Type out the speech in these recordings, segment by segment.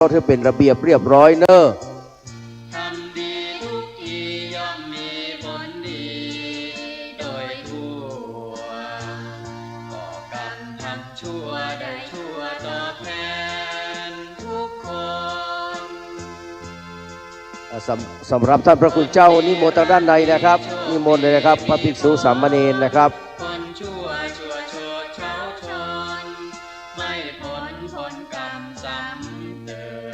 ก็ถือเป็นระเบียบเรียบร้อยเนอะทำดีทุกทีย่อมมีผลดีโดยทั่วก่อกรรมทำชั่วได้ชั่วตอบแทนทุกคนสำหรับท่านพระคุณเจ้านิมนต์ทางด้านในนะครับนิมนต์เลยนะครับพระภิกษุสามเณรนะครับคนชั่วโชดเช้าชนไม่ผลกรรมซ้ำเติม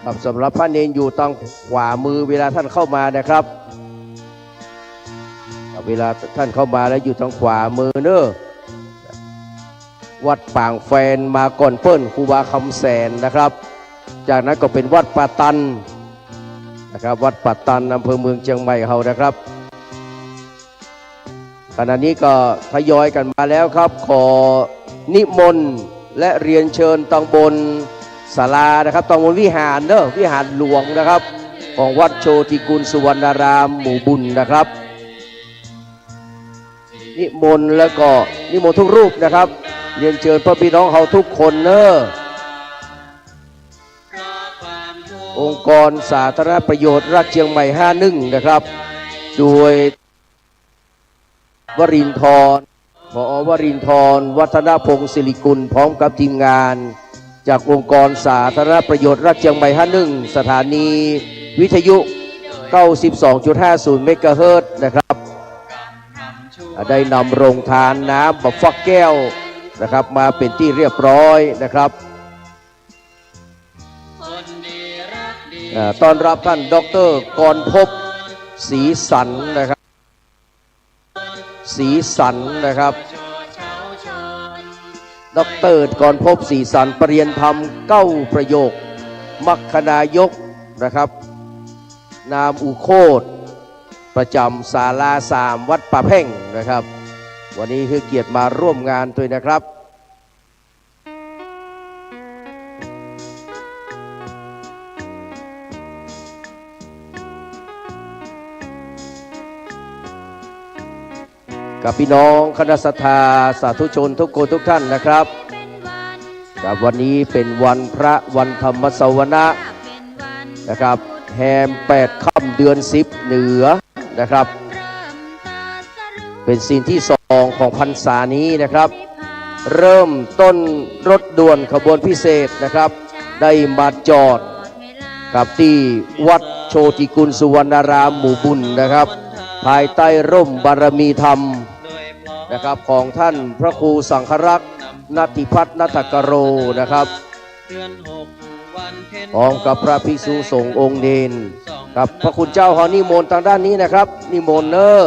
ครับสำหรับพระเนรอยู่ทางขวามือเวลาท่านเข้ามานะครับเวลาท่านเข้ามาแล้วอยู่ทางขวามือเนอะวัดป่างแฟนมาก่อนเปิ้ลครูบาคำแสนนะครับจากนั้นก็เป็นวัดป่าตันนะครับวัดป่าตันอำเภอเมืองเชียงใหม่เฮานะครับขณะนี้ก็ทยอยกันมาแล้วครับขอนิมนต์และเรียนเชิญตังบนศาลานะครับตังบนวิหารเนอะวิหารหลวงนะครับของวัดโชติกุลสุวรรณารามหมู่บุญนะครับนิมนต์แล้วก็นิมนต์ทุกรูปนะครับเรียนเชิญพ่อพี่น้องเฮาทุกคนเนอะองค์กรสาธารณประโยชน์รัฐเชียงใหม่51นะครับโดยวรินทร์ผอ.วรินทร์วัฒนพงศ์ศิริกุลพร้อมกับทีมงานจากองค์กรสาธารณประโยชน์รัฐเชียงใหม่51สถานีวิทยุ 92.50 เมกะเฮิรตซ์นะครับได้นำโรงทานน้ำบักฟักแก้วนะครับมาเป็นที่เรียบร้อยนะครับต้อนรับท่านดร.กรภพศรีสันนะครับศรีสันนะครับดร.กรภพศรีสันปริญญาธรรม9ประโยคมัคคณายกนะครับนามอุโคตประจำศาลา3วัดป่าแพ่งนะครับวันนี้คือเกียรติมาร่วมงานด้วยนะครับกับพี่น้องคณะศรัทธาสาธุชนทุกคนทุกท่านนะครับกับวันนี้เป็นวันพระวันธรรมสวนะนะครับแฮม8 ค่ำเดือน10เหนือนะครับเป็นสิ่งที่2ของพรรษานี้นะครับเริ่มต้นรถด่วนขบวนพิเศษนะครับได้มาจอดกับที่วัดโชติกุลสุวรรณารามหมู่บุญนะครับภายใต้ร่มบารมีธรรมนะครับของท่านพระครูสังฆรักษ์นัตถิพัฒน์นัตกโรนะครับพร้อมกับพระภิกษุสงฆ์องค์เนรกับพระคุณเจ้าขอนิมนต์ทางด้านนี้นะครับนิมนต์เนอะ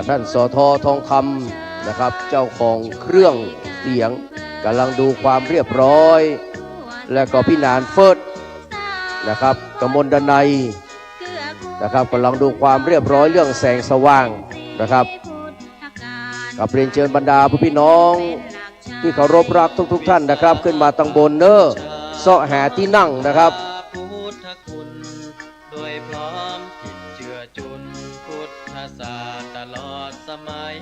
ท่านสท.ทองคำนะครับเจ้าของเครื่องเสียงกำลังดูความเรียบร้อยและก็พี่นานเฟิร์สนะครับกมลดนัยนะครับกำลังดูความเรียบร้อยเรื่องแสงสว่างนะครับกับเรียนเชิญบรรดาผู้พี่น้องที่เคารพรักทุกท่านนะครับขึ้นมาตั้งบนเนอะเสาะหาที่นั่งนะครับโดยพร้อมจิตเชื่อจุนพุทธศาสตร์ตลอดสมัย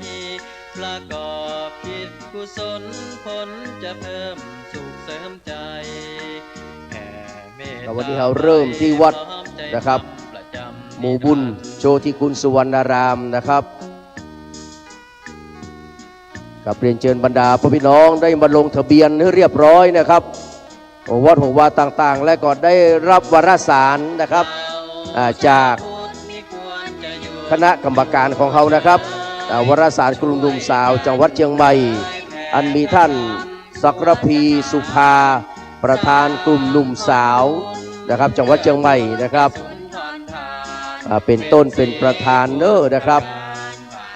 ประกอบกิจกุศลผลจะเพิ่มสุขเสริมใจวันนี้เราเริ่มที่วัดนะครับหมู่บุญโชติกุลสุวรรณารามนะครับกับเรียนเชิญบรรดาพี่น้องได้มาลงทะเบียนให้เรียบร้อยนะครับวัดหัววาต่างๆและก็ได้รับวารสารนะครับจากคณะกรรมการของเขานะครับวารสารกลุ่มหนุ่มสาวจังหวัดเชียงใหม่อันมีท่านศักรพีสุภาประธานกลุ่มหนุ่มสาวนะครับจังหวัดเชียงใหม่นะครับเป็นต้นเป็นประธานเนอะนะครับ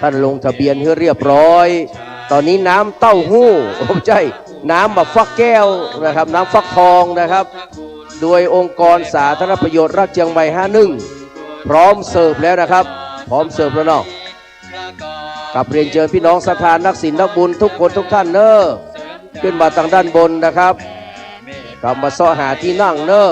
ท่านลงทะเบียนให้เรียบร้อยตอนนี้น้ำเต้าหู้ไม่ใช่น้ำแบบฟักแก้วนะครับน้ำฟักทองนะครับโดยองค์กรสาธารณประโยชน์รัฐเชียงใหม่51พร้อมเสิร์ฟแล้วนะครับพร้อมเสิร์ฟแล้วเนาะกับเรียนเชิญพี่น้องศรัทธานักศีลนักบุญทุกคนทุกท่านเนอะขึ้นมาทางด้านบนนะครับกลับมาเสาะหาที่นั่งเนอะ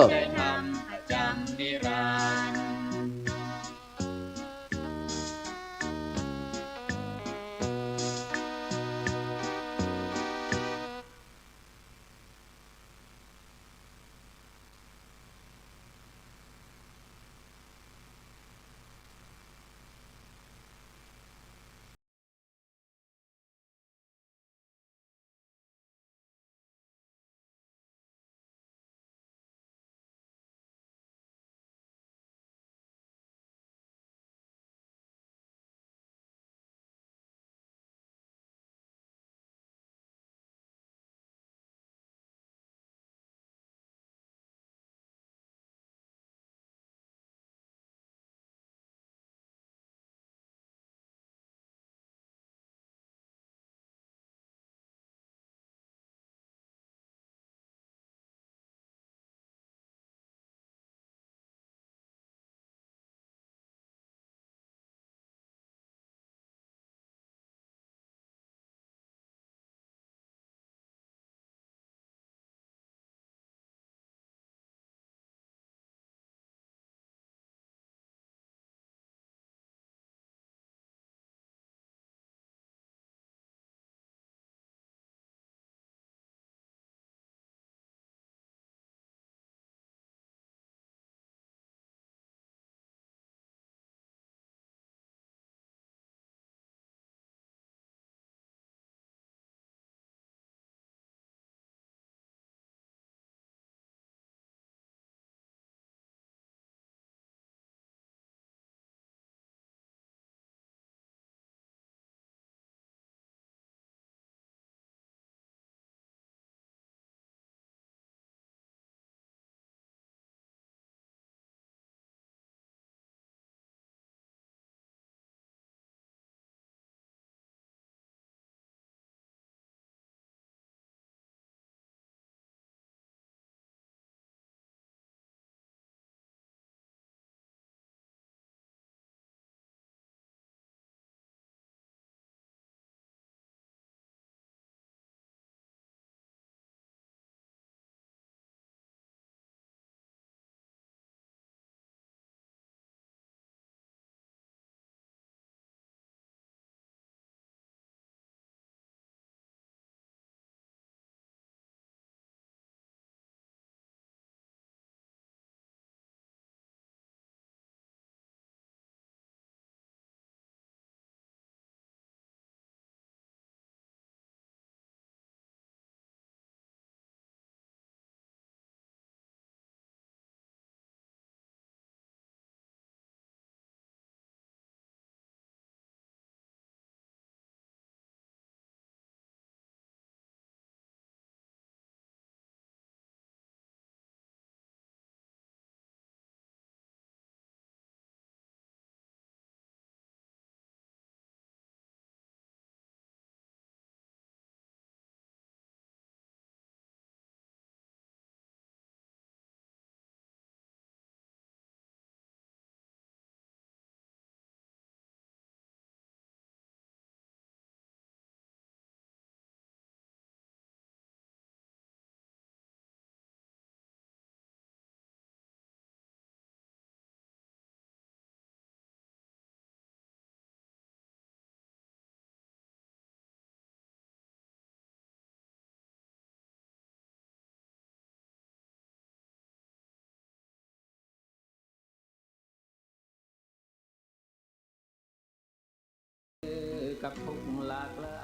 กับทุกหลากหลา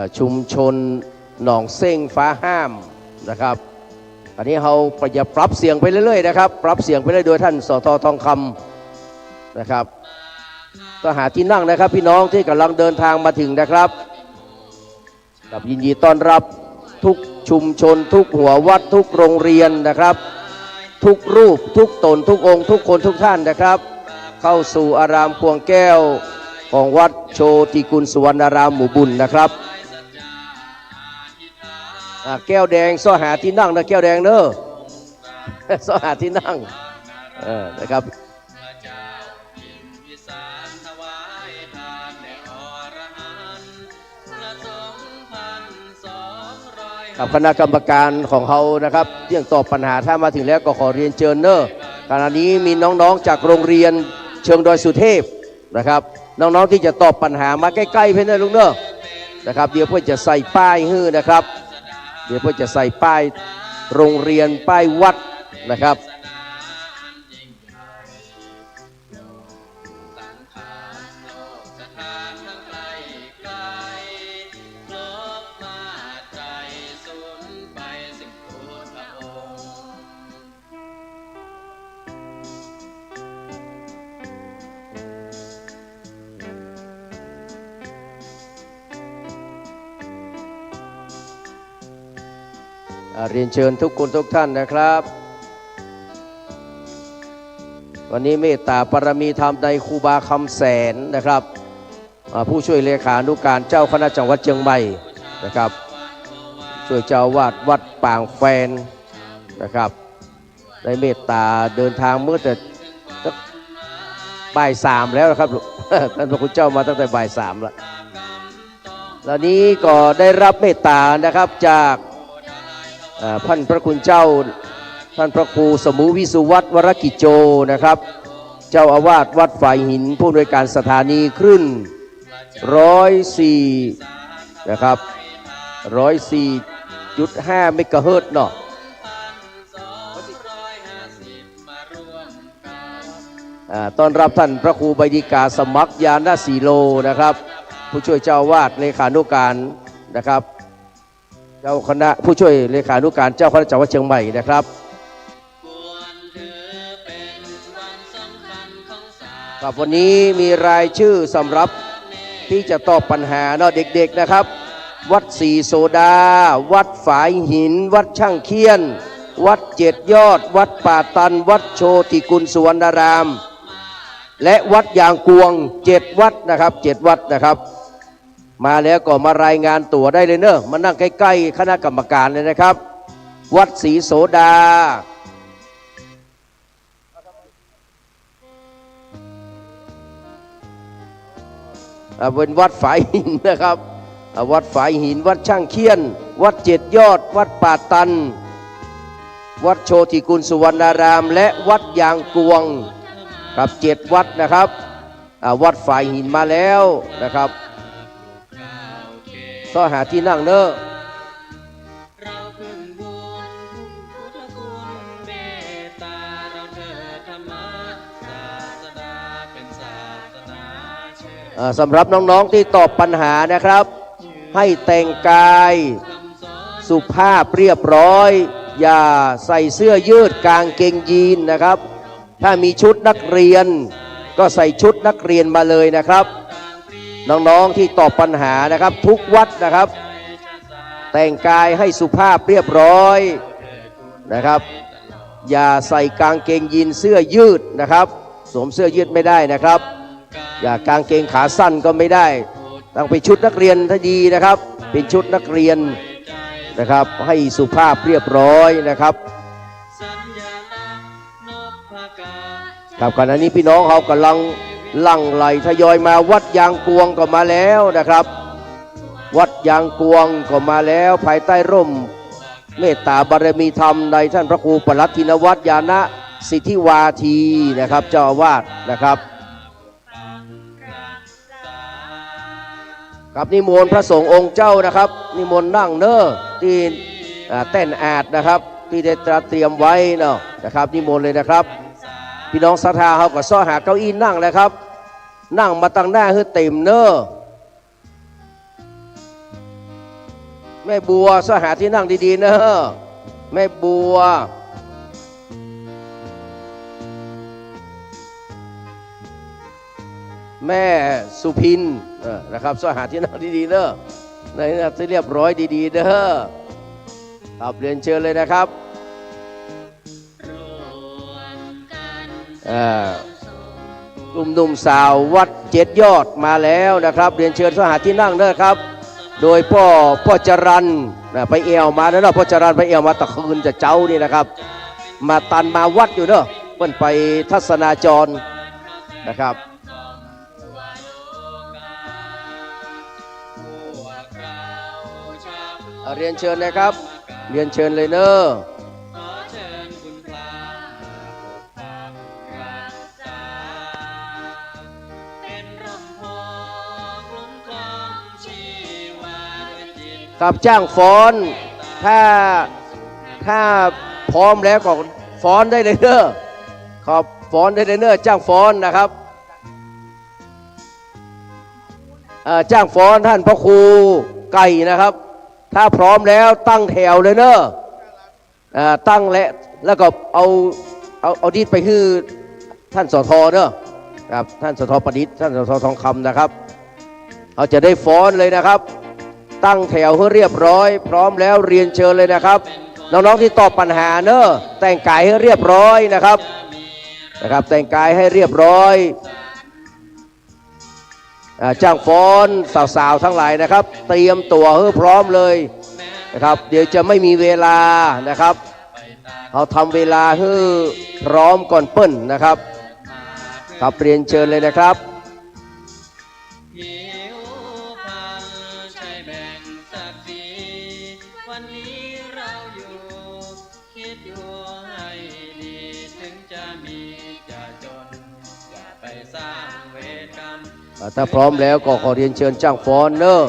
ย ชุมชนหนองเส้งฟ้าห้ามนะครับอันนี้เราจะปรับเสียงไปเรื่อยๆนะครับปรับเสียงไปเรื่อยโดยท่านสททองคำนะครับก็หาที่นั่งนะครับพี่น้องที่กำลังเดินทางมาถึงนะครับกับยินดีต้อนรับทุกชุมชนทุกหัววัดทุกโรงเรียนนะครับทุกรูปทุกตนทุกองค์ทุกคนทุกท่านนะครับเข้าสู่อารามพวงแก้วของวัดโชติกุลสุวรรณารามหมู่บุญนะครับแก้วแดงซ้อหาที่นั่งนะแก้วแดงเนอะซ้อหาที่นั่งนะครับกับคณะกรรมการของเขานะครับเรื่องตอบปัญหาถ้ามาถึงแล้วก็ขอเรียนเชิญเนอะขณะนี้มีน้องๆจากโรงเรียนเชิงดอยสุเทพนะครับน้องๆที่จะตอบปัญหามาใกล้ๆเพื่อนนะลุงเนอะนะครับเดี๋ยวเพื่อจะใส่ป้ายให้นะครับเดี๋ยวเพื่อจะใส่ป้ายโรงเรียนป้ายวัดนะครับเรียนเชิญทุกคนทุกท่านนะครับวันนี้เมตตาปรมีธรรมในครูบาคำแสนนะครับผู้ช่วยเลขานุการเจ้าคณะจังหวัดเชียงใหม่นะครับช่วยเจ้าวาดวัดป่างแฟนนะครับได้เมตตาเดินทางเมื่อแต่บ่ายสามแล้วนะครับท่านพระคุณเจ้ามาตั้งแต่บ่ายสามแล้วนี้ก็ได้รับเมตตานะครับจากท่านพระคุณเจ้าท่านพระครูสมุวิสุวัตรวรกิจโจนะครับเจ้าอาวาสวัดฝ่ายหินผู้อำนวยการสถานีคลื่น104นะครับ104.5 เมกะเฮิรตซ์เนาะต้อนรับท่านพระครูใบดิกาสมัครยานสีโลนะครับผู้ช่วยเจ้าอาวาสเลขานุการนะครับเจ้าคณะผู้ช่วยเลขานุการเจ้าคณะจังหวัดเชียงใหม่นะครับครับวันนี้มีรายชื่อสำหรับที่จะตอบปัญหาเนาะเด็กๆนะครับวัดสีโซดาวัดฝายหินวัดช่างเคียนวัดเจ็ดยอดวัดป่าตันวัดโชติกุลสุวรรณารามและวัดยางกวง7 วัดนะครับ7 วัดนะครับมาแล้วก็มารายงานตัวได้เลยเนอะมานั่งใกล้ๆคณะกรรมการเลยนะครับวัดศรีโสดาเป็นวัดฝายหินนะครับวัดฝายหินวัดช่างเคียนวัดเจ็ดยอดวัดป่าตันวัดโชติกุลสุวรรณารามและวัดยางกวงครับ7 วัดนะครับวัดฝายหินมาแล้วนะครับก็หาที่นั่งเนอะสำหรับน้องๆที่ตอบปัญหานะครับให้แต่งกายสุภาพเรียบร้อยอย่าใส่เสื้อยืดกางเกงยีนนะครับถ้ามีชุดนักเรียนก็ใส่ชุดนักเรียนมาเลยนะครับน้องๆที่ตอบปัญหานะครับทุกวัดนะครับแต่งกายให้สุภาพเรียบร้อยนะครับอย่าใส่กางเกงยีนเสื้อยืดนะครับสวมเสื้อยืดไม่ได้นะครับอย่ากางเกงขาสั้นก็ไม่ได้ต้องเป็นชุดนักเรียนถ้าดีนะครับเป็นชุดนักเรียนนะครับให้สุภาพเรียบร้อยนะครับครับขณะนี้พี่น้องเขากำลังลั่งไหลทยอยมาวัดยางกวงก็มาแล้วนะครับวัดยางกวงก็มาแล้วภายใต้ร่มเมตตาบารมีธรรมในท่านพระครูปลัดธินวัฒน์ญาณสิทธิวาทีนะครับเจ้าอาวาสนะครับครับนิมนต์พระสงฆ์องค์เจ้านะครับนิมนต์นั่งเนอะที่เต้นอาดนะครับที่ได้เตรียมไว้เนาะนะครับนิมนต์เลยนะครับพี่น้องศรัทธาเขาก็ซ้อหาเก้าอี้นั่งเลยครับ นั่งมาตั้งหน้าให้เต็มเนอะแม่บัวสหาที่นั่งดีๆเนอะแม่บัวแม่สุพินนะครับสหาที่นั่งดีๆเนอะในนั้นที่เรียบร้อยดีๆเนอะครับเรียนเชิญเลยนะครับกลุ่มหนุ่มสาววัดเจ็ดยอดมาแล้วนะครับเรียนเชิญสหาที่นั่งเนอะครับโดยพ่อจรัญไปเอวมาแล้วเนาะพ่อจรัญไปเอวมาตะคืนจะเจ้านี่นะครับมาตันมาวัดอยู่เนอะเพิ่นไปทัศนาจรนะครับเรียนเชิญนะครับเรียนเชิญเลยเนอะกับจ้างฟ้อนถ้าพร้อมแล้วก็ฟ้อนได้เลยเนอะขอบฟ้อนได้เลยเนอะจ้างฟ้อนนะครับจ้างฟ้อนท่านพระครูไก่นะครับถ้าพร้อมแล้วตั้งแถวเลยเนอะตั้งแล้วก็เอาดิษไปคือท่านสทเนอะครับท่านสทประดิษฐ์ท่านสททองคำนะครับเขาจะได้ฟ้อนเลยนะครับตั้งแถวให้เรียบร้อยพร้อมแล้วเรียนเชิญเลยนะครับน้องๆที่ตอบปัญหาเนอะแต่งกายให้เรียบร้อยนะครับแต่งกายให้เรียบร้อยจ้างฟ้อนสาวๆทั้งหลายนะครับเตรียมตัวให้พร้อมเลยนะครับเดี๋ยวจะไม่มีเวลานะครับเขาทำเวลาให้พร้อมก่อนเปิ้ลนะครับครับเรียนเชิญเลยนะครับถ้าพร้อมแล้วก็ขอเรียนเชิญจ้างฟ้อนเนอะ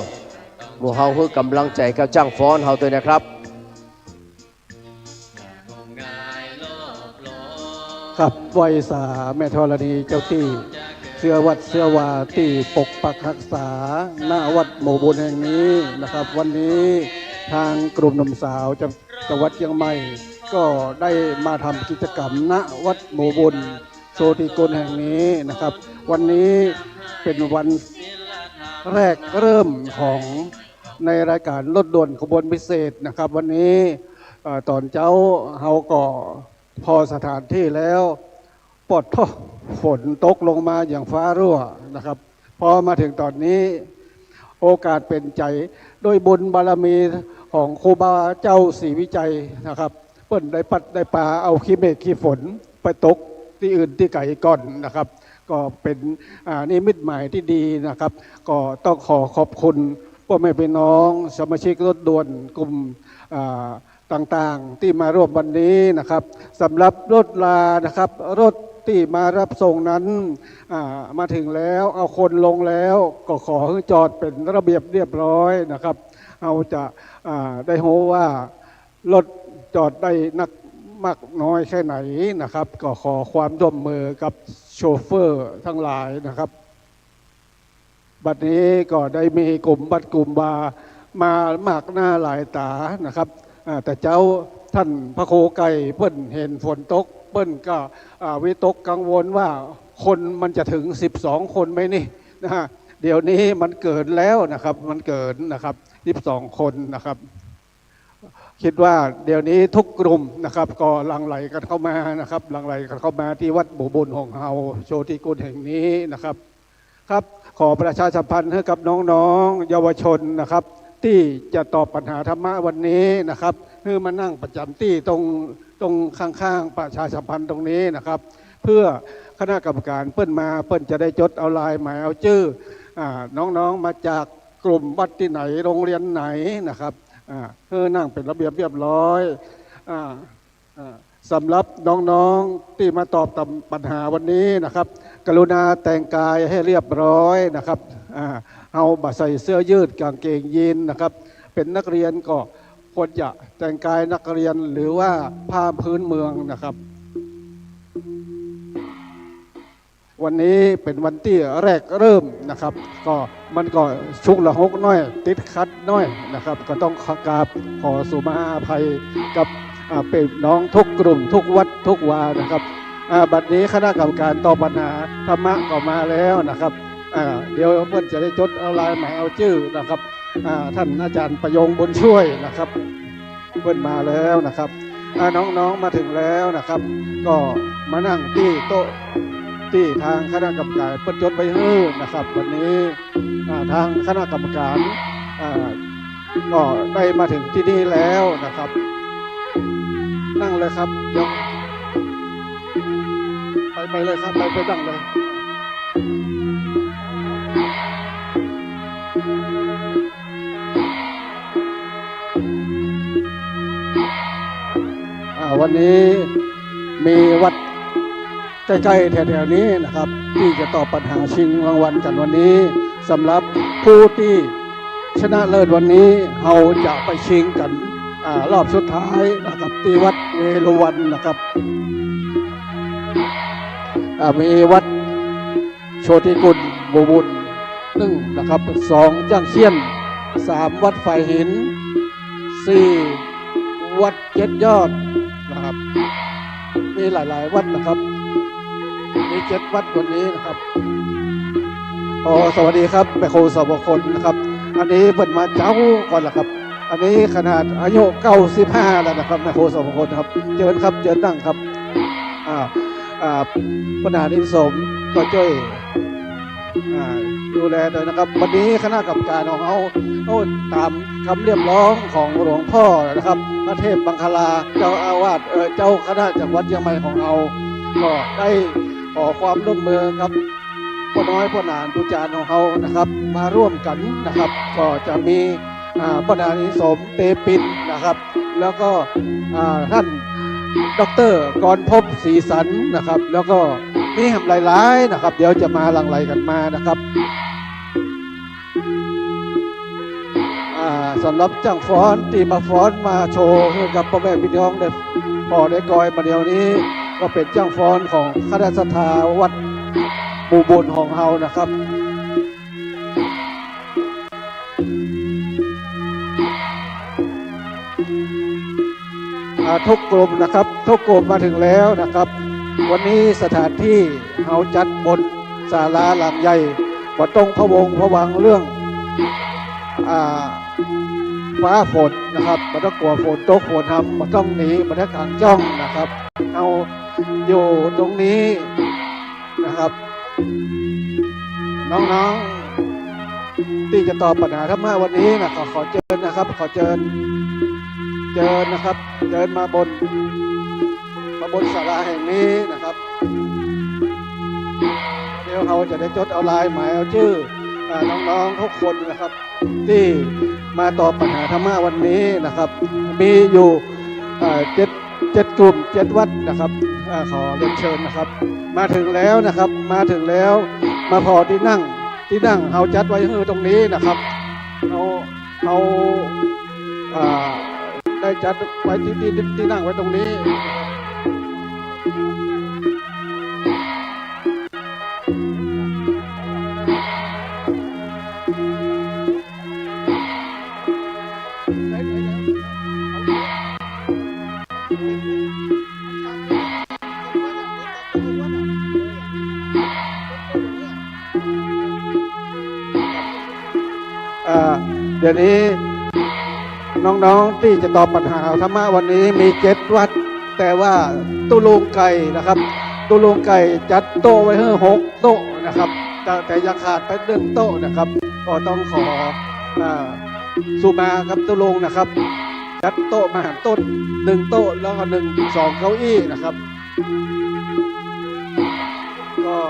หมู่เฮาเพื่อกำลังใจกับจ้างฟ้อนเฮาตัวนะครับครับไหวสาแม่ธรณีเจ้าที่เสื้อวัดเสื้อวาที่ปกปักรักษาหน้าวัดหมู่บุญแห่งนี้นะครับ วันนี้ทางกลุ่มหนุ่มสาวจังหวัดเชียงใหม่ก็ได้มาทำกิจกรรมณวัดหมู่บุญโชติกุลแห่งนี้นะครับวันนี้เป็นวันแรกเริ่มของในรายการรถด่วนขบวนพิเศษนะครับวันนี้ตอนเจ้าเฮาก็พอสถานที่แล้วปลดฝนตกลงมาอย่างฟ้ารั่วนะครับพอมาถึงตอนนี้โอกาสเป็นใจโดยบุญบารมีของครูบาเจ้าศรีวิจัยนะครับเปิ้นได้ปัดได้ปลาเอาขี้เมฆขี้ฝนไปตกที่อื่นที่ไกลก่อนนะครับก็เป็นนิมิตหมายที่ดีนะครับก็ต้องขอบคุณพ่อแม่พี่น้องสมาชิกรถด่วนกลุ่มต่างๆที่มาร่วมวันนี้นะครับสำหรับรถลานะครับรถที่มารับส่งนั้นมาถึงแล้วเอาคนลงแล้วก็ขอให้จอดเป็นระเบียบเรียบร้อยนะครับเอาจะได้รู้ว่ารถจอดได้นักมากน้อยแค่ไหนนะครับก็ขอความร่วมมือกับโชเฟอร์ทั้งหลายนะครับบัดนี้ก็ได้มีกลุ่มบัดกลุ่มบามามากหน้าหลายตานะครับแต่เจ้าท่านพระโคไก่เปิ้นเห็นฝนตกเปิ้นก็วิตกกังวลว่าคนมันจะถึง12คนไหมนี่นะฮะเดี๋ยวนี้มันเกินแล้วนะครับมันเกินนะครับ12คนนะครับคิดว่าเดี๋ยวนี้ทุกกลุ่มนะครับก็หลั่งไหลกันเข้ามานะครับหลั่งไหลกันเข้ามาที่วัดหมู่บุญของเฮาโชติกุลแห่งนี้นะครับครับขอประชาสัมพันธ์ให้กับน้องๆเยาวชนนะครับที่จะตอบปัญหาธรรมะวันนี้นะครับให้มานั่งประจำที่ตรงข้างๆประชาสัมพันธ์ตรงนี้นะครับเพื่อคณะกรรมการเปิ้นมาเปิ้นจะได้จดเอาลายหมายเอาชื่อน้องๆมาจากกลุ่มวัดที่ไหนโรงเรียนไหนนะครับนั่งเป็นระเบียบเรียบร้อยสำหรับน้องๆที่มาตอบปัญหาวันนี้นะครับกรุณาแต่งกายให้เรียบร้อยนะครับเอาบัตรใส่เสื้อยืดกางเกงยีนนะครับเป็นนักเรียนก็ควรจะแต่งกายนักเรียนหรือว่าผ้าพื้นเมืองนะครับ วันนี้เป็นวันที่แรกเริ่มนะครับก็มันก็ชุกละหกน้อยติดคัดน้อยนะครับก็ต้องกราบขอสุมาอภัยกับเป็นน้องทุกกลุ่มทุกวัดทุกวานะครับบัดนี้คณะกรรมการตอบปัญหาธรรมะก็มาแล้วนะครับเดี๋ยวเพื่อนจะได้จดเอาลายหมายเอาชื่อนะครับท่านอาจารย์ประยงบุญช่วยนะครับเพื่อนมาแล้วนะครับน้องๆมาถึงแล้วนะครับก็มานั่งที่โต๊ะที่ทางคณะกรรมการเปิดจดไปให้นะครับวันนี้ทางคณะกรรมการก็ได้มาถึงที่นี่แล้วนะครับนั่งเลยครับยกไปเลยครับไปนั่งเลยวันนี้มีวัดใกล้ๆแถวๆนี้นะครับที่จะตอบปัญหาชิงรางวัลกันวันนี้สำหรับผู้ที่ชนะเลิศวันนี้เราจะไปชิงกันรอบสุดท้ายนะครับที่วัดเวรุวันนะครับมีวัดโชติกุลบูบุญ1นะครับ2จ้างเชียน3วัดไฟหิน4วัดเจ็ดยอดนะครับมีหลายๆวัดนะครับมี7วัดวันนี้นะครับสวัสดีครับแม่ครูสบคนนะครับอันนี้เปิดมาเจ้าก่อนละครับอันนี้ขนาดอายุ95แล้วนะครับแม่ครูสบคนครับเจิญครับเจิญนั่งครับปัญหานิสมก็ช่วยดูแลเลยนะครับวันนี้คณะกรรมการของเขาตามคำเรียกร้องของหลวงพ่อนะครับพระเทพบังคลาเจ้าอาวาสเจ้าคณะจังหวัดเชียงใหม่ของเราก็ได้ขอความร่วมมือครับพ่อน้อยพ่อหนานผู้จารของเขานะครับมาร่วมกันนะครับก็จะมีปัญหานิสมเตปินนะครับแล้วก็ท่านดร.กรภพศรีสันนะครับแล้วก็มีแหมหลายๆนะครับเดี๋ยวจะมาหลั่งไหลกันมานะครับสำหรับจ้างฟ้อนที่มาฟ้อนมาโชว์ให้กับพ่อแม่พี่น้องได้พอได้กอยมาเดี๋ยวนี้ก็เป็นจ้างฟ้อนของคณะศรัทธาวัดบูบุญของเฮานะครับทุกกลุ่มนะครับทุกกลุ่มมาถึงแล้วนะครับวันนี้สถานที่เฮาจัดบนศาลาหลังใหญ่บ่ต้องพะวงพะวังเรื่องฟ้าฝนนะครับบ่ต้องกลัวฝนตกฝนทำบ่ต้องหนีบ่ต้องกางจ้องนะครับเอาอยู่ตรงนี้นะครับน้องๆที่จะตอบปัญหาธรรมะวันนี้นะขอเชิญนะครับขอเชิญนะครับเดินมาบนศาลาแห่งนี้นะครับเดี๋ยวเขาจะได้จดเอาลายหมายเอาชื่อน้องๆทุกคนนะครับที่มาตอบปัญหาธรรมะวันนี้นะครับมีอยู่เจ็ดกลุ่ม7วัดนะครับขอเรียนเชิญนะครับมาถึงแล้วนะครับมาถึงแล้วมาพอที่นั่งเขาจัดไว้ตรงนี้นะครับเอาได้จัดไว้ที่นั่งไว้ตรงนี้เดี๋ยวนี้น้องๆที่จะตอบปัญหาธรรมะวันนี้มี7วัดแต่ว่าตุลุงไก่นะครับตุลุงไก่จัดโต๊ะไว้ให้6โต๊ะนะครับแต่ยังขาดไป1โต๊ะนะครับก็ต้องขอสุมาครับตุลุงนะครับจัดโต๊ะมาหารต้น1โต๊ะแล้วก็2เก้าอี้นะครับก็ อ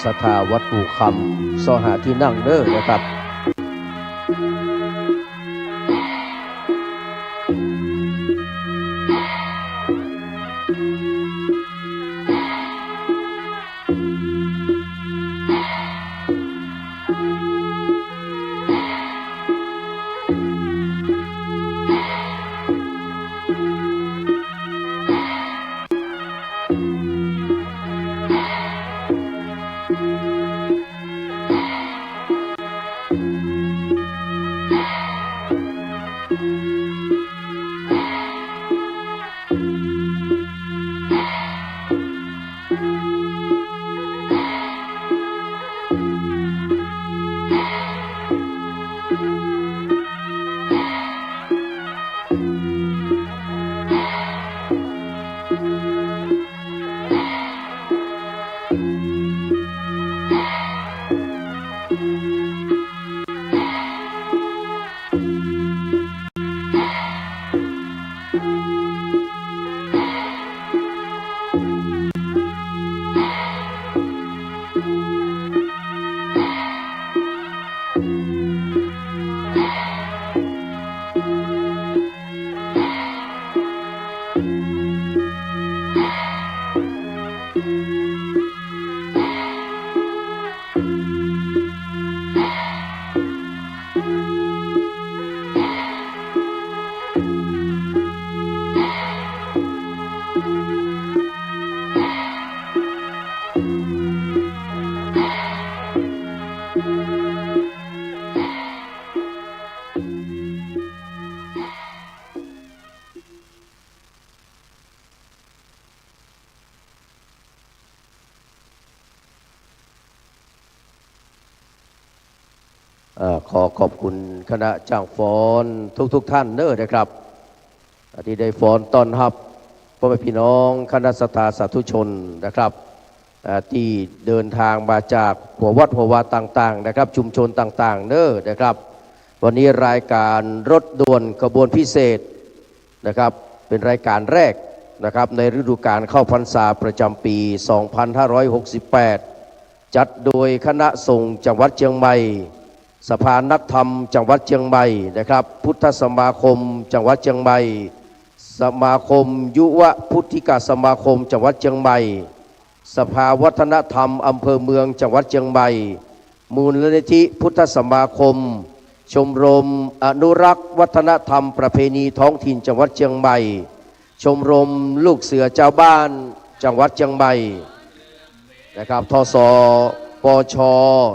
ศรัทธาวัดปู่คำซอหาที่นั่งเด้อนะครับ ขอขอบคุณคณะจ้างฟ้อนทุกท่านเด้อนะครับที่ได้ฟ้อนต้อนรับพ่อแม่พี่น้องคณะสัตยาสาธุชนนะครับที่เดินทางมาจากหัววัดหัววาต่างๆนะครับชุมชนต่างๆเด้อนะครับวันนี้รายการรถด่วนขบวนพิเศษนะครับเป็นรายการแรกนะครับในฤดูกาลเข้าพรรษาประจำปี 2568 จัดโดยคณะสงฆ์จังหวัดเชียงใหม่สภานักธรรมจังหวัดเชียงใหม่นะครับพุทธสมาคมจังหวัดเชียงใหม่สมาคมยุวพุทธิกสมาคมจังหวัดเชียงใหม่สภาวัฒนธรรมอำเภอเมืองจังหวัดเชียงใหม่มูลนิธิพุทธสมาคมชมรมอนุรักษ์วัฒนธรรมประเพณีท้องถิ่นจังหวัดเชียงใหม่ชมรมลูกเสือเจ้าบ้านจังหวัดเชียงใหม่นะครับทศปช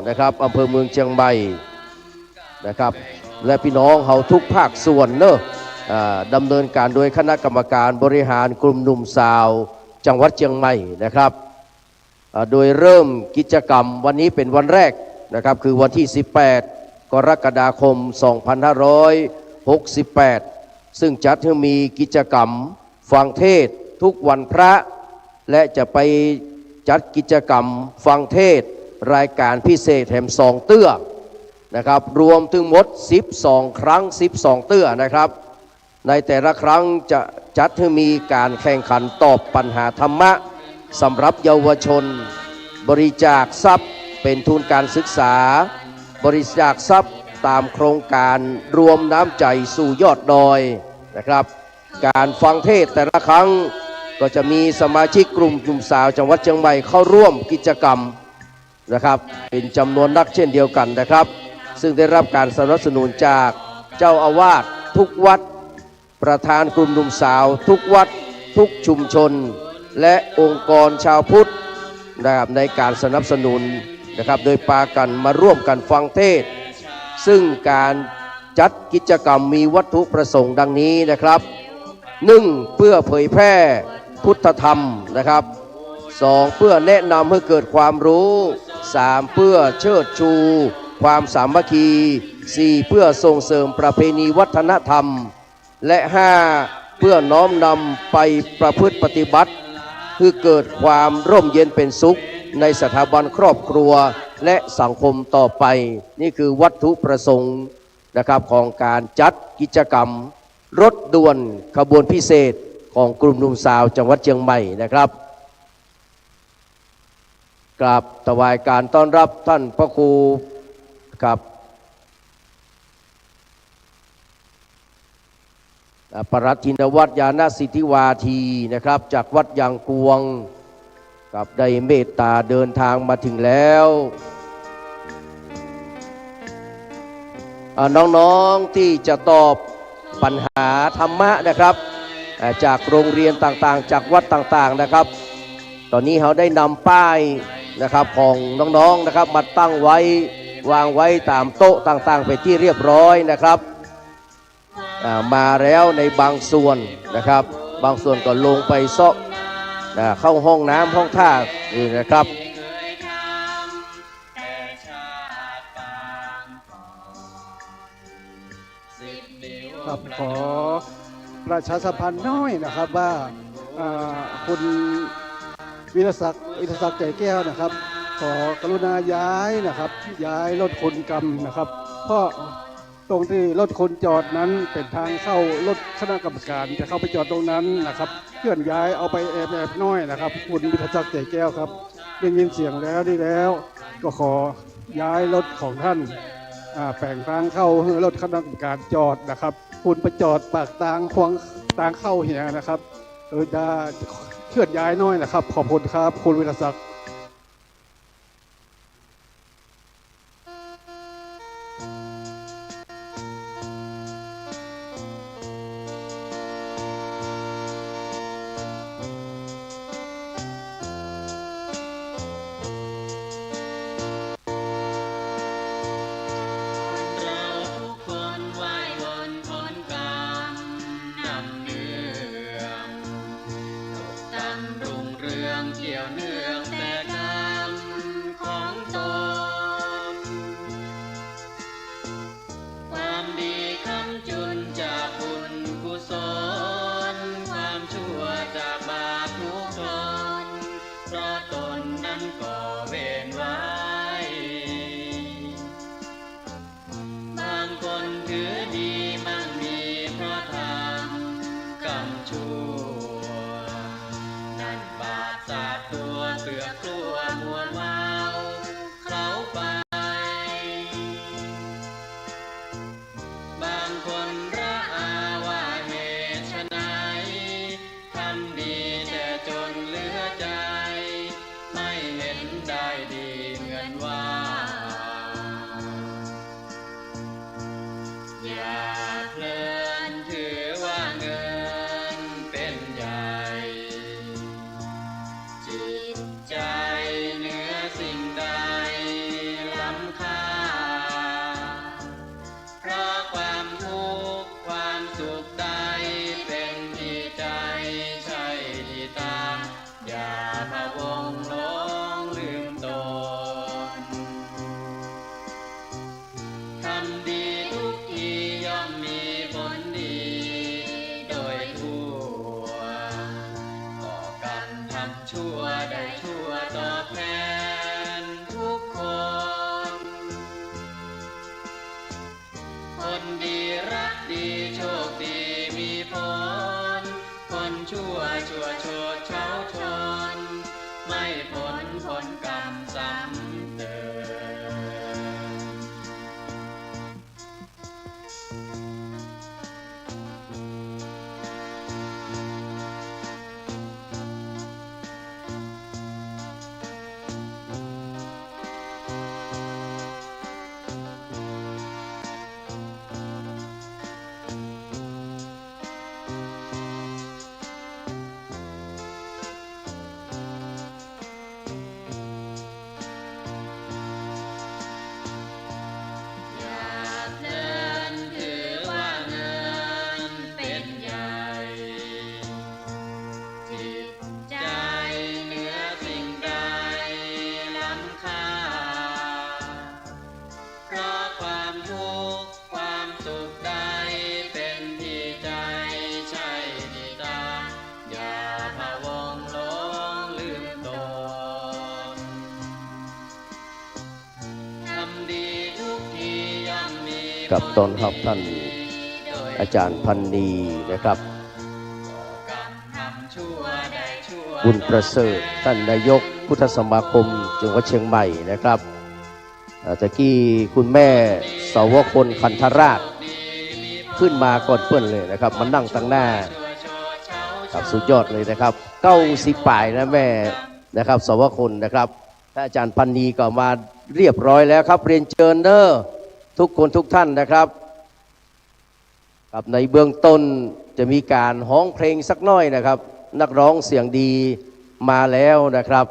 นะครับอำเภอเมืองเชียงใหม่นะครับและพี่น้องเขาทุกภาคส่วนเนอะดำเนินการโดยคณะกรรมการบริหารกลุ่มหนุ่มสาวจังหวัดเชียงใหม่นะครับโดยเริ่มกิจกรรมวันนี้เป็นวันแรกนะครับคือวันที่ 18 กรกฎาคม 2568 ซึ่งจัดให้มีกิจกรรมฟังเทศทุกวันพระและจะไปจัดกิจกรรมฟังเทศรายการพิเศษแถม2 เตื้อนะครับรวมถึงหมด12 ครั้ง12 เตื้อนะครับในแต่ละครั้งจะจัดให้มีการแข่งขันตอบปัญหาธรรมะสำหรับเยาวชนบริจาคทรัพย์เป็นทุนการศึกษาบริจาคทรัพย์ตามโครงการรวมน้ำใจสู่ยอดดอยนะครับการฟังเทศแต่ละครั้งก็จะมีสมาชิกกลุ่มหนุ่มสาวจังหวัดเชียงใหม่เข้าร่วมกิจกรรมนะครับเป็นจำนวนนักเช่นเดียวกันนะครับซึ่งได้รับการสนับสนุนจากเจ้าอาวาสทุกวัดประธานกลุ่มหนุ่มสาวทุกวัดทุกชุมชนและองค์กรชาวพุทธนะครับในการสนับสนุนนะครับโดยปากันมาร่วมกันฟังเทศซึ่งการจัดกิจกรรมมีวัตถุประสงค์ดังนี้นะครับ 1. เพื่อเผยแพร่พุทธธรรมนะครับ 2. เพื่อแนะนำให้เกิดความรู้ 3. เพื่อเชิดชูความสามัคคี 4. เพื่อส่งเสริมประเพณีวัฒนธรรมและ 5. เพื่อน้อมนำไปประพฤติปฏิบัติเพื่อเกิดความร่มเย็นเป็นสุขในสถาบันครอบครัวและสังคมต่อไปนี่คือวัตถุประสงค์นะครับของการจัดกิจกรรมรถด่วนขบวนพิเศษของกลุ่มหนุ่มสาวจังหวัดเชียงใหม่นะครับ กราบถวายการต้อนรับท่านพระครูครับปรัตถินวัดญาณสิทธิวาทีนะครับจากวัดยางกวงกับได้เมตตาเดินทางมาถึงแล้วน้องๆที่จะตอบปัญหาธรรมะนะครับจากโรงเรียนต่างๆจากวัดต่างๆนะครับตอนนี้เขาได้นำป้ายนะครับของน้องๆนะครับมาตั้งไว้วางไว้ตามโต๊ะต่างๆไปที่เรียบร้อยนะครับมาแล้วในบางส่วนนะครับบางส่วนก็ลงไปซอกเข้าห้องน้ำห้องท่านี่นะครับครับขอประชาสัมพันธ์น้อยนะครับว่าคุณวิรศักดิ์ใจแก้วนะครับขอกรุณาย้ายนะครับย้ายรถขนกรรมนะครับเพราะตรงที่รถคนจอดนั้นเป็นทางเข้ารถคณะกรรมการจะเข้าไปจอดตรงนั้นนะครับเคลื่อนย้ายเอาไปแอบน้อยนะครับคุณวิรศักดิ์ใจแก้วครับได้ยินเสียงแล้วนี่แล้วก็ขอย้ายรถของท่านแปลงทางเข้ารถคณะกรรมการจอดนะครับคุณไปจอดปากทางขวางทางเข้าเหียนะครับจะเคลื่อนย้ายน้อยนะครับขอบคุณครับคุณวิรศักดิ์กับตอนรับท่านอาจารย์พันนีนะครับบุญประเสริฐท่านนายก พุทธสมาคมจังหวัดเชียงใหม่นะครับตะกี้คุณแม่สาวคนคันธราชขึ้นมาก่อนเพื่อนเลยนะครับมานั่งตั้งหน้าครับสุดยอดเลยนะครับ90 ป่ายนะแม่นะครับสาวคนนะครับท่านอาจารย์พันนีก็มาเรียบร้อยแล้วครับเรียนเชิญเนอร์ทุกคนทุกท่านนะครับครับในเบื้องต้นจะมีการฮ้องเพลงสักน้อยนะครับนักร้องเสียงดีมาแล้วนะครับ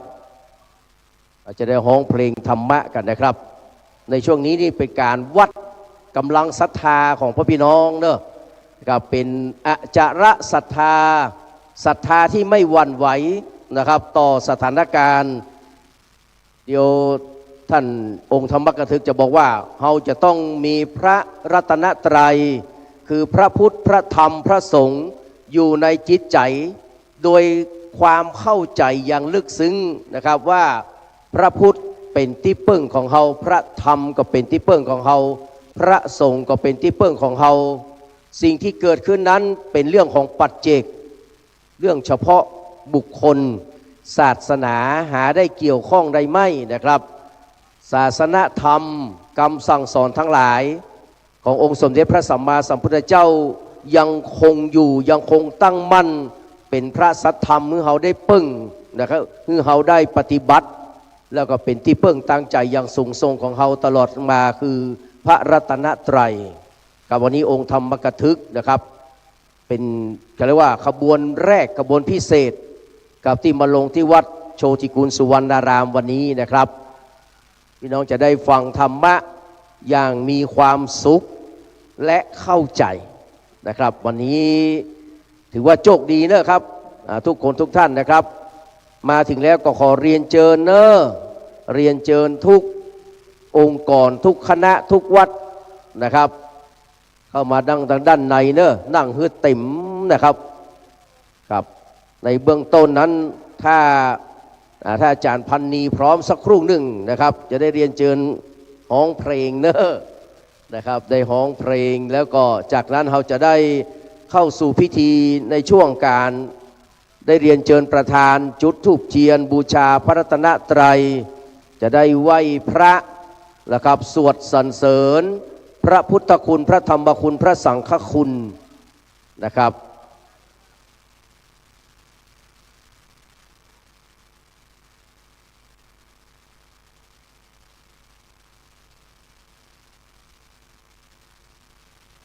จะได้ฮ้องเพลงธรรมะกันนะครับในช่วงนี้นี่เป็นการวัดกำลังศรัทธาของพระพี่น้องเนอะนะครับเป็นอจระศรัทธาศรัทธาที่ไม่หวั่นไหวนะครับต่อสถานการณ์เดี๋ยวท่านองค์ธรรมกถึกจะบอกว่าเราจะต้องมีพระรัตนตรัยคือพระพุทธพระธรรมพระสงฆ์อยู่ในจิตใจโดยความเข้าใจอย่างลึกซึ้งนะครับว่าพระพุทธเป็นที่พึ่งของเราพระธรรมก็เป็นที่พึ่งของเราพระสงฆ์ก็เป็นที่พึ่งของเราสิ่งที่เกิดขึ้นนั้นเป็นเรื่องของปัจเจกเรื่องเฉพาะบุคคลศาสนาหาได้เกี่ยวข้องได้ไหมนะครับศาสนธรรมคำสั่งสอนทั้งหลายขององค์สมเด็จพระสัมมาสัมพุทธเจ้ายังคงอยู่ยังคงตั้งมั่นเป็นพระสัทธรรมเมื่อเราได้ปึ้งนะครับเมื่อเราได้ปฏิบัติแล้วก็เป็นที่เพิ่งตั้งใจอย่างสูงส่งของเราตลอดมาคือพระรัตนตรัยกับวันนี้องค์ธรรมกถึกนะครับเป็นเรียกว่าขบวนแรกขบวนพิเศษกับที่มาลงที่วัดโชติกุลสุวรรณารามวันนี้นะครับพี่น้องจะได้ฟังธรรมะอย่างมีความสุขและเข้าใจนะครับวันนี้ถือว่าโชคดีนะครับทุกคนทุกท่านนะครับมาถึงแล้วก็ขอเรียนเชิญเรียนเชิญทุกองค์กรทุกคณะทุกวัดนะครับเข้ามาดังด้านในนั่งฮือเต็มนะครับครับในเบื้องต้นนั้นถ้าอาจารย์พันนีพร้อมสักครู่หนึ่งนะครับจะได้เรียนเชิญฮ้องเพลงนะครับได้ฮ้องเพลงแล้วก็จากนั้นเราจะได้เข้าสู่พิธีในช่วงการได้เรียนเชิญประธานจุดธูปเทียนบูชาพระรัตนตรัยจะได้ไหว้พระนะครับสวดสรรเสริญพระพุทธคุณพระธรรมคุณพระสังฆคุณนะครับ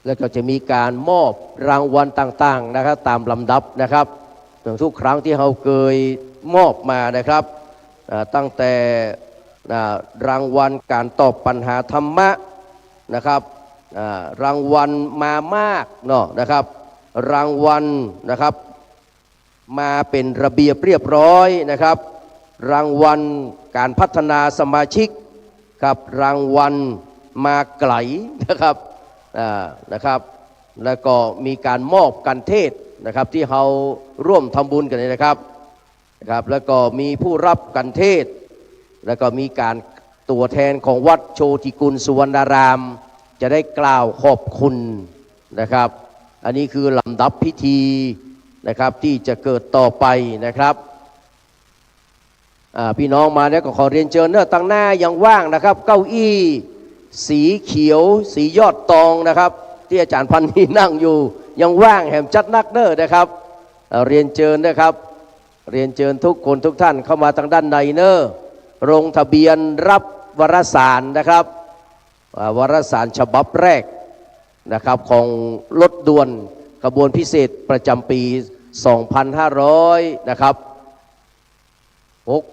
แล้วก็จะมีการมอบรางวัลต่างๆนะครับตามลำดับนะครับทุกครั้งที่เราเคยมอบมานะครับตั้งแต่รางวัลการตอบปัญหาธรรมะนะครับรางวัลมามากเนาะนะครับรางวัลนะครับมาเป็นระเบียบเรียบร้อยนะครับรางวัลการพัฒนาสมาชิกครับรางวัลมาไกลนะครับนะครับแล้วก็มีการมอบกันเทศนะครับที่เราร่วมทำบุญกันนะครับแล้วก็มีผู้รับกันเทศแล้วก็มีการตัวแทนของวัดโชติกุลสุวรรณารามจะได้กล่าวขอบคุณนะครับอันนี้คือลำดับพิธีนะครับที่จะเกิดต่อไปนะครับพี่น้องมาแล้วก็ขอเรียนเชิญตั้งหน้ายังว่างนะครับเก้าอี้สีเขียวสียอดตองนะครับที่อาจารย์พันนีนั่งอยู่ยังว่างแหมจัดนักนะครับเรียนเชิญนะครับเรียนเชิญทุกคนทุกท่านเข้ามาทางด้านในลงทะเบียนรับวารสารนะครับวารสารฉบับแรกนะครับของรถด่วนขบวนพิเศษประจำปี 2500 นะครับ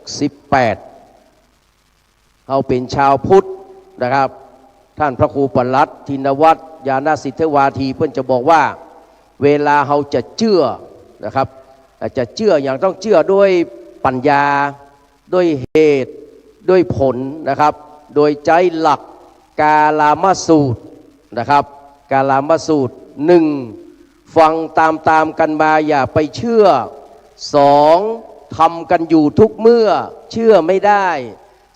68เขาเป็นชาวพุทธนะครับท่านพระครูปลัดธินวัตรญาณสิทธวาทีเพื่อนจะบอกว่าเวลาเราจะเชื่อนะครับจะเชื่ออย่างต้องเชื่อด้วยปัญญาด้วยเหตุด้วยผลนะครับโดยใจหลักกาลามสูตรนะครับกาลามสูตร1ฟังตามกันมาอย่าไปเชื่อ2ทำกันอยู่ทุกเมื่อเชื่อไม่ได้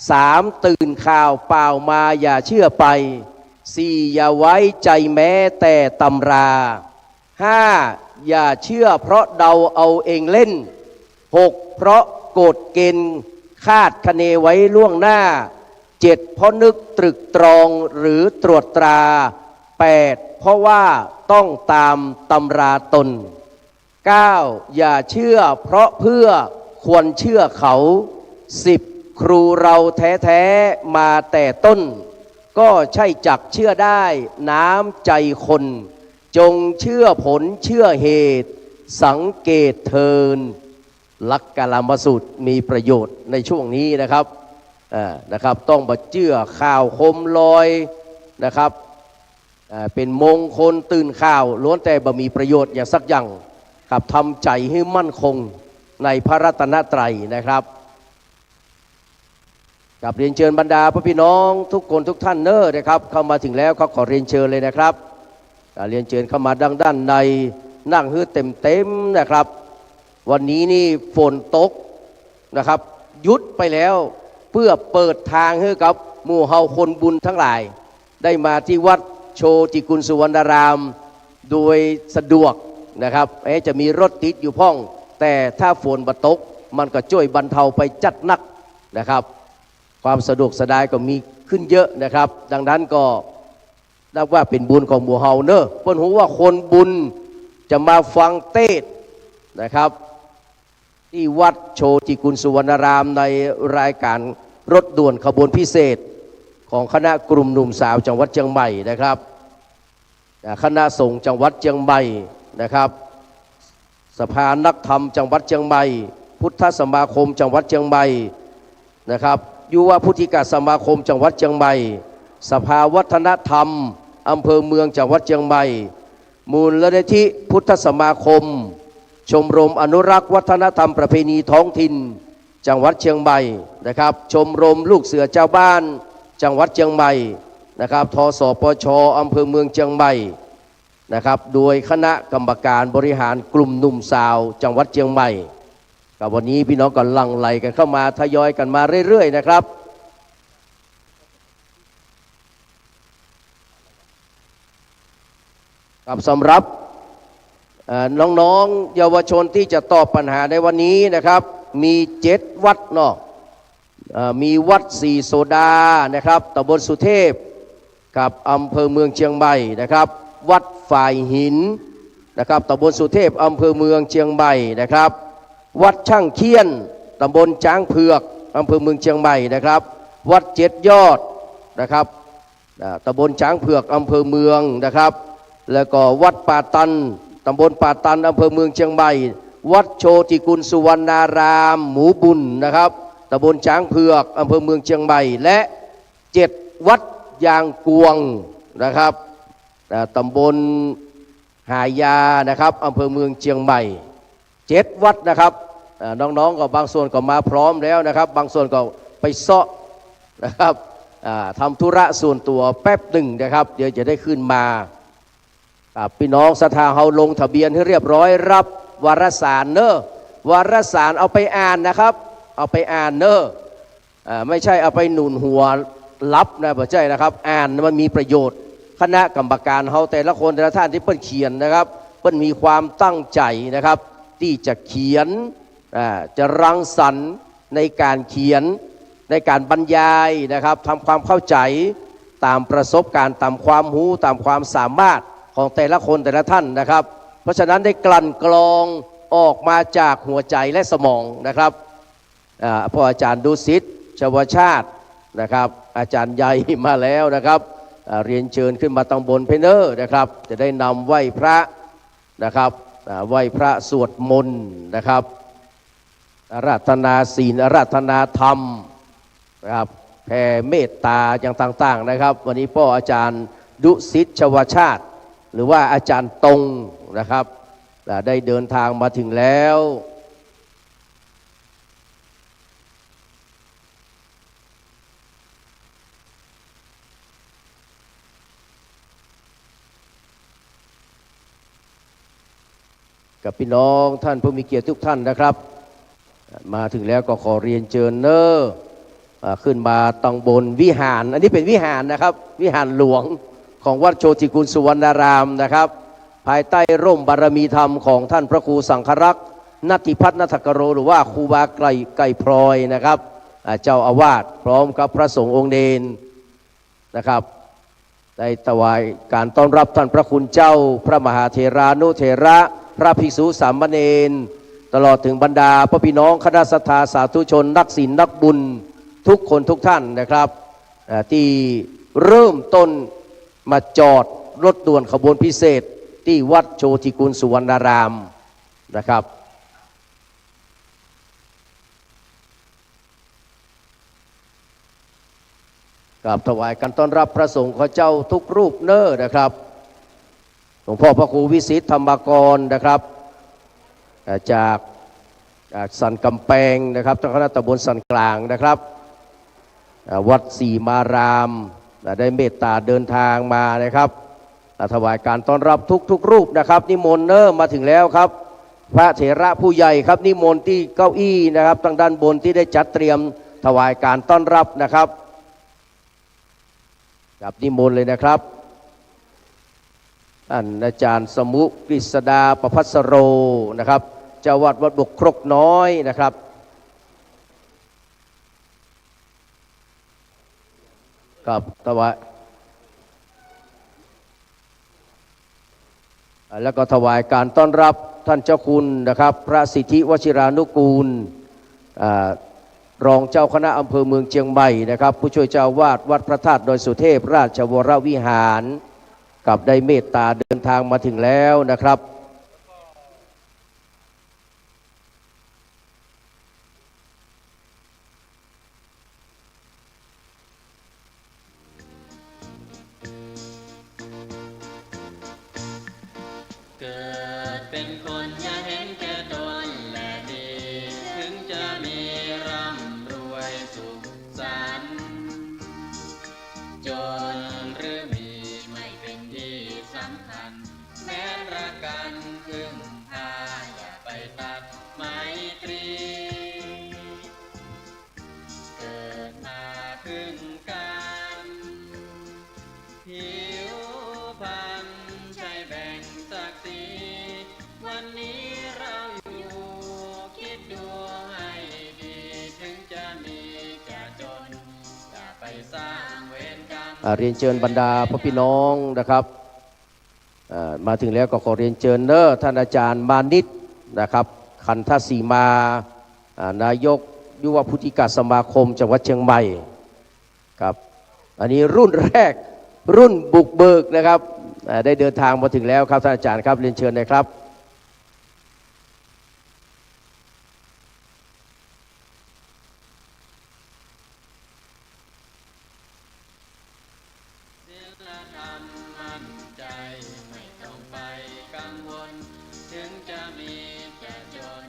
3ตื่นข่าวเปล่ามาอย่าเชื่อไป4อย่าไว้ใจแม้แต่ตำรา5อย่าเชื่อเพราะเดาเอาเองเล่น6เพราะกฎเกณฑ์ คาดคะเนไว้ล่วงหน้า 7. เพราะนึกตรึกตรองหรือตรวจตรา 8. เพราะว่าต้องตามตำราตน 9. อย่าเชื่อเพราะเพื่อควรเชื่อเขา 10. ครูเราแท้ๆมาแต่ต้น ก็ใช่จักเชื่อได้น้ำใจคน จงเชื่อผลเชื่อเหตุ สังเกตเทินลักกาลามสูตรมีประโยชน์ในช่วงนี้นะครับนะครับต้องมาเชื่อข่าวคมลอยนะครับเป็นมงคลตื่นข่าวล้วนแต่บ่มีประโยชน์อย่างสักอย่างครับทำใจให้มั่นคงในพระรัตนตรัยนะครับกับเรียนเชิญบรรดาพระพี่น้องทุกคนทุกท่านเนอนะครับเข้ามาถึงแล้วก็ขอเรียนเชิญเลยนะครับเรียนเชิญเข้ามาดังด้านในนั่งฮื้อเต็มนะครับวันนี้นี่ฝนตกนะครับหยุดไปแล้วเพื่อเปิดทางให้กับหมู่เฮาคนบุญทั้งหลายได้มาที่วัดโชติกุลสุวรรณารามโดยสะดวกนะครับจะมีรถติดอยู่พ่องแต่ถ้าฝนบ่ตกมันก็ช่วยบรรเทาไปจัดนักนะครับความสะดวกสบายก็มีขึ้นเยอะนะครับดังนั้นก็นับว่าเป็นบุญของหมู่เฮาเนอะเพิ่นรู้ว่าคนบุญจะมาฟังเทศน์นะครับที่วัดโชติกุลสุวรรณารามในรายการรถด่วนขบวนพิเศษของคณะกลุ่มหนุ่มสาวจังหวัดเชียงใหม่นะครับคณะสงฆ์จังหวัดเชียงใหม่นะครับสภานักธรรมจังหวัดเชียงใหม่พุทธสมาคมจังหวัดเชียงใหม่นะครับยุวพุทธิกสมาคมจังหวัดเชียงใหม่สภาวัฒนธรรมอำเภอเมืองจังหวัดเชียงใหม่มูลนิธิพุทธสมาคมชมรมอนุรักษ์วัฒนธรรมประเพณีท้องถิ่นจังหวัดเชียงใหม่นะครับชมรมลูกเสือเจ้าบ้านจังหวัดเชียงใหม่นะครับทสปชอำเภอเมืองเชียงใหม่นะครับโดยคณะกรรมการบริหารกลุ่มหนุ่มสาวจังหวัดเชียงใหม่กับวันนี้พี่น้องก็หลั่งไหลกันเข้ามาทยอยกันมาเรื่อยๆนะครับกับสำหรับน้องๆเยาวชนที่จะตอบปัญหาในวันนี้นะครับมี7วัดเนาะมีวัดสีโซดานะครับตำบลสุเทพกับอำเภอเมืองเชียงใหม่นะครับวัดฝ่ายหินนะครับตำบลสุเทพอำเภอเมืองเชียงใหม่นะครับวัดช่างเคียนตำบลจ้างเผือกอำเภอเมืองเชียงใหม่นะครับวัด7ยอดนะครับตำบลจ้างเผือกอำเภอเมืองนะครับแล้วก็วัดป่าตันตำบลป่าตันอำเภอเมืองเชียงใหม่วัดโชติกุลสุวรรณารามหมูบุญนะครับตำบลช้างเผือกอำเภอเมืองเชียงใหม่และ7วัดยางกวงนะครับตำบลหายานะครับอำเภอเมืองเชียงใหม่7วัดนะครับน้องๆก็บางส่วนก็มาพร้อมแล้วนะครับบางส่วนก็ไปเซาะนะครับทำธุระส่วนตัวแป๊บหนึ่งนะครับเดี๋ยวจะได้ขึ้นมาพี่น้องศรัทธาเฮาลงทะเบียนให้เรียบร้อยรับวารสารเนอะวารสารเอาไปอ่านนะครับเอาไปอ่านเนอะไม่ใช่เอาไปหนุนหัวรับนะไม่ใช่นะครับอ่านมันมีประโยชน์คณะกรรมการเฮาแต่ละคนแต่ละท่านที่เปิ้นเขียนนะครับเปิ้นมีความตั้งใจนะครับที่จะเขียนจะรังสรรค์ในการเขียนในการบรรยายนะครับทำความเข้าใจตามประสบการณ์ตามความรู้ตามความสามารถของแต่ละคนแต่ละท่านนะครับเพราะฉะนั้นได้กลั่นกรองออกมาจากหัวใจและสมองนะครับพ่ออาจารย์ดุสิตชวชาตินะครับอาจารย์ใหญ่มาแล้วนะครับเรียนเชิญขึ้นมาตั้งบนเพเนอร์นะครับจะได้นำไหว้พระนะครับไหว้พระสวดมนต์นะครับอาราธนาศีลอาราธนาธรรมนะครับแผ่เมตตาอย่างต่างๆนะครับวันนี้พ่ออาจารย์ดุสิตชวชาติหรือว่าอาจารย์ตรงนะครับได้เดินทางมาถึงแล้วกับพี่น้องท่านผู้มีเกียรติทุกท่านนะครับมาถึงแล้วก็ขอเรียนเชิญเนอขึ้นมาตังบนวิหารอันนี้เป็นวิหารนะครับวิหารหลวงของวัดโชติกุลสุวรรณารามนะครับภายใต้ร่มบารมีธรรมของท่านพระครูสังฆรักษ์นัตติพัฒนนัทกโรหรือว่าครูบาไก่พลอยนะครับ เจ้าอาวาสพร้อมกับพระสงฆ์องค์เนนนะครับได้ถวายการต้อนรับท่านพระคุณเจ้าพระมหาเถรานุเถระพระภิกษุสามเณรตลอดถึงบรรดาพระพี่น้องคณะศรัทธาสาธุชนนักศีลนักบุญทุกคนทุกท่านนะครับที่เริ่มต้นมาจอดรถด่วนขบวนพิเศษที่วัดโชติกุลสุวรรณารามนะครับกับถวายการต้อนรับพระสงฆ์ข้าเจ้าทุกรูปเน้อนะครับหลวงพ่อพระครูวิสิทธิธรรมกรนะครับจากสันกำแพงนะครับเจ้าคณะตำบลสันกลางนะครับวัดศรีมารามได้เมตตาเดินทางมานะครับถวายการต้อนรับทุกรูปนะครับนิมนต์เน้อมาถึงแล้วครับพระเถระผู้ใหญ่ครับนิมนต์ที่เก้าอี้นะครับทางด้านบนที่ได้จัดเตรียมถวายการต้อนรับนะครับกับนิมนต์เลยนะครับท่านอาจารย์สมุกฤษดาประภัสโรนะครับเจ้าวัดบกครกน้อยนะครับกับถวายแล้วก็ถวายการต้อนรับท่านเจ้าคุณนะครับพระสิทธิวชิรานุกูลรองเจ้าคณะอำเภอเมืองเชียงใหม่นะครับผู้ช่วยเจ้าวาดวัดพระธาตุดอยสุเทพราชวรวิหารกับได้เมตตาเดินทางมาถึงแล้วนะครับเกิดเป็นคนอย่าเห็นแก่ตนและดีถึงจะมีร่ำรวยสุขสันต์จนหรือมีไม่เป็นที่สำคัญแม้รักกันพึ่งพาอย่าไปตัดไมตรีเกิดมาพึ่งกันผิวพรรณใช่แบ่งศักดิ์ศรีวันนี้เราอยู่คิดดูให้ดีถึงจะมีจะจนอย่าไปสร้างเวรกรรม เรียนเชิญบรรดาพระพี่น้องนะครับมาถึงแล้วก็ขอเรียนเชิญเนอท่านอาจารย์มานิตนะครับขันธสีมานายกยุวพุทธิกสมาคมจังหวัดเชียงใหม่ครับอันนี้รุ่นแรกรุ่นบุกเบิกนะครับได้เดินทางมาถึงแล้วครับท่านอาจารย์ครับเรียนเชิญเลยครับศีลธรรมมั่นใจไม่ต้องไปกังวลถึงจะมีจะจน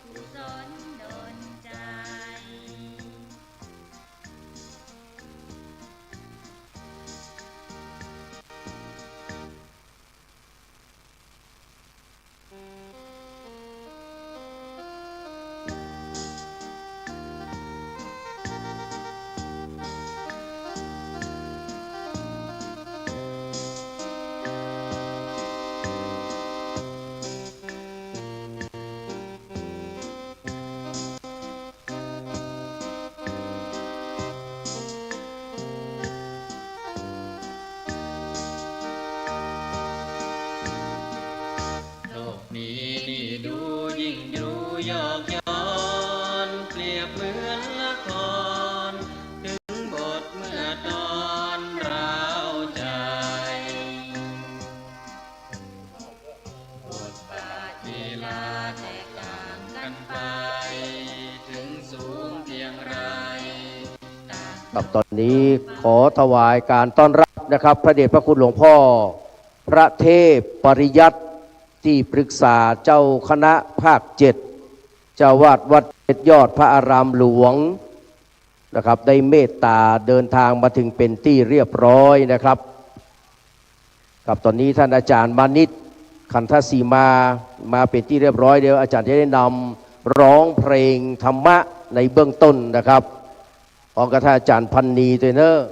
กุศลดลใจ โลกนี้นี่ดูยิ่งดูยอกย้อนเปรียบเหมือนละครถึงบทเมื่อตอนร้าวใจบทบาทลีลาแตกต่างกันไปถึงสูงเพียงไรครับตอนนี้ขอถวายการต้อนรับนะครับพระเดชพระคุณหลวงพ่อพระเทพปริยัติที่ปรึกษาเจ้าคณะภาค7เจ้าวาดวัดเพชรยอดพระอารามหลวงนะครับได้เมตตาเดินทางมาถึงเป็นที่เรียบร้อยนะครับครับตอนนี้ท่านอาจารย์มานิตขันธสีมาเป็นที่เรียบร้อยเดี๋ยวอาจารย์จะได้นำร้องเพลงธรรมะในเบื้องต้นนะครับของกระท่านอาจารย์พันนีตัวเนอร์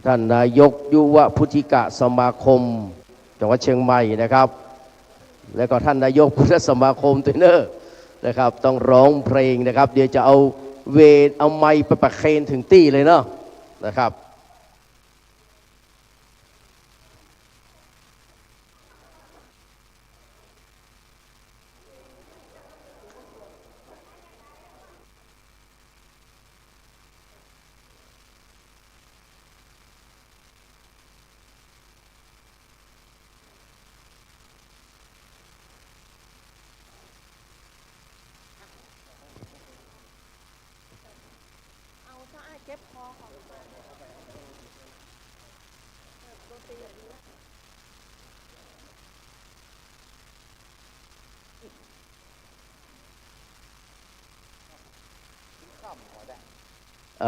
ท่านนายกยุวพุทธิกสมาคมจังหวัดเชียงใหม่นะครับ แล้วก็ท่านนายกพุทธสมาคมตัวเนอร์นะครับต้องร้องเพลงนะครับเดี๋ยวจะเอาเวทเอาไมค์ไปประเคนถึงตี้เลยเนาะนะครับ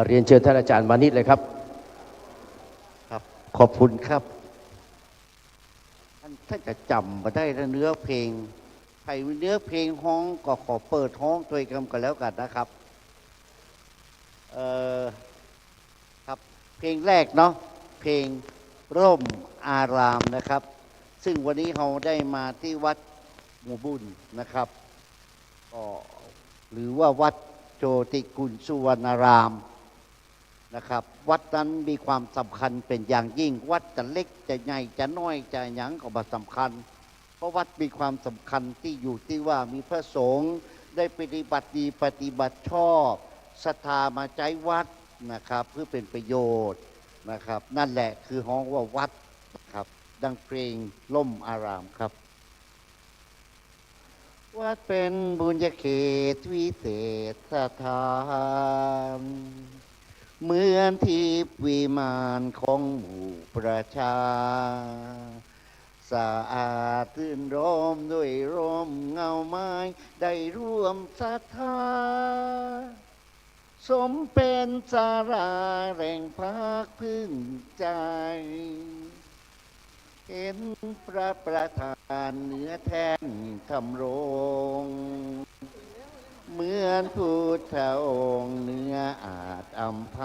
เรียนเชิญท่านอาจารย์มานิดเลยครับครับขอบคุณครับท่านจะจำมาได้เนื้อเพลงใครเนื้อเพลงฮ้องก็ขอเปิดฮ้องตัวเองกันแล้วกันนะครับครับเพลงแรกเนาะเพลงร่มอารามนะครับซึ่งวันนี้เราได้มาที่วัดหมู่บุญนะครับก็หรือว่าวัดโจติกุลสุวรรณารามนะครับวัดนั้นมีความสำคัญเป็นอย่างยิ่งวัดจะเล็กจะใหญ่จะน้อยจะหยังก็บ่สำคัญเพราะวัดมีความสำคัญที่อยู่ที่ว่ามีพระสงฆ์ได้ปฏิบัติดีปฏิบัติชอบศรัทธามาใจวัดนะครับเพื่อเป็นประโยชน์นะครับนั่นแหละคือฮ้องว่าวัดนะครับดังเพลงล่มอารามครับวัดเป็นบุญญาเขตวิเศษสถานเหมือนทิพย์วิมานของหมู่ประชาสะอาดตื่นร่มด้วยร่มเงาไม้ได้ร่วมศรัทธาสมเป็นสาราแห่งพักพึ่งใจเห็นพระประธานเหนือแท่นทำรงเหมือนพุทธองค์เนื้ออาจอำไพ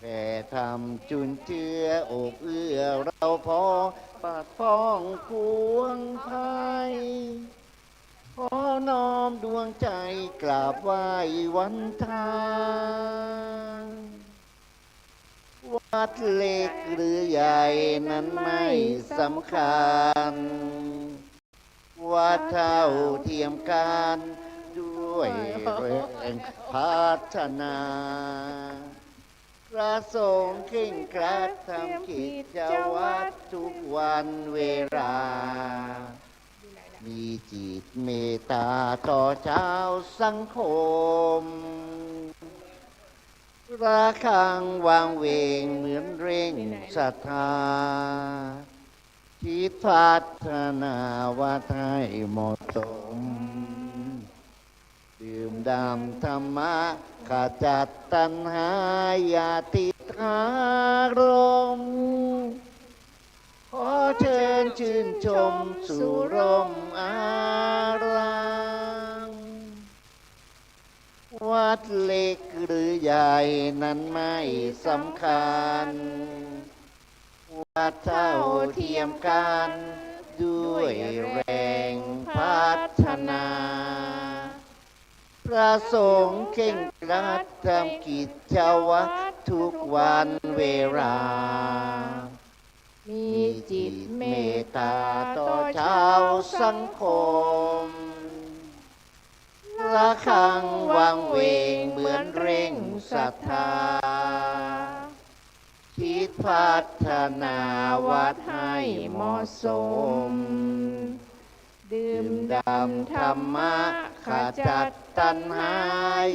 แต่ทำจุนเจืออกเอื้อเราพอปากป้องควงภัยขอน้อมดวงใจกราบไหว้วันทางวัดเล็กหรือใหญ่นั้นไม่สำคัญวัดเท่าเทียมกันด้วยแรงพัฒนาพระสงฆ์เคร่งครัดทำกิจวัตรทุกวันเวลามีจิตเมตตาต่อชาวสังคมระฆังวางเวงเหมือนเร่งศรัทธาคิดพัฒนาวัดให้เหมาะสมดื่มด่ำธรรมะขจัดตัณหาอย่าติดอารมณ์ขอเชิญชื่นชมสู่ร่มอารามวัดเล็กหรือใหญ่นั้นไม่สำคัญวัดเท่าเทียมกันด้วยแรงพัฒนาพระสงฆ์เคร่งครัดทำกิจวัตรทุกวันเวลามีจิตเมตตาต่อชาวสังคมระฆังวางเวงเหมือนเร่งศรัทธาคิดพัฒนาวัดให้เหมาะสมดื่มด่ำธรรมะขจัดตัณหา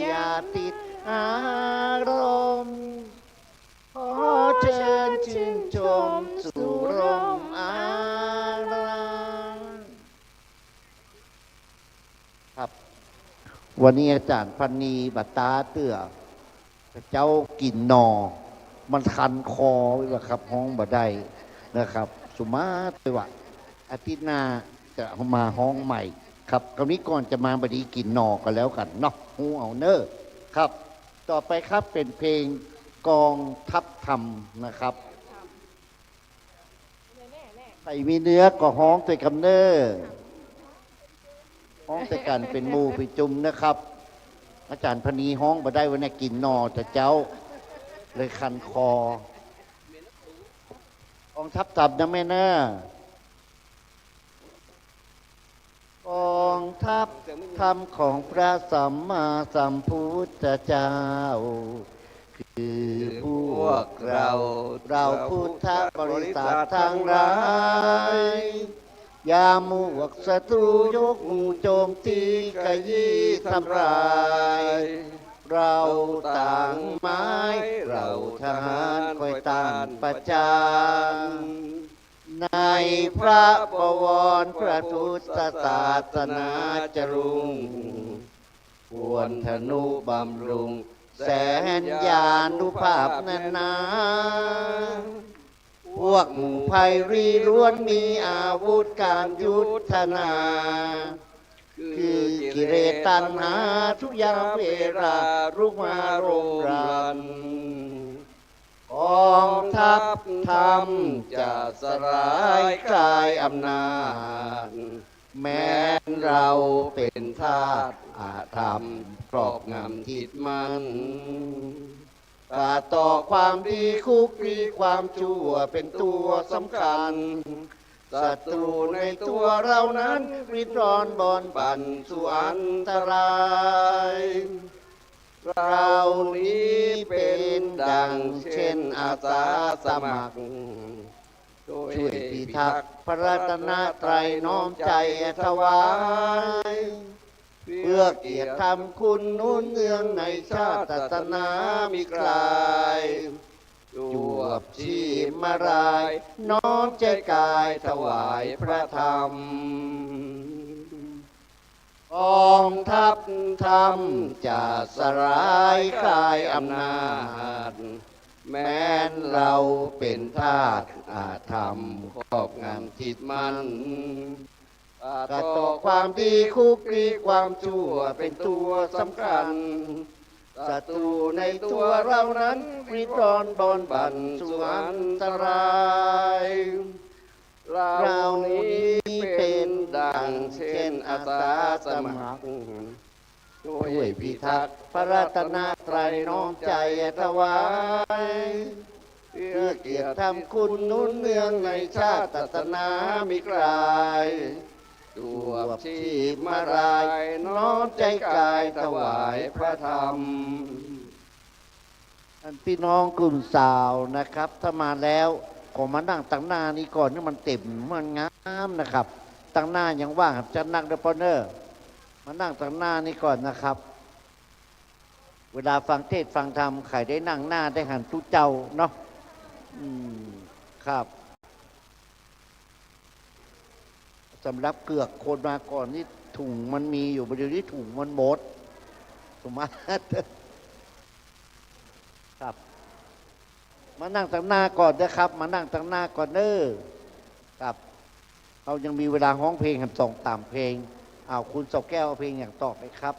อย่าติดอารมณ์ขอเชิญชื่นชมสู่ร่มอารามครับวันนี้อาจารย์พันนีบัตตาเตื้อเจ้ากินนอมันคันคอเลยครับห้องบ่ได้นะครับสุมาตวะอาทิตย์หน้าจะมาห้องใหม่ครับคราวนี้ก่อนจะมาบดีกินนอกันแล้วกันเนาะฮูเอาเนอร์ครับต่อไปครับเป็นเพลงกองทัพธรรมนะครับ ใครมีเนื้อก็ห้องใส่คำเนอห้องใส่กันเป็นหมูเป็นจุ่มนะครับ อาจารย์พนีห้องมาได้วันนี้กินนอแต่เจ้าเลยคันคอกองทัพตับนะแม่เนอะกองทัพธรรมของพระสัมมาสัมพุทธเจ้า คือพวกเราพุทธบริษัททั้งหลายอย่ามัวศัตรูยกมือโจมตีกะยี่ทำลายเราต่างไม้เราทหารคอยต้านประจานในพระบวรพระพุทธศาสนาจรุงควรธนุบำรุงแสนยานุภาพนานาพวกหมู่ภัยรีล้วนมีอาวุธการยุทธนา คือกิเลสตัณหาทุกยามเวลารุกมาโรมรันกองทัพธรรมจะสลายกายอำนาจแม้นเราเป็นทาสอาธรรมครอบงำจิตมันกาต่อความดีคุกคีความชั่วเป็นตัวสำคัญศัตรูในตัวเรานั้นริดรอนบอนบั่นสู่อันตรายเรานี้เป็นดังเช่นอาสาสมัครช่วยพิทักษ์พระรัตนตรัยน้อมใจถวายเพื่อเกียรติธรรมคุณนุ่นเนืองในชาติศาสนามีกลายจวบชีพมารายน้อมใจกายถวายพระธรรมกองทัพธรรมจะสลายคลายอำนาจแม้นเราเป็นทาสอาธรรมครอบงำจิตมันกระต่อความดีคุกคีความชั่วเป็นตัวสำคัญศัตรูในตัวเรานั้นริดรอนบอนบั่นสู่อันตรายเรานี้เป็นดังเช่นอาสาสมัครช่วยพิทักษ์พระรัตนตรัยน้อมใจถวายเพื่อเกียรติธรรมคุณนุ่นเนืองในชาติศาสนามีกลายจวบชีพมารายน้อมใจกายถวายพระธรรมพี่น้องกลุ่มสาวนะครับถ้ามาแล้วขอมานั่งตั้งหน้านี้ก่อนนี่มันเต็มมันงามนะครับตั้งหน้ายังว่างจะนั่งเดปเนอร์มานั่งตั้งหน้านี้ก่อนนะครับเวลาฟังเทศฟังธรรมใครได้นั่งหน้าได้หันทุเจ้าเนาะครับสำหรับเกือกคนมาก่อนนี่ถุงมันมีอยู่เดี๋ยวนี้ถุงมันหมดสมมติครับมานั่งตั้งหน้าก่อนนะครับมานั่งตั้งหน้าก่อนเนอครับเรายังมีเวลาร้องเพลงกันส่งตามเพลงเอาคุณสกแก้วเอาเพลงอย่างต่อไปครับ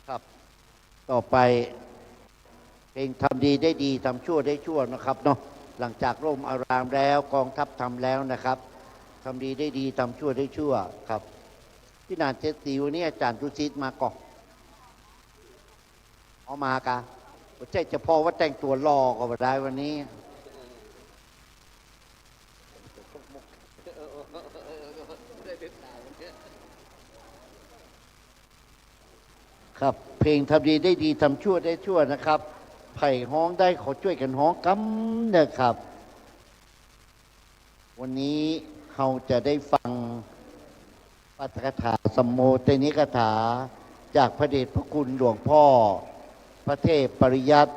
ครับต่อไปเพลงทำดีได้ดีทำชั่วได้ชั่วนะครับเนาะหลังจากร่มอารามแล้วกองทัพทำแล้วนะครับทำดีได้ดีทำชั่วได้ชั่วครับพี่นานเจติวนี่อาจารย์ทุศิษย์มาก่อนเอามากะว่าใจจะพอว่าแต่งตัวรอก็มาได้วันนี้ครับเพลงทำดีได้ดีทำชั่วได้ชั่วนะครับไผ่ฮ้องได้ขอช่วยกันฮ้องกำนะครับวันนี้เราจะได้ฟังปาฐกถาสัมโมทนิกถาจากพระเดชพระคุณหลวงพ่อพระเทพปริยัติ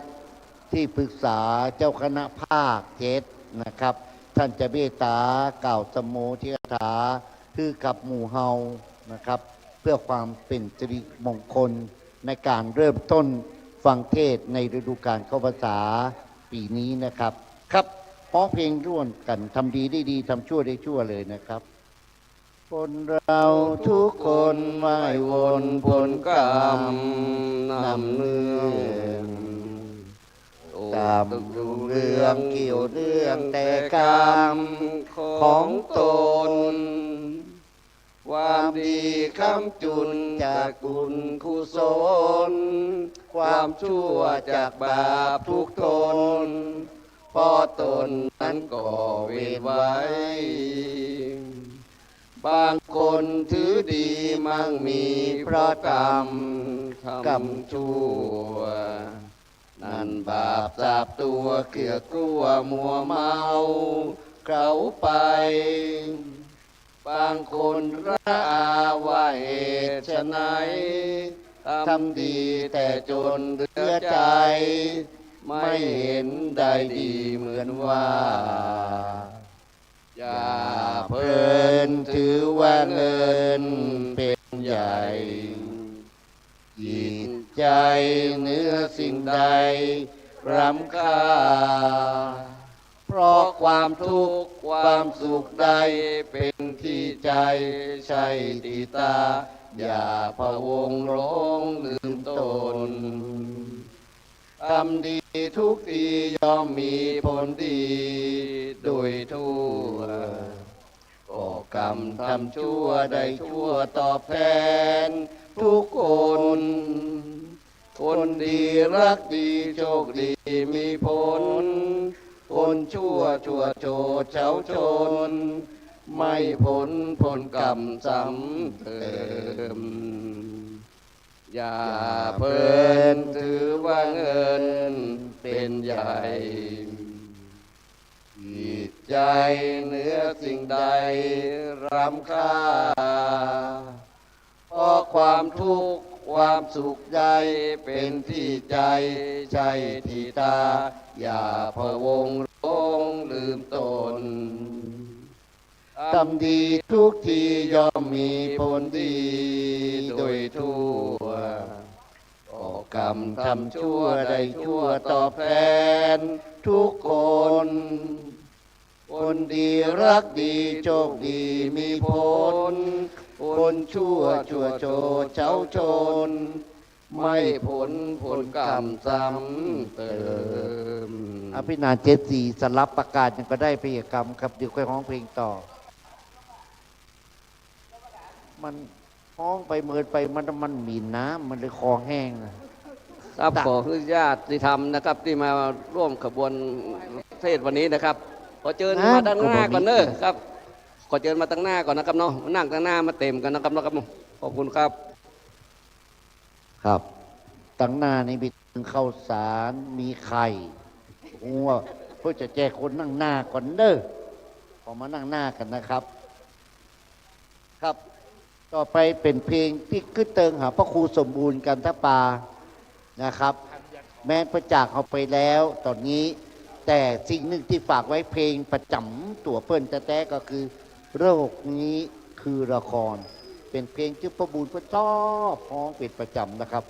ที่ปรึกษาเจ้าคณะภาค7นะครับท่านจะเมตตากล่าวสัมโมทนิกถาคือกับหมู่เฮานะครับเพื่อความเป็นสิริมงคลในการเริ่มต้นฟังเทศในฤดูกาลเข้าพรรษาปีนี้นะครับครับ ร้องเพลงร่วมกันทำดีได้ดีทำชั่วได้ชั่วเลยนะครับคนเราทุกคนไม่วนผลกรรมนำเนื่องตามดูเรื่องเกี่ยวเรื่องแต่กรรมของตนความดีคำจุนจากบุญกุศลความชั่วจากบาปทุกตนเพราะตนนั้นก่อเวรไว้ บางคนถือดีมั่งมีเพราะกรรมชั่วนั่นบาปสาบตัวเกลือกลัวมัวเมาเขาไปบางคนระอาว่าเหตุไฉนทำดีแต่จนเหลือใจไม่เห็นได้ดีเหมือนว่าอย่าเพลินถือว่าเงินเป็นใหญ่จิตใจเหนือสิ่งใดรำค่าเพราะความทุกข์ความสุขใดเป็นที่ใจใช่ที่ตาอย่าพะวงหลงลืมตนทำดีทุกทีย่อมมีผลดีโดยทั่วก่อกรรมทำชั่วได้ชั่วตอบแทนทุกคนคนดีรักดีโชคดีมีผลคนชั่วโจดเฉาชนไม่ผลกรรมซ้ำเติมอย่าเพลินถือว่าเงินเป็นใหญ่จิตใจเหนือสิ่งใดรำค่าเพราะความทุกข์ความสุขใจเป็นที่ใจใช่ที่ตาอย่าพะวงหลงลืมตนทำดีทุกทีย่อมมีผลดีโดยทั่วก่อกรรมทำชั่วได้ชั่วตอบแทนทุกคนคนดีรักดีโชคดีมีผลคนชั่วโจดเฉาชนไม่ผลกรรมซ้ำเติมอภินาเจสีสลับประกาศยังก็ได้เพลงกรรมครับเดี๋ยวค่อยร้องเพลงต่อมันห้องไปเมินไปมันมีน้ำมันเลยคอแห้งครับขออนุญาตที่ทำนะครับที่มาร่วมขบวนเทศวันนี้นะครับขอเชิญมาด้านหน้าก่อนเนอะครับขอเชิญมาตั้งหน้าก่อนนะครับเนาะนั่งตั้งหน้ามาเต็มกันนะครับขอบคุณครับครับตั้งหน้านี่มีข้าวสารมีไข่หัวเพื่อจะแจกคนนั่งหน้าก่อนเนอะขอมานั่งหน้ากันนะครับครับต่อไปเป็นเพลงที่ขึ้นเติงหาพระครูสมบูรณ์กันทปานะครับ แม้ประจากเขาไปแล้วตอนนี้แต่สิ่งหนึ่งที่ฝากไว้เพลงประจำตัวเพิ่นแท้ๆก็คือโรคนี้คือละครเป็นเพลงที่พระบูรณ์พระชอบฮ้องเป็นประจำนะครับ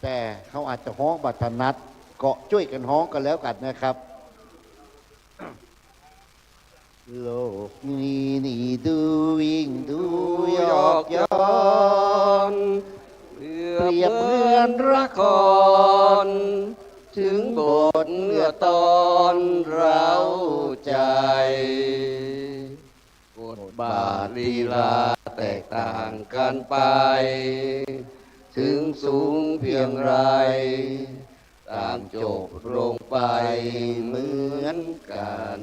แต่เขาอาจจะฮ้องบัตรนัดเกาะช่วยกันฮ้องกันแล้วกันนะครับโลกนี้นี่ดูวิ่งดูหยอกย้อนเปรียบเหมือนละครถึงบทเนื้อตอนเราใจบทบาทลีลาแตกต่างกันไปถึงสูงเพียงไรต่างจบลงไปเหมือนกัน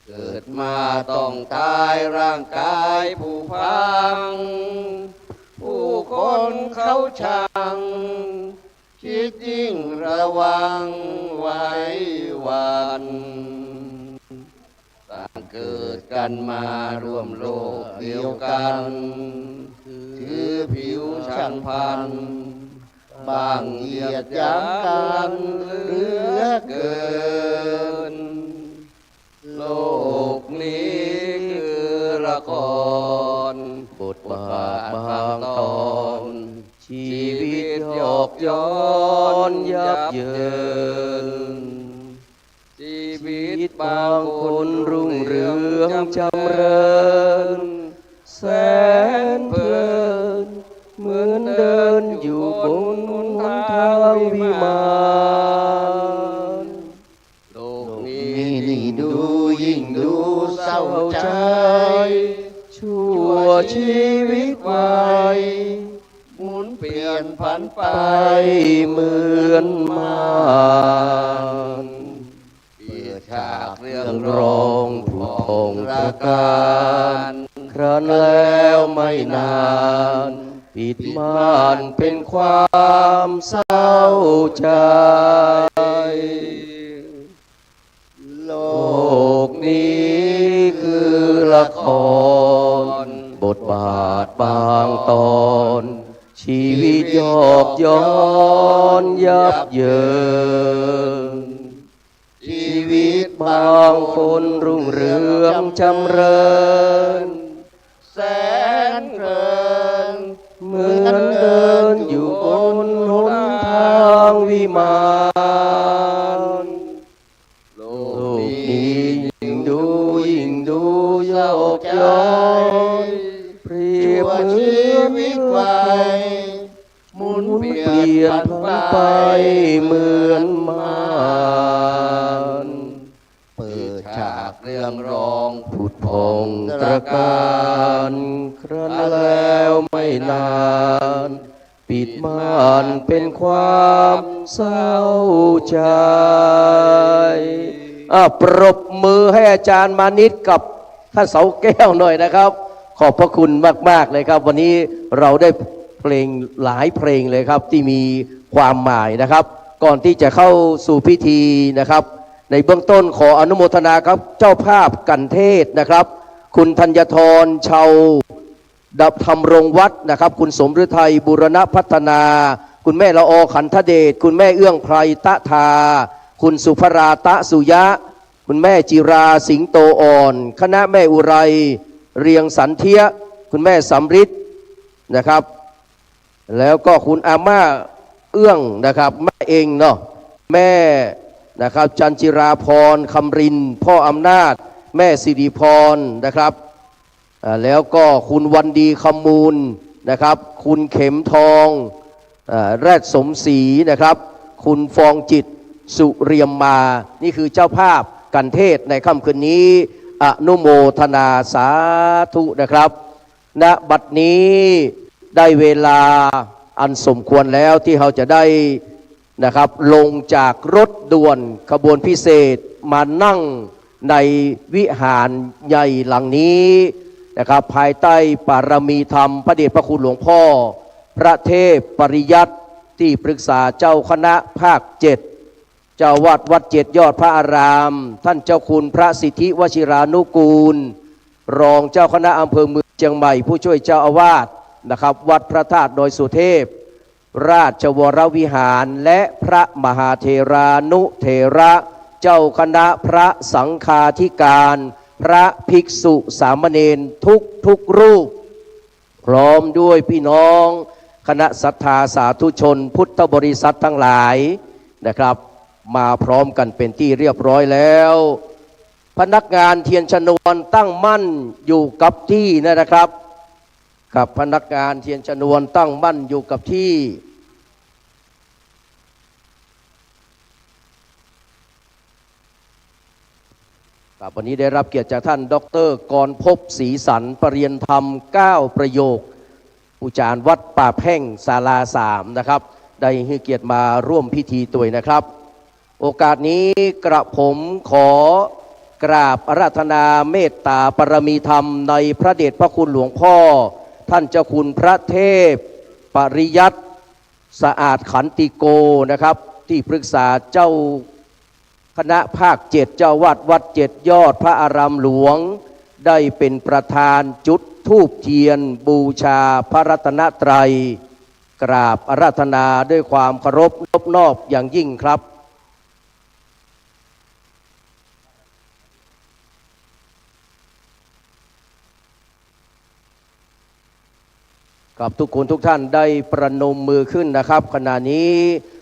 เกิดมาต้องตายร่างกายผู้พังผู้คนเขาชังคิดยิ่งระวังไว้วันต่างเกิดกันมาร่วมโลกเดียวกันถือผิวชังพันบางเหยียดหยามกันเหลือเกินโลกนี้คือละครบทบาทบางตอนชีวิตหยอกย้อนยับเยินชี วิตบางคนรุ่งเรืองจำเริญแสนเพลินเหมือนเดินอยู่บนหนทางวิมานโลกนี้นี่ดูยิ่งดูเศร้าใจชั่วชีวิตวายหมุนเปลี่ยนผันไปเหมือนมารเปิดฉากเรื่องร้องผุดพงประการครั้นแล้วไม่นานปิดม่านเป็นความเศร้าใจโลกนี้คือละครบทบาทบางตอนชีวิตยอกย้อนยับเยินชีวิตบางคนรุ่งเรืองจำเริญแสนเพลินเหมือนเดินอยู่บนหนทางวิมานโลกนี้ยิ่งดูโยกย้อนเปรียบเหมือนวิตวายหมุนเปลี่ยนผันไปเหมือนมารเปิดฉากเรื่องร้องผุดพงตระการครั้นแล้วไม่นานปิดม่านเป็นความเศร้าใจปรบมือให้อาจารย์มานิตกับท่านเสาแก้วหน่อยนะครับขอบพระคุณมากๆเลยครับวันนี้เราได้เพลงหลายเพลงเลยครับที่มีความหมายนะครับก่อนที่จะเข้าสู่พิธีนะครับในเบื้องต้นขออนุโมทนาครับเจ้าภาพกันเทศนะครับคุณธัญธรชาวดับธรรมรงวัดนะครับคุณสมฤทัยบุรณพัฒนาคุณแม่ละอขันธเดชคุณแม่เอื้องไพรตะทาคุณสุภราตะสุยะคุณแม่จิราสิงโตอ่อนคณะแม่อุไรเรียงสันเทียคุณแม่สำริดนะครับแล้วก็คุณอาม่าเอื้องนะครับแม่เองเนาะแม่นะครับจันจิราพรคำรินพ่ออำนาจแม่สิริพรนะครับแล้วก็คุณวันดีคำมูลนะครับคุณเข็มทองแรดสมศรีนะครับคุณฟองจิตสุเรียมมานี่คือเจ้าภาพกันเทศในค่ำคืนนี้อนุโมทนาสาธุนะครับณบัดนี้ได้เวลาอันสมควรแล้วที่เราจะได้นะครับลงจากรถด่วนขบวนพิเศษมานั่งในวิหารใหญ่หลังนี้นะครับภายใต้ปารมีธรรมพระเดชพระคุณหลวงพ่อพระเทพปริยัติที่ปรึกษาเจ้าคณะภาค7เจ้าวัด7ยอดพระอารามท่านเจ้าคุณพระสิทธิวชิรานุกูลรองเจ้าคณะอำเภอเมืองเชียงใหม่ผู้ช่วยเจ้าอาวาสนะครับวัดพระธาตุดอยสุเทพราชวรวิหารและพระมหาเถรานุเถระเจ้าคณะพระสังฆาธิการพระภิกษุสามเณรทุกรูปพร้อมด้วยพี่น้องคณะศรัทธาสาธุชนพุทธบริษัททั้งหลายนะครับมาพร้อมกันเป็นที่เรียบร้อยแล้วพนักงานเทียนชนวนตั้งมั่นอยู่กับที่นะครับกับพนักงานเทียนชนวนตั้งมั่นอยู่กับที่วันนี้ได้รับเกียรติจากท่านดร.กรภพศรีสันปรริยนธรรม9ประโยคผู้จารย์วัดป่าแพ่งศาลา3นะครับได้ให้เกียรติมาร่วมพิธีตัวยนะครับโอกาสนี้กระผมขอกราบอาราธนาเมตตาปรมีธรรมในพระเดชพระคุณหลวงพ่อท่านเจ้าคุณพระเทพปริยัติสะอาดขันติโกนะครับที่ปรึกษาเจ้าคณะภาค7เจ้าวัด7ยอดพระอารามหลวงได้เป็นประธานจุดธูปเทียนบูชาพระรัตนตรัยกราบอาราธนาด้วยความเคารพนอบน้อมอย่างยิ่งครับกับทุกคนทุกท่านได้ประนมมือขึ้นนะครับขณะนี้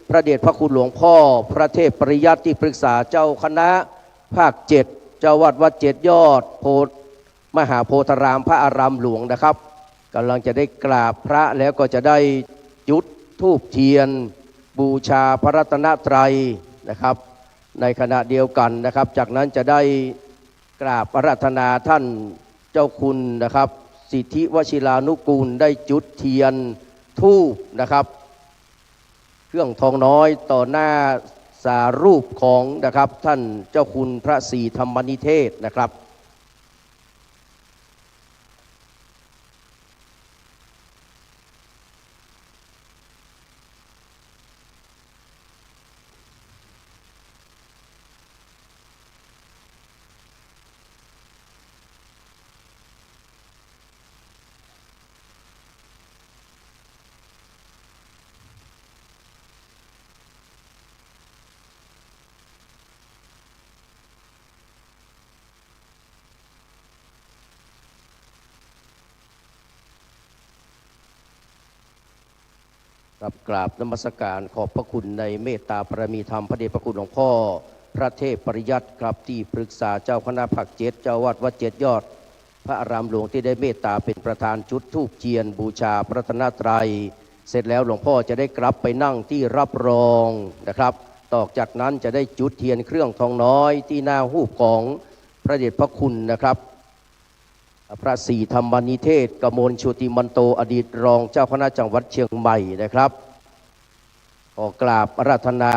พระเดชพระคุณหลวงพ่อพระเทพปริยัติที่ปรึกษาเจ้าคณะ ภาคเจ็ดเจ้าวัดวัดเจ็ดยอดโพธิ์มหาโพธารามพระอารามหลวงนะครับกำลังจะได้กราบพระแล้วก็จะได้จุดธูปเทียนบูชาพระรัตนตรัยนะครับในขณะเดียวกันนะครับจากนั้นจะได้กราบอาราธนาท่านเจ้าคุณนะครับสิทธิวชิรานุกูลได้จุดเทียนธูปนะครับเครื่องทองน้อยต่อหน้าสารูปของนะครับท่านเจ้าคุณพระศรีธรรมนิเทศนะครับรับกราบนมัสการขอบพระคุณในเมตตาปรมีธรรมพระเดชพระคุณหลวงพ่อพระเทพปริยัติครับที่ปรึกษาเจ้าคณะภาคเจ็ดเจ้าวัดวัดเจ็ดยอดพระอารามหลวงที่ได้เมตตาเป็นประธานจุดธูปเทียนบูชาพระรัตนตรัยเสร็จแล้วหลวงพ่อจะได้กลับไปนั่งที่รับรองนะครับต่อจากนั้นจะได้จุดเทียนเครื่องทองน้อยที่หน้าหูปของพระเดชพระคุณนะครับพระศรีธรรมนิเทศกมลชุติมันโตอดีตรองเจ้าคณะจังหวัดเชียงใหม่นะครับขอกราบอาราธนา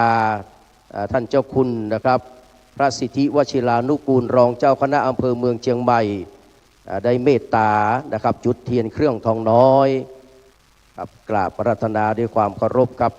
ท่านเจ้าคุณนะครับพระสิทธิวชิรานุกูลรองเจ้าคณะอำเภอเมืองเชียงใหม่ได้เมตตานะครับจุดเทียนเครื่องทองน้อยครับกราบอาราธนาด้วยความเคารพครับ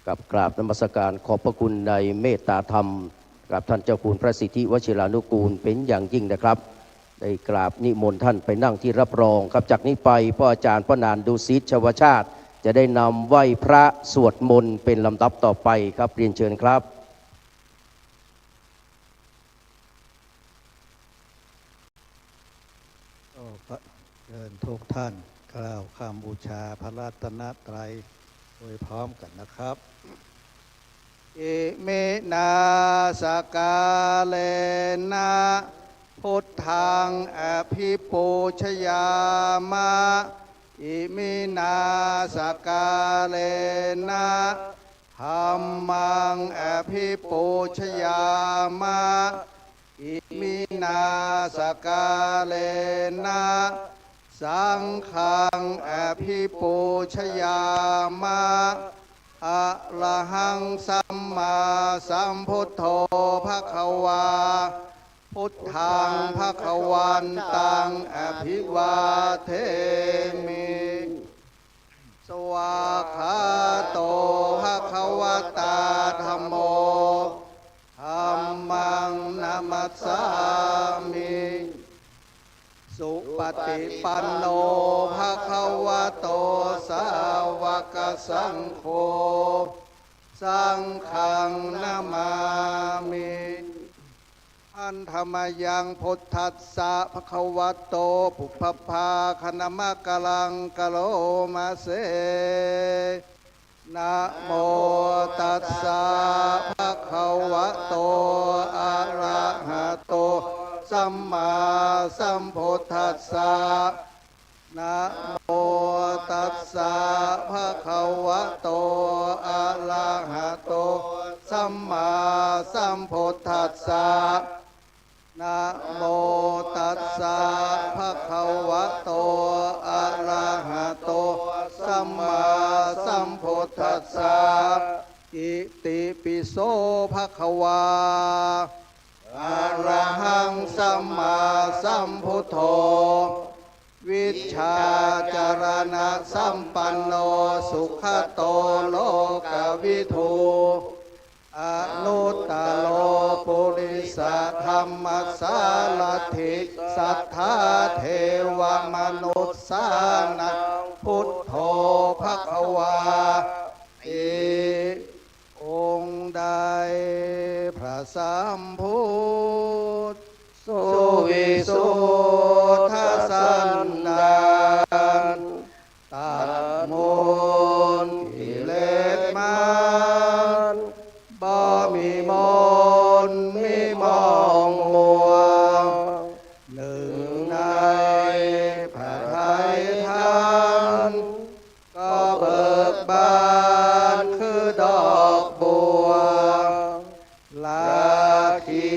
กับกราบนมัสการขอบพระคุณในเมตตาธรรมกับท่านเจ้าคุณพระสิทธิวชิรานุกูลเป็นอย่างยิ่งนะครับได้กราบนิมนต์ท่านไปนั่งที่รับรองครับจากนี้ไปพ่ออาจารย์พระนานดุสิตชวชาติจะได้นำไหว้พระสวดมนต์เป็นลำดับต่อไปครับเรียนเชิญครับเชิญทุกท่านกล่าวคำบูชาพระรัตนตรัยโดยพร้อมกันนะครับอิเมนาสกาเลนะพุทธังอภิปูชยามะอิมินาสกาเลนะธัมมังอภิปูชยามะอิมินาสกาเลนะสังฆังอภิปูชยามะอะระหังสัมมาสัมพุทโธภควาพุทธังภควันตังอภิวาเทมิสวากขาโตภควตาธัมโมธัมมังนัมมัสสามิสุปฏิปันโนภควโตสาวกสังโฆสังฆังนามามิอันธรรมยังพุทธัสสะภควโตปุพพาคณมะกลังกะโลมาเสนะโมตัสสะภควโตอะระหะโตสัมมาสัมพุทธัสสะนะโมตัสสะภะคะวะโตอะระหะโตสัมมาสัมพุทธัสสะนะโมตัสสะภะคะวะโตอะระหะโตสัมมาสัมพุทธัสสะอิติปิโสภะคะวาอะระหังสัมมาสัมพุทโธ วิชชาจารณะสัมปันโนสุขโตโลกวิทูอนุตตโลปุริสธรรมสารถิสัทธาเทวมนุษย์สานังพุทโธภควาติองค์ใดพระสัมพุทธสุวิสุทธสันดานตัดมนต์กิเลสมันบ่มีมนต์มีมองมัวหนึ่งในพระทัยท่านก็เบิกบานคือดอกบัวลาคี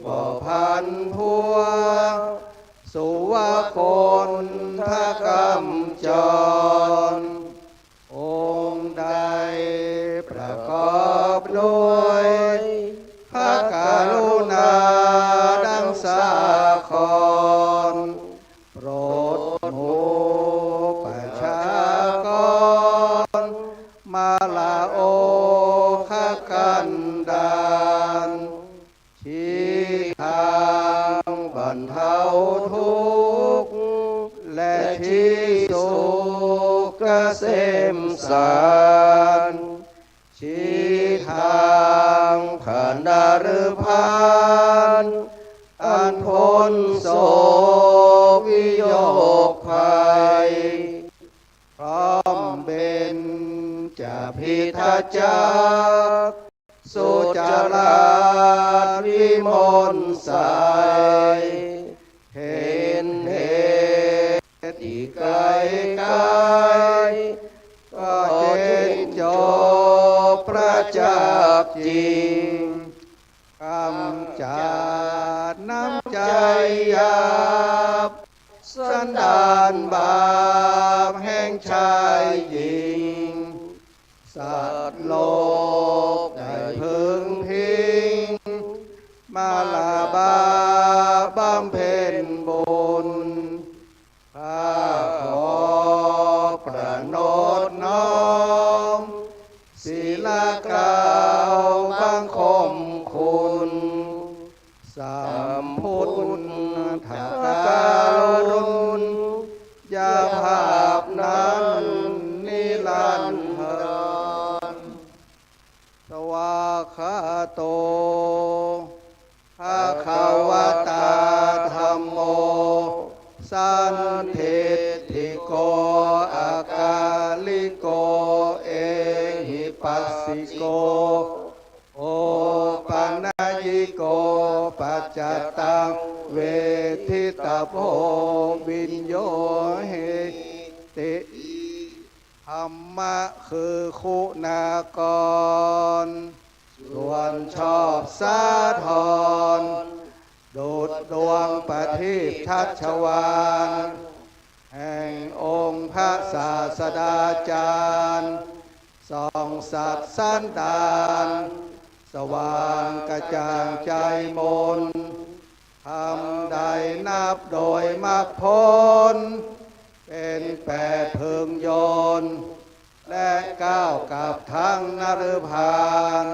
บ่พันพัวสุวาคนทกรรมจรองค์ใดประกอบด้วยพระกรุณาดังสาครโปรดหมู่ประชากรมาลาโอคกันดานชี้ทางบรรเทาทุกข์และที่สุขเกษมสารชี้ทางผ่านดาฤพานอันพ้นโศกวิโยคภัยพร้อมเบญจพิทัจจักสุจราวิมลใสเห็นเหตุที่ไกลไกลก็เห็นจบประจักษ์จริงกำจัดน้ำใจหยาบสันดานบาปแห่งชายหญิงสัตว์โลกได้พึงพิงมาลาบาบำเพ็ญบุญข้าขอประโนดน้อมศีลกล่าวบังคมคุณสัมพุทธการุณยาภาพนั้นนิรันดรสวาคาโตภะคะวะตาธัมโมสันทิฏฐิโกอากาลิโกเอหิปัสสิโกโอปัญญิโกปัจจตังเวทิตาโพวินโยเหติธรรมะคือคุณากรส่วนชอบสาธรดุจดวงประทีปชัชวาลแห่งองค์พระศาสดาจารย์ส่องสัตว์สันดานสว่างกระจ่างใจมนทำใดนับโดยมรรคผลเป็นแปดพึงโยนและก้าวกับทั้งนฤพาน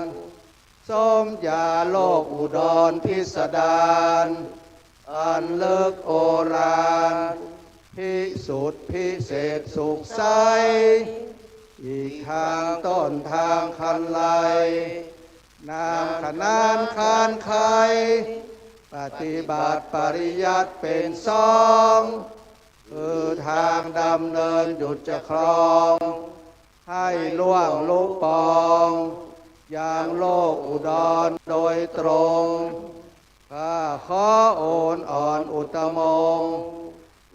สมยาโลกอุดรพิสดารอันเลิกโอฬารพิสุทธิพิเศษสุขใสอีกทางต้นทางคันไลนามขนานคานไขปฏิบัติปริยัติเป็นสองคือทางดำเนินหยุดจะครองให้ล่วงลุปองอย่างโลกอุดรโดยตรงข้าขอโอนอ่อนอุตมง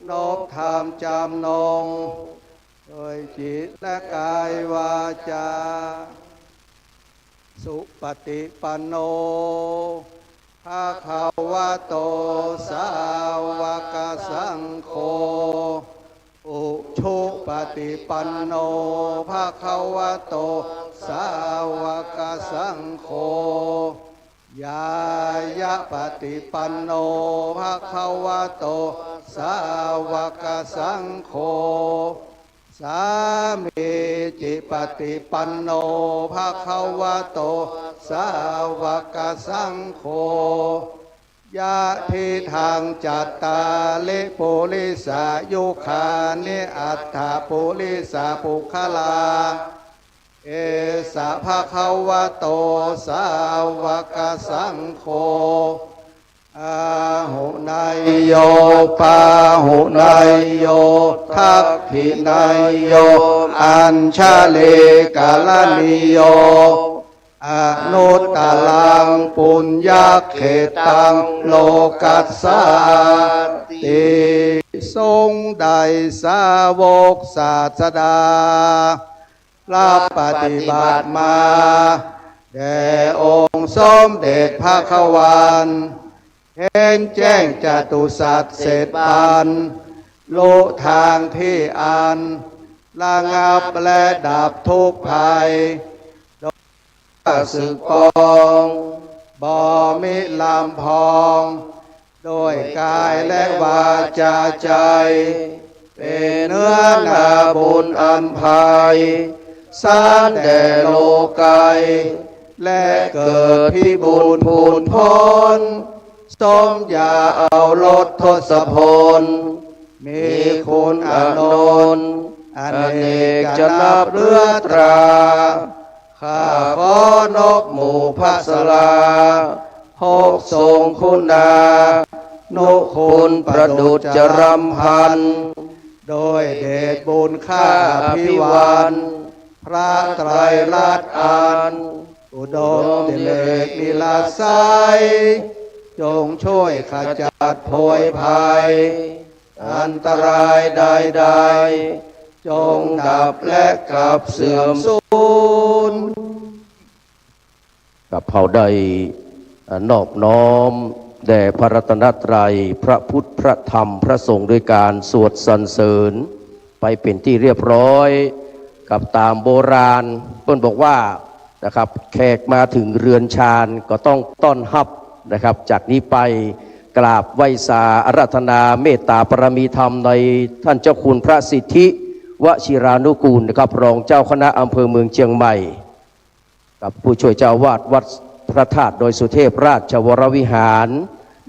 นบธรรมจำนงโดยจิตและกายวาจาสุปฏิปันโนภะคะวะโตสาวกสังโฆอุชุปฏิปันโนภะคะวะโตสาวกสังโฆยายะปฏิปันโนภะคะวะโต สาวกสังโฆสามีจิปฏิปันโนภะคะวะโตสาวกสังโฆยะทิทางจัตตาลิปุริสายุคานิอัตถปุริสาปุคลาเอสะภะคะวะโตสาวกสังโฆอาหุนายโยปาหุนายโยทัพพินายโยอัญชาเลกาลนิโยอนุตตลังปุญญเขตังโลกัสสาติทรงได้สาวกศาสดารับปฏิบัติมาแด่องค์สมเด็จพระขวานเห็นแจ้งจตุสัจเสร็จบานรู้ทางที่อันระงับและดับทุกข์ภัยโดยสึกปองบ่มิลำพองโดยกายและวาจาใจเป็นเนื้อนาบุญอันภัยสานแด่โลกัยและเกิดพิบูลพูนพ้นสมอย่าเอาลดทศพลมีคุณอานนท์อเนกจะนับเรือตราข้าขอนบหมู่พระสลาหกทรงคุณานุคุณประดุจจรำพันโดยเดชบุญข้าพิวันพระไตรลักษณ์อันอุดมดิเลกนิลาไสจงช่วยขจัดโพยภัยอันตรายใดๆจงดับและกลับเสื่อมสูญกับเผ่าใดนอบน้อมแด่พระรัตนตรัยพระพุทธพระธรรมพระสงฆ์ด้วยการสวดสรรเสริญไปเป็นที่เรียบร้อยกับตามโบราณเพิ่นบอกว่านะครับแขกมาถึงเรือนชานก็ต้องต้อนรับนะครับจากนี้ไปกราบไหว้สาอาราธนาเมตตาปรมีธรรมในท่านเจ้าคุณพระสิทธิวชิรานุกูลนะครับรองเจ้าคณะอำเภอเมืองเชียงใหม่กับผู้ช่วยเจ้าวาดวัดพระธาตุโดยสุเทพราชวรวิหาร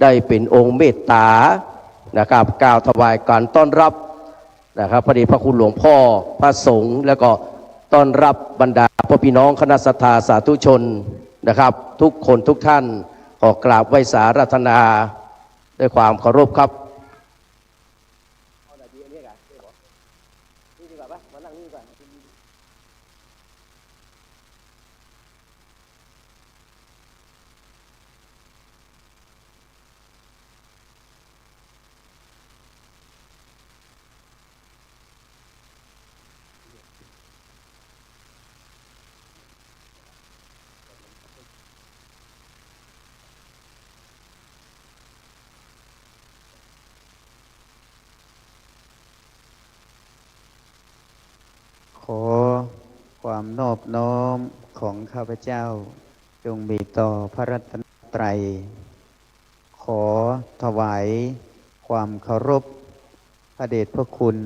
ได้เป็นองค์เมตตานะครับกล่าวถวายการต้อนรับนะครับพระเดชพระคุณหลวงพ่อพระสงฆ์แล้วก็ต้อนรับบรรดาพ่อพี่น้องคณะศรัทธาสาธุชนนะครับทุกคนทุกท่านขอกราบไหว้สาอาราธนาด้วยความเคารพครับขอความนอบน้อมของข้าพเจ้าจงมีต่อพระรัตนตรัยขอถวายความเคารพพระเดชพระคุณ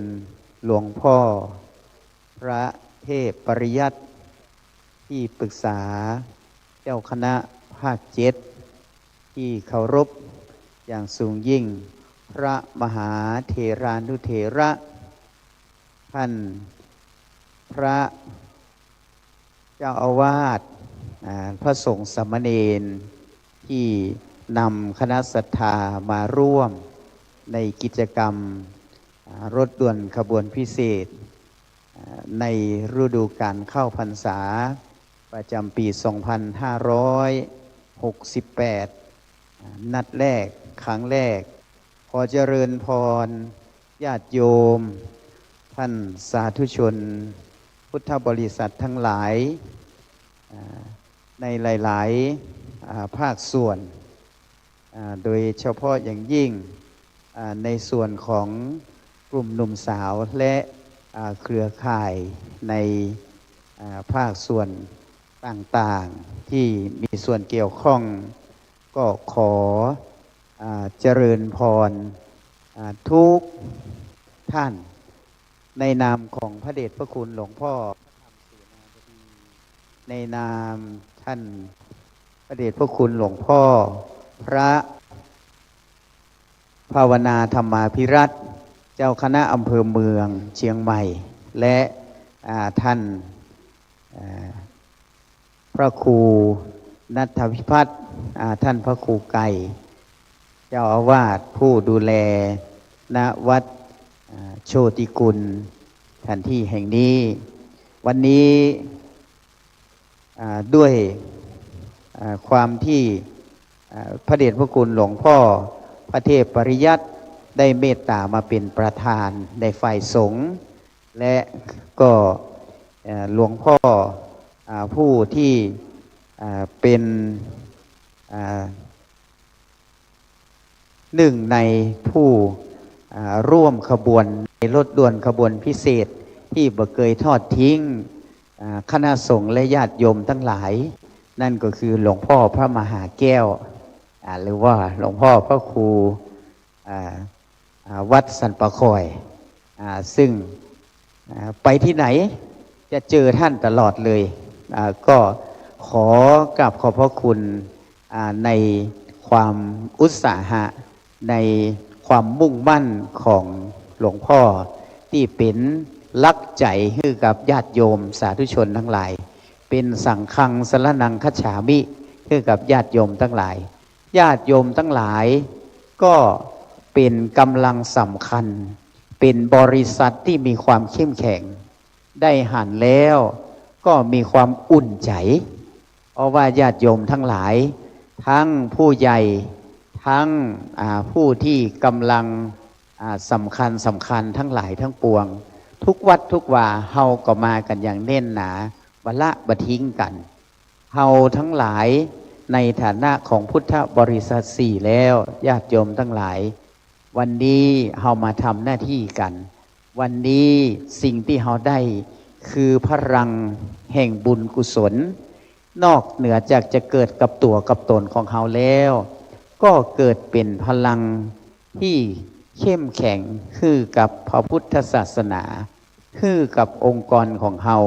หลวงพ่อพระเทพปริยัติที่ปรึกษาเจ้าคณะภาค7ที่เคารพอย่างสูงยิ่งพระมหาเถรานุเถระท่านพระเจ้าอาวาสพระสงฆ์สามเณรที่นำคณะศรัทธามาร่วมในกิจกรรมรถด่วนขบวนพิเศษในฤดูกาลเข้าพรรษาประจำปี 2568 นัดแรกครั้งแรกขอเจริญพรญาติโยมท่านสาธุชนพุทธบริษัททั้งหลายในหลายๆภาคส่วนโดยเฉพาะอย่างยิ่งในส่วนของกลุ่มหนุ่มสาวและเครือข่ายในภาคส่วนต่างๆที่มีส่วนเกี่ยวข้องก็ขอเจริญพร ทุกท่านในนามของพระเดชพระคุณหลวงพ่อในนามท่านพระเดชพระคุณหลวงพ่อพระภาวนาธรรมาภิรัตน์เจ้าคณะอำเภอเมืองเชียงใหม่และท่านพระครูณัฐพิพัฒน์ท่านพระครูไก่เจ้าอาวาสผู้ดูแลณวัดโชติกุลสถานที่แห่งนี้วันนี้ด้วยความที่พระเดชพระคุณหลวงพ่อพระเทพปริยัติได้เมตตามาเป็นประธานในฝ่ายสงฆ์และก็หลวงพ่อผู้ที่เป็นหนึ่งในผู้ร่วมขบวนในรถด่วนขบวนพิเศษที่บ่เคยทอดทิ้งคณะสงฆ์และญาติโยมทั้งหลายนั่นก็คือหลวงพ่อพระมหาแก้วหรือว่าหลวงพ่อพระครูวัดสันปะคอยซึ่งไปที่ไหนจะเจอท่านตลอดเลยก็ขอกราบขอบพระคุณในความอุตสาหะในความมุ่งมั่นของหลวงพ่อที่เป็นลักใจให้กับญาติโยมสาธุชนทั้งหลายเป็นสังฆังสรณังคัจฉามิให้กับญาติโยมทั้งหลายญาติโยมทั้งหลายก็เป็นกำลังสำคัญเป็นบริษัทที่มีความเข้มแข็งได้หันแล้วก็มีความอุ่นใจเพราะว่าญาติโยมทั้งหลายทั้งผู้ใหญ่ทั้งผู้ที่กำลังสำคัญทั้งหลายทั้งปวงทุกวัดทุกวาเฮาก็มากันอย่างแน่นหนาวันละบะทิ้งกันเฮาทั้งหลายในฐานะของพุทธบริษัทสี่แล้วญาติโยมทั้งหลายวันนี้เฮามาทำหน้าที่กันวันนี้สิ่งที่เฮาได้คือพลังแห่งบุญกุศลนอกเหนือจากจะเกิดกับตัวกับตนของเฮาแล้วก็เกิดเป็นพลังที่เข้มแข็งคือกับพระพุทธศาสนาคือกับองค์กรของเฮา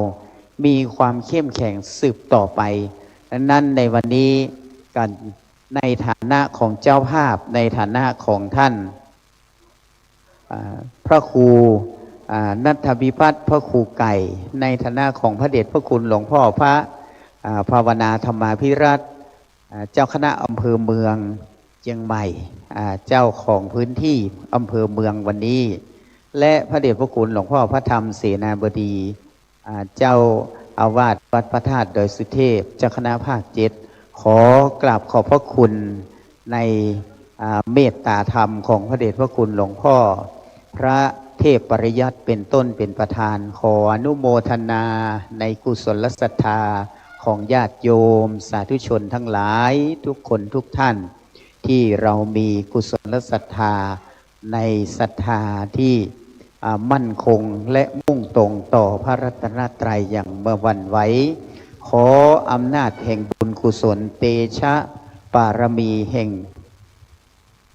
มีความเข้มแข็งสืบต่อไปดังนั้นในวันนี้กันในฐานะของเจ้าภาพในฐานะของท่านพระครูณัฐพิพัฒน์พระครูไก่ในฐานะของพระเดชพระคุณหลวงพ่อพระภาวนาธรรมาภิรัตน์เจ้าคณะอำเภอเมืองเชียงใหม่เจ้าของพื้นที่อำเภอเมืองวันนี้และพระเดชพระคุณหลวงพ่อพระธรรมเสนาบดีเจ้าอาวาสวัดพระธาตุดอยสุเทพเจ้าคณะภาค7ขอกราบขอบพระคุณในเมตตาธรรมของพระเดชพระคุณหลวงพ่อพระเทพปริยัติเป็นต้นเป็นประธานขออนุโมทนาในกุศลศรัทธาของญาติโยมสาธุชนทั้งหลายทุกคนทุกท่านที่เรามีกุศลศรัทธาในศรัทธาที่มั่นคงและมุ่งตรงต่อพระรัตนตรัยอย่างเมื่อวันไว้ขออำนาจแห่งบุญกุศลเตชะปารมีแห่ง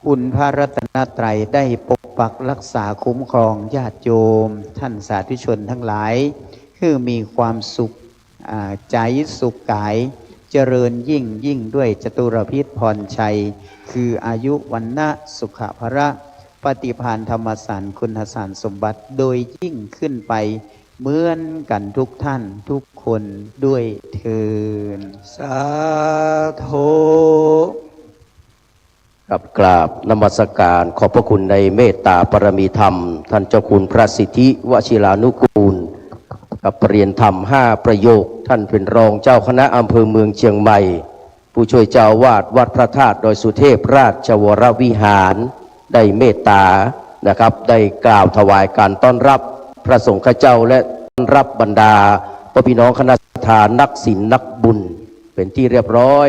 คุณพระรัตนตรัยได้ปกปักรักษาคุ้มครองญาติโยมท่านสาธุชนทั้งหลายคือมีความสุขใจสุขกายเจริญยิ่งด้วยจตุรพิษพรชัยคืออายุวันนะสุขภระปฏิภาณธรรมสารคุณสารสมบัติโดยยิ่งขึ้นไปเหมือนกันทุกท่านทุกคนด้วยเถิดสาธุ กับกราบนมัสการขอบพระคุณในเมตตาปรมีธรรมท่านเจ้าคุณพระสิทธิวชิรานุกูลกับเปลี่ยนธรรม5ประโยคท่านเป็นรองเจ้าคณะอำเภอเมืองเชียงใหม่ผู้ช่วยเจ้าวาดวัดพระธาตุดอยสุเทพราชวรวิหารได้เมตตานะครับได้กล่าวถวายการต้อนรับพระสงฆ์ข้าเจ้าและต้อนรับบรรดาพี่น้องคณะทานักศีลนักบุญเป็นที่เรียบร้อย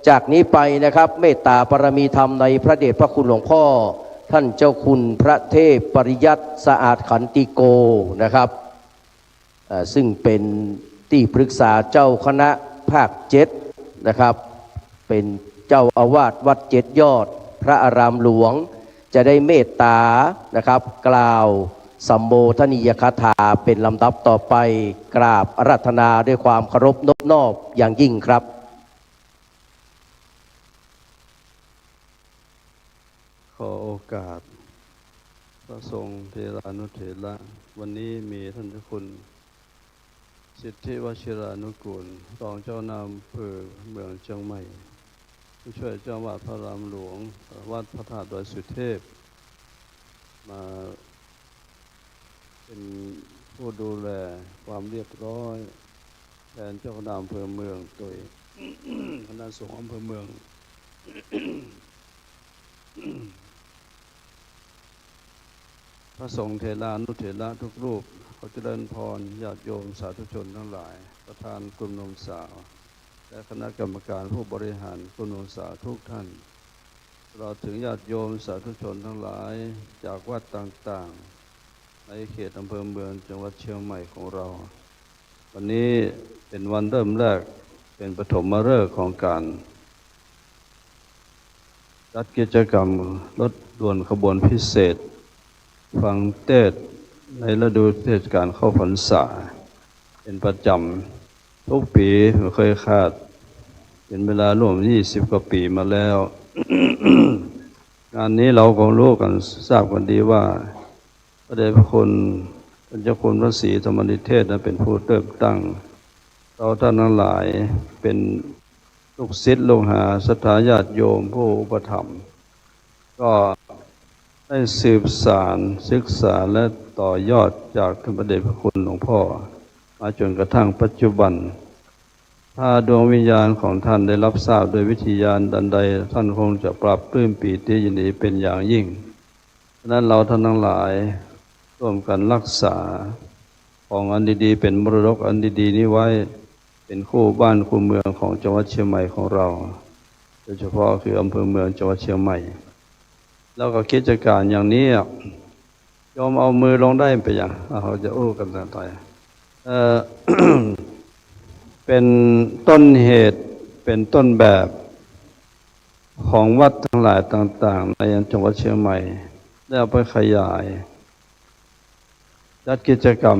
จากนี้ไปนะครับเมตตาปรมีธรรมในพระเดชพระคุณหลวงพ่อท่านเจ้าคุณพระเทพปริยัติสะอาดขันติโกนะครับซึ่งเป็นที่ปรึกษาเจ้าคณะภาค7นะครับเป็นเจ้าอาวาสวัด7 ยอดพระอารามหลวง จะได้เมตตานะครับกล่าวสัมโมทนียคถาเป็นลำดับต่อไปกราบอาราธนาด้วยความเคารพนอบน้อมอย่างยิ่งครับ ขอโอกาสพระสงฆ์เถรานุเถระวันนี้มีท่านเจ้าคุณสิทธิวชิรานุกูลรองเจ้านายอำเภอเมืองเชียงใหม่ผู้ช่วยเจ้าวาดพระรามหลวงวัดพระธาตุดอยสุเทพมาเป็นผู้ดูแลความเรียบร้อยแทนเจ้าคณะอำเภอเมืองโดย คณะสงฆ์อำเภอเมือง พระสงฆ์เถรานุเถระทุกรูปขอเจริญพรญาติโยมสาธุชนทั้งหลาย ประธานกลุ่มหนุ่มสาว และคณะกรรมการผู้บริหารกลุ่มหนุ่มสาวทุกท่านเราถึงญาติโยมสาธุชนทั้งหลายจากวัดต่างๆในเขตอำเภอเมืองจังหวัดเชียงใหม่ของเรา วันนี้เป็นวันเริ่มแรกเป็นปฐมฤกษ์ของการจัดกิจกรรมรถด่วนขบวนพิเศษฟังเทศน์ในฤดูเทศกาลเข้าพรรษาเป็นประจำทุกปีไม่เคยขาดเป็นเวลาร่วม20 กว่าปีมาแล้ว งานนี้เราก็รู้กันทราบกันดีว่าพระเดชพระคุณพระเจ้าคุณพระศรีธรรมนิเทศนั้นเป็นผู้เริ่มตั้งเราท่านทั้งหลายเป็นลูกศิษย์ลูกหาศรัทธาญาติโยมผู้อุปถัมภ์ก็ได้สืบสานศึกษาและต่อยอดจากท่านพระเดชพระคุณหลวงพ่อมาจนกระทั่งปัจจุบันถ้าดวงวิญญาณของท่านได้รับทราบโดยวิธีญาณดันใดท่านคงจะปรับปลื้มปีติยินดีเป็นอย่างยิ่งฉะนั้นเราท่านทั้งหลายร่วมกันรักษาของอันดีๆเป็นมรดกอันดีๆนี้ไว้เป็นคู่บ้านคู่เมืองของจังหวัดเชียงใหม่ของเราโดยเฉพาะคืออำเภอเมืองจังหวัดเชียงใหม่แล้วก็กิจการอย่างนี้ยอมเอามือลงได้ไปอย่างเราจะอู้กันต่อเป็นต้นเหตุเป็นต้นแบบของวัดทั้งหลายต่างๆในจังหวัดเชียงใหม่ได้เอาไปขยายจัดกิจกรรม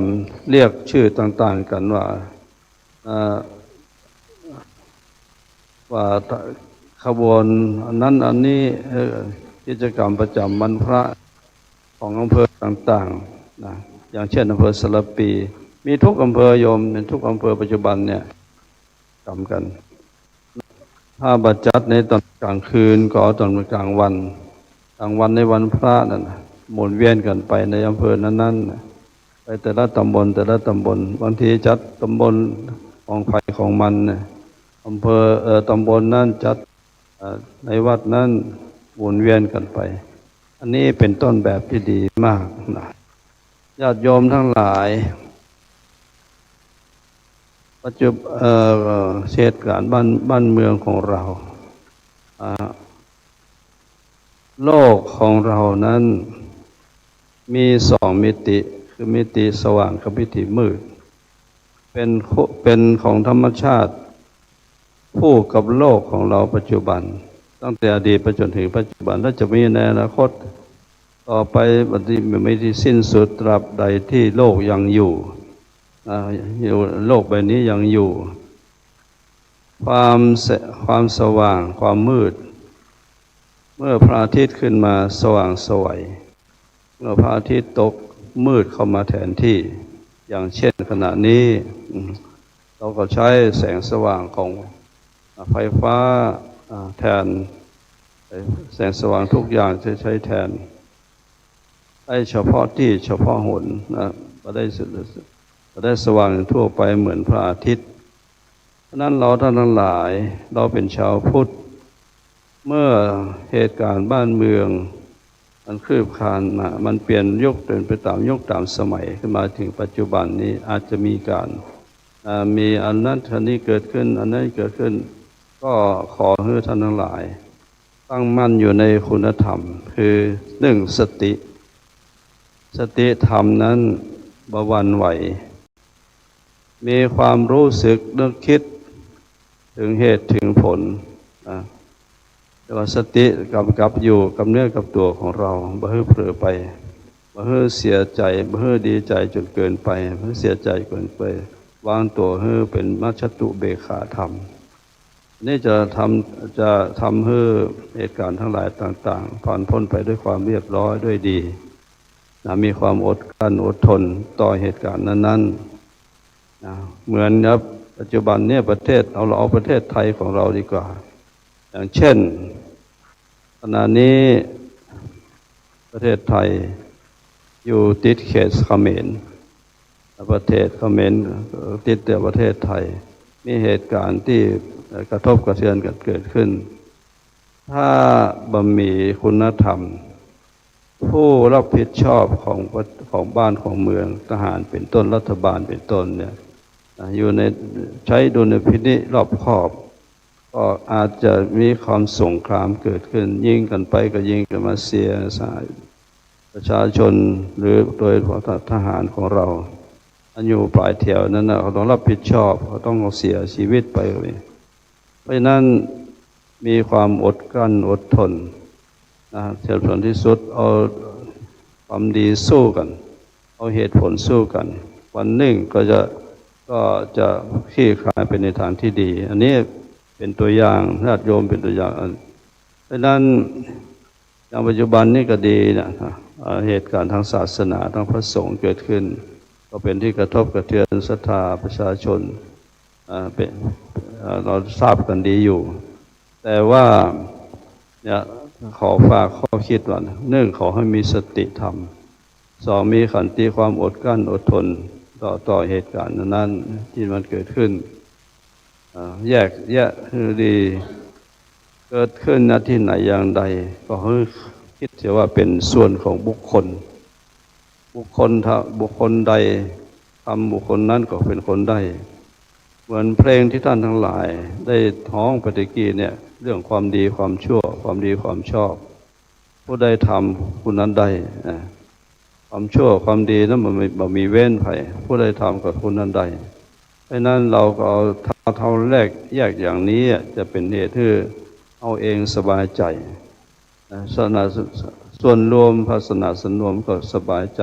เรียกชื่อต่างๆกันว่าขบวนอันนั้นอันนี้กิจกรรมประจำวันพระของอำเภอต่างๆนะอย่างเช่นอำเภอสระปีมีทุกอำเภอโยมในทุกอำเภอปัจจุบันเนี่ยจำกันถ้าบัดจัดในตอนกลางคืนก็ตอนกลางวันในวันพระนั่นหมุนเวียนกันไปในอำเภอนั้นๆไปแต่ละตำบลบางทีจัดตำบลของใครของมันอำเภอตำบลนั้นจัดในวัดนั้นหมุนเวียนกันไปอันนี้เป็นต้นแบบที่ดีมากนะญาติโยมทั้งหลายปัจจุบันเหตุการณ์บ้านเมืองของเราโลกของเรานั้นมี2 มิติคือมิติสว่างกับมิติมืดเป็นของธรรมชาติคู่กับโลกของเราปัจจุบันตั้งแต่อดีตไปจนถึงปัจจุบันและจะมีในอนาคตต่อไปบัดนี้ไม่ที่สิ้นสุดตราบใดที่โลกยังอยู่โลกใบนี้ยังอยู่ความสว่างความมืดเมื่อพระอาทิตย์ขึ้นมาสว่างไสวเมื่อพระอาทิตย์ตกมืดเข้ามาแทนที่อย่างเช่นขณะนี้เราก็ใช้แสงสว่างของไฟฟ้าแทนแสงสว่างทุกอย่างจะใช้แทนได้เฉพาะที่เฉพาะหนนะไม่ได้สว่างทั่วไปเหมือนพระอาทิตย์ฉะนั้นเราท่านทั้งหลายเราเป็นชาวพุทธเมื่อเหตุการณ์บ้านเมืองมันคืบคลานมามันเปลี่ยนยุคเป็นไปตามยุคตามสมัยขึ้นมาถึงปัจจุบันนี้อาจจะมีการมีอันนั้นอันนี้เกิดขึ้นอันนั้นเกิดขึ้นก็ขอให้ท่านทั้งหลายตั้งมั่นอยู่ในคุณธรรมคือ1 สติธรรมนั้นบ่หวั่นไหวมีความรู้สึกนึกคิดถึงเหตุถึงผล แต่ว่าสติกำกับอยู่กับเนื้อกับตัวของเราบ่ให้เผลอไปบ่ให้เสียใจบ่ให้ดีใจจนเกินไปบ่ให้เสียใจเกินไปวางตัวให้เป็นมัชฌตุเบขาธรรมนี่จะทำให้เหตุการณ์ทั้งหลายต่างๆผ่านพ้นไปด้วยความเรียบร้อยด้วยดีนะมีความอดกลั้นอดทนต่อเหตุการณ์นั้นๆนะเหมือนครับปัจจุบันเนี่ยประเทศเราเอาประเทศไทยของเราดีกว่าอย่างเช่นขณะนี้ประเทศไทยอยู่ติดเขตเขมรประเทศเขมรติดแต่ประเทศไทยมีเหตุการณ์ที่กระทบกระเทือนกันเกิดขึ้นถ้าบ่มีคุณธรรมผู้รับผิดชอบของบ้านของเมืองทหารเป็นต้นรัฐบาลเป็นต้นเนี่ยอยู่ในใช้ดุลพินิจรอบคอบก็อาจจะมีความสงครามเกิดขึ้นยิงกันไปก็ยิงกันมาเสียสายประชาชนหรือโดยทหารของเราอันอยู่ปลายแถวนั้นนะเขาต้องรับผิดชอบเขาต้องเสียชีวิตไปเพราะฉะนั้นมีความอดกลั้นอดทนนะเสียผลที่สุดเอาความดีสู้กันเอาเหตุผลสู้กันวันหนึ่งก็จะคลี่คลายไปในทางที่ดีอันนี้เป็นตัวอย่างญาติโยมเป็นตัวอย่างเพราะฉะนั้นอย่างปัจจุบันนี่ก็ดีนะเหตุการณ์ทางศาสนาทางพระสงฆ์เกิดขึ้นก็เป็นที่กระทบกระเทือนศรัทธาประชาชนเราทราบกันดีอยู่แต่ว่าเนี่ยขอฝากข้อคิดว่าหนึ่งขอให้มีสติธรรมสองมีขันติความอดกลั้นอดทนต่อเหตุการณ์นั้นที่มันเกิดขึ้นแยกคือดีเกิดขึ้นณที่ไหนอย่างใดก็ให้คิดเสียว่าเป็นส่วนของบุคคลใดทำบุคคลนั้นก็เป็นคนได้เหมือนเพลงที่ท่านทั้งหลายได้ท้องปฏิกี้เนี่ยเรื่องความดีความชั่วความดีความชอบผู้ใดทำผู้นั้นได้ความชั่วความดีนั้นมันมีเว้นไผ่ผู้ใดทำกับผู้นั้นได้เพราะนั้นเราก็เอาเท่าแรกแยกอย่างนี้จะเป็นเหตุที่เอาเองสบายใจส่วนรวมศาสนาส่วนรวมก็สบายใจ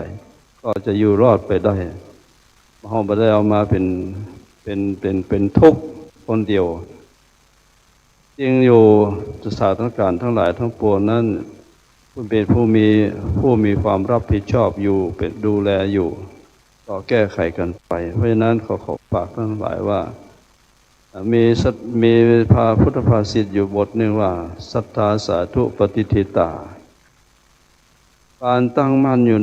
ก็จะอยู่รอดไปได้เราไม่ได้เอามาเป็นทุกข์คนเดียวจริงอยู่สถานการณ์ทั้งหลายทั้งปวงนั้นเป็นผู้มีความรับผิดชอบอยู่เป็นดูแลอยู่ก็แก้ไขกันไปเพราะฉะนั้นขอฝากทั้งหลายว่ามีพระพุทธภาษิตอยู่บทหนึ่งว่าศรัทธาสาธุปฏิทิตาการตั้งมั่นอยู่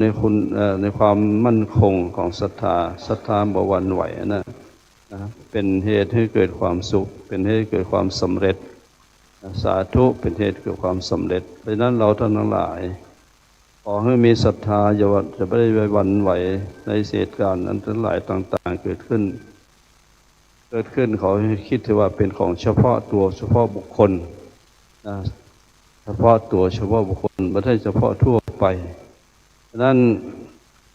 ในความมั่นคงของศรัทธาบ่หวั่นไหวนะเป็นเหตุให้เกิดความสุขเป็นเหตุให้เกิดความสำเร็จสาธุเป็นเหตุเกิดความสำเร็จเพราะฉะนั้นเราท่านทั้งหลายขอให้มีศรัทธาจะไม่ได้หวั่นไหวในเหตุการณ์นั้นทั้งหลายต่างๆเกิดขึ้นขอให้คิดว่าเป็นของเฉพาะตัวเฉพาะบุคคลเฉพาะตัวเฉพาะบุคคลไม่ใช่เฉพาะทั่วไปฉะนั้น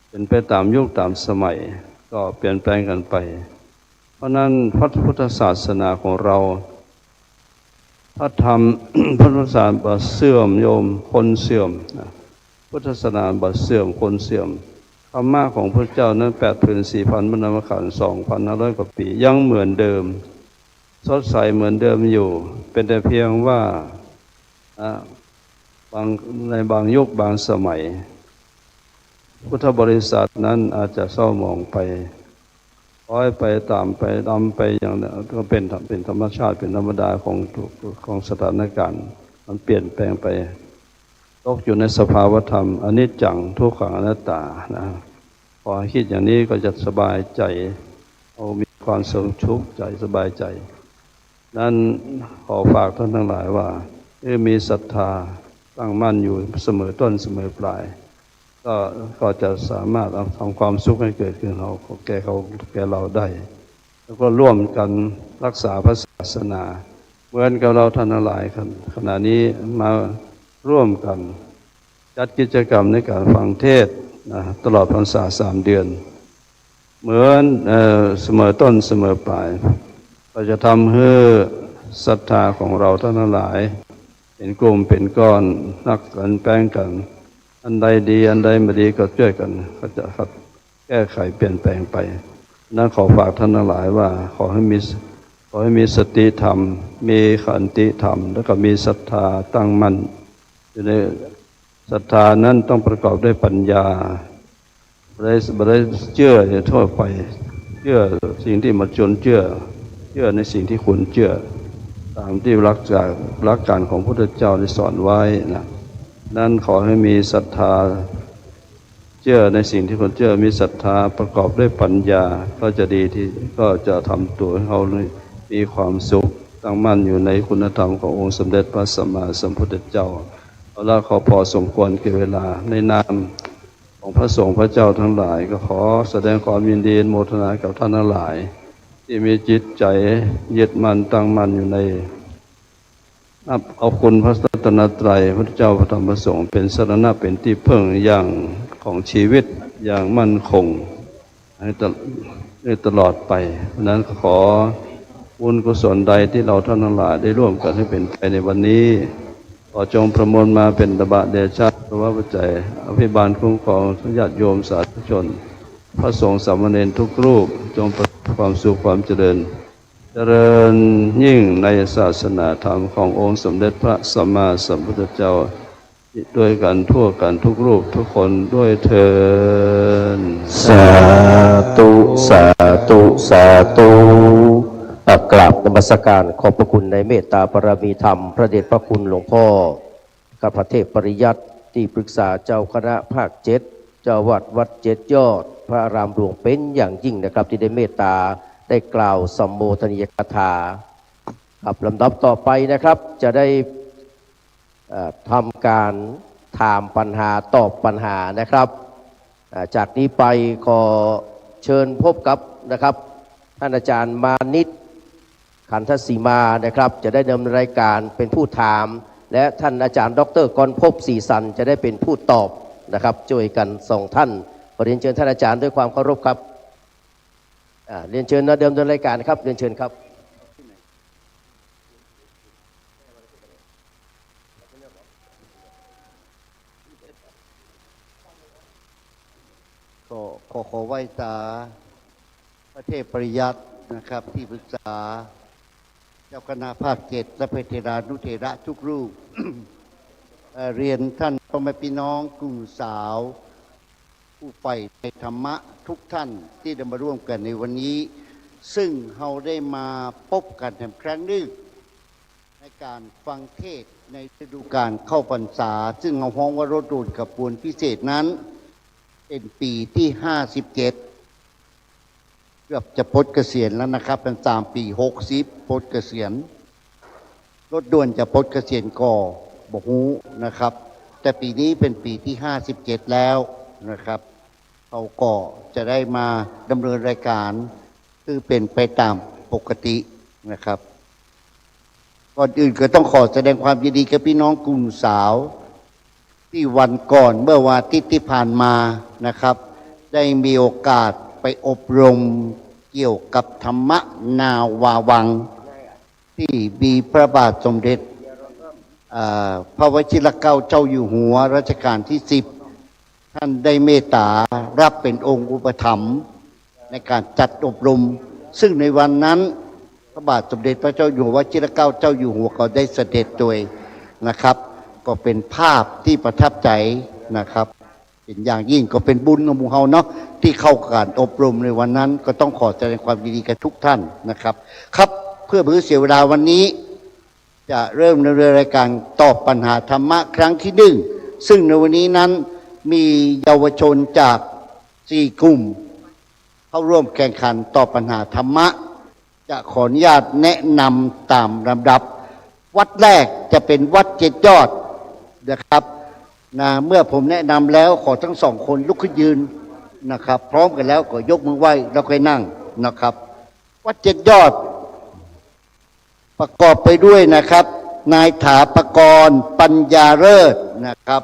เป็นไปตามยุคตามสมัยก็เปลี่ยนแปลงกันไปเพราะนั้นพระพุทธศาสนาของเราพระธรรม พระพุทธศาสนาเสื่อมโยมคนเสื่อมพุทธศาสนาเสื่อมคนเสื่อมธรรมะของพระเจ้านั้น84,000 บรรณมขันธ์ 2,500 กว่าปียังเหมือนเดิมสดใสเหมือนเดิมอยู่เป็นแต่เพียงว่าในบางยุคบางสมัยพุทธบริษัทนั้นอาจจะเศร้าหมองไปคอยไปตามไปอย่างนั้นก็เป็นธรรมชาติเป็นธรรมดาของสถานการณ์มันเปลี่ยนแปลงไปตกอยู่ในสภาวธรรมอนิจจังทุกขังอนัตตานะพอคิดอย่างนี้ก็จะสบายใจมีความสุขใจสบายใจนั้นขอฝากท่านทั้งหลายว่ามีศรัทธาตั้งมั่นอยู่เสมอต้นเสมอปลายก็จะสามารถทำความสุขให้เกิดขึ้นแก่เราได้แล้วก็ร่วมกันรักษาพระศาสนาเหมือนกับเราท่านทั้งหลายขณะนี้มาร่วมกันจัดกิจกรรมในการฟังเทศน์ตลอดพรรษา3 เดือนเหมือนเสมอต้นเสมอปลายเราจะทำให้ศรัทธาของเราท่านทั้งหลาย เป็นกลุ่มเป็นก้อนนักกันแป้งกัน อันใดดีอันใดไม่ดีก็ช่วยกันก็จะครับแก้ไขเปลี่ยนแปลงไปนั้นขอฝากท่านทั้งหลายว่าขอให้มีสติธรรมมีขันติธรรมแล้วก็มีศรัทธาตั้งมั่นอยู่ในศรัทธานั้นต้องประกอบด้วยปัญญาไม่ได้เชื่อทั่วไปเชื่อสิ่งที่มันชวนเชื่อในสิ่งที่ควรเชื่อตามที่หลักการของพระพุทธเจ้าได้สอนไว้นะนั้นขอให้มีศรัทธาเชื่อในสิ่งที่ควรเชื่อมีศรัทธาประกอบด้วยปัญญาก็จะดีที่ก็จะทำตัวให้เรามีความสุขตั้งมั่นอยู่ในคุณธรรมขององค์สมเด็จพระสัมมาสัมพุทธเจ้าเอาละขอพอสมควรแก่เวลาในนามของพระสงฆ์พระเจ้าทั้งหลายก็ขอแสดงความยินดีโมทนากับท่านทั้งหลายที่มีจิตใจยึดมั่นตั้งมั่นอยู่ในเอาคุณพระรัตนตรัยพระเจ้าพระธรรมพระสงฆ์เป็นสรณะเป็นที่พึ่งอย่างของชีวิตอย่างมั่นคงให้ตลอดไปเพราะนั้นขอบุญกุศลใดที่เราท่านทั้งหลายได้ร่วมกันให้เป็นไปในวันนี้ขอจงประมวลมาเป็นตบะเดชะพระวะปัจจัยอภิบาลคุ้มครองทั้งญาติโยมสาธุชนพระสงฆ์สามเณรทุกรูปจงประสบความสุขความเจริญยิ่งในศาสนาธรรมขององค์สมเด็จพระสัมมาสัมพุทธเจ้าด้วยกันทั่วกันทุกรูปทุกคนด้วยเถิดสาธุสาธุสาธุกราบนมัสการขอบพระคุณในเมตตาบารมีธรรมพระเดชพระคุณหลวงพ่อข้าพเทพปริยัติที่ปรึกษาเจ้าคณะภาค7เจ้าวัด7 ยอดพระอารามหลวงเป็นอย่างยิ่งนะครับที่ได้เมตตาได้กล่าวสัมโมทนียกถาครับลำดับต่อไปนะครับจะได้ทำการถามปัญหาตอบปัญหานะครับจากนี้ไปขอเชิญพบกับนะครับท่านอาจารย์มานิตขันธสีมานะครับจะได้ดำเนินรายการเป็นผู้ถามและท่านอาจารย์ดร.กรภพศรีสันจะได้เป็นผู้ตอบนะครับช่วยกันส่งท่านขอเรียนเชิญท่านอาจารย์ด้วยความเคารพครับเรียนเชิญนะเดิมเนินรายการครับเรียนเชิญครับขอไหว้ตาพระเทพปริยัตินะครับที่ปรึกษาเจ้าคณะภาค7และพระเทรานุเถระทุกรูป เรียนท่านพ่อแม่พี่น้องกลุ่มสาวผู้ใฝ่ในธรรมะทุกท่านที่ได้มาร่วมกันในวันนี้ซึ่งเราได้มาพบกันแห่งครั้งหนึ่งในการฟังเทศในฤดูกาลเข้าพรรษาซึ่งเราฮ้องว่ารถดูดกับปวนพิเศษนั้นเป็นปีที่57เกือบจะพ้นเกษียณแล้วนะครับเป็น3 ปี60พ้นเกษียณรถด่วนจะพ้นเกษียณก่อบอกฮู้นะครับแต่ปีนี้เป็นปีที่57แล้วนะครับเขาก็จะได้มาดำเนินรายการคือเป็นไปตามปกตินะครับก่อนอื่นก็ต้องขอแสดงความยินดีกับพี่น้องกลุ่มสาวที่วันก่อนเมื่อวันอาทิตย์ที่ผ่านมานะครับได้มีโอกาสไปอบรมเกี่ยวกับธรรมนาวาวังที่มีพระบาทสมเด็จพระวชิรเกล้าเจ้าอยู่หัวรัชกาลที่10ท่านได้เมตตารับเป็นองค์อุปถัมภ์ในการจัดอบรมซึ่งในวันนั้นพระบาทสมเด็จพระเจ้าอยู่หัววชิรเกล้าเจ้าอยู่หัวก็ได้เสด็จโดยนะครับก็เป็นภาพที่ประทับใจนะครับเป็นอย่างยิ่งก็เป็นบุญของหมู่เฮาเนาะที่เข้าการอบรมในวันนั้นก็ต้องขอแสดงความยินดีกับทุกท่านนะครับครับเพื่อไม่ให้เสียเวลาวันนี้จะเริ่มดำเนินรายการตอบปัญหาธรรมะครั้งที่1ซึ่งในวันนี้นั้นมีเยาวชนจาก4 กลุ่มเข้าร่วมแข่งขันตอบปัญหาธรรมะจะขออนุญาตแนะนำตามลำดับวัดแรกจะเป็นวัด7 ยอดนะครับเมื่อผมแนะนำแล้วขอทั้ง2 คนลุกขึ้นยืนนะครับพร้อมกันแล้วก็ยกมือไหว้แล้วค่อยนั่งนะครับวัด7 ยอดประกอบไปด้วยนะครับนายถาปกรณ์ปัญญาเลิศนะครับ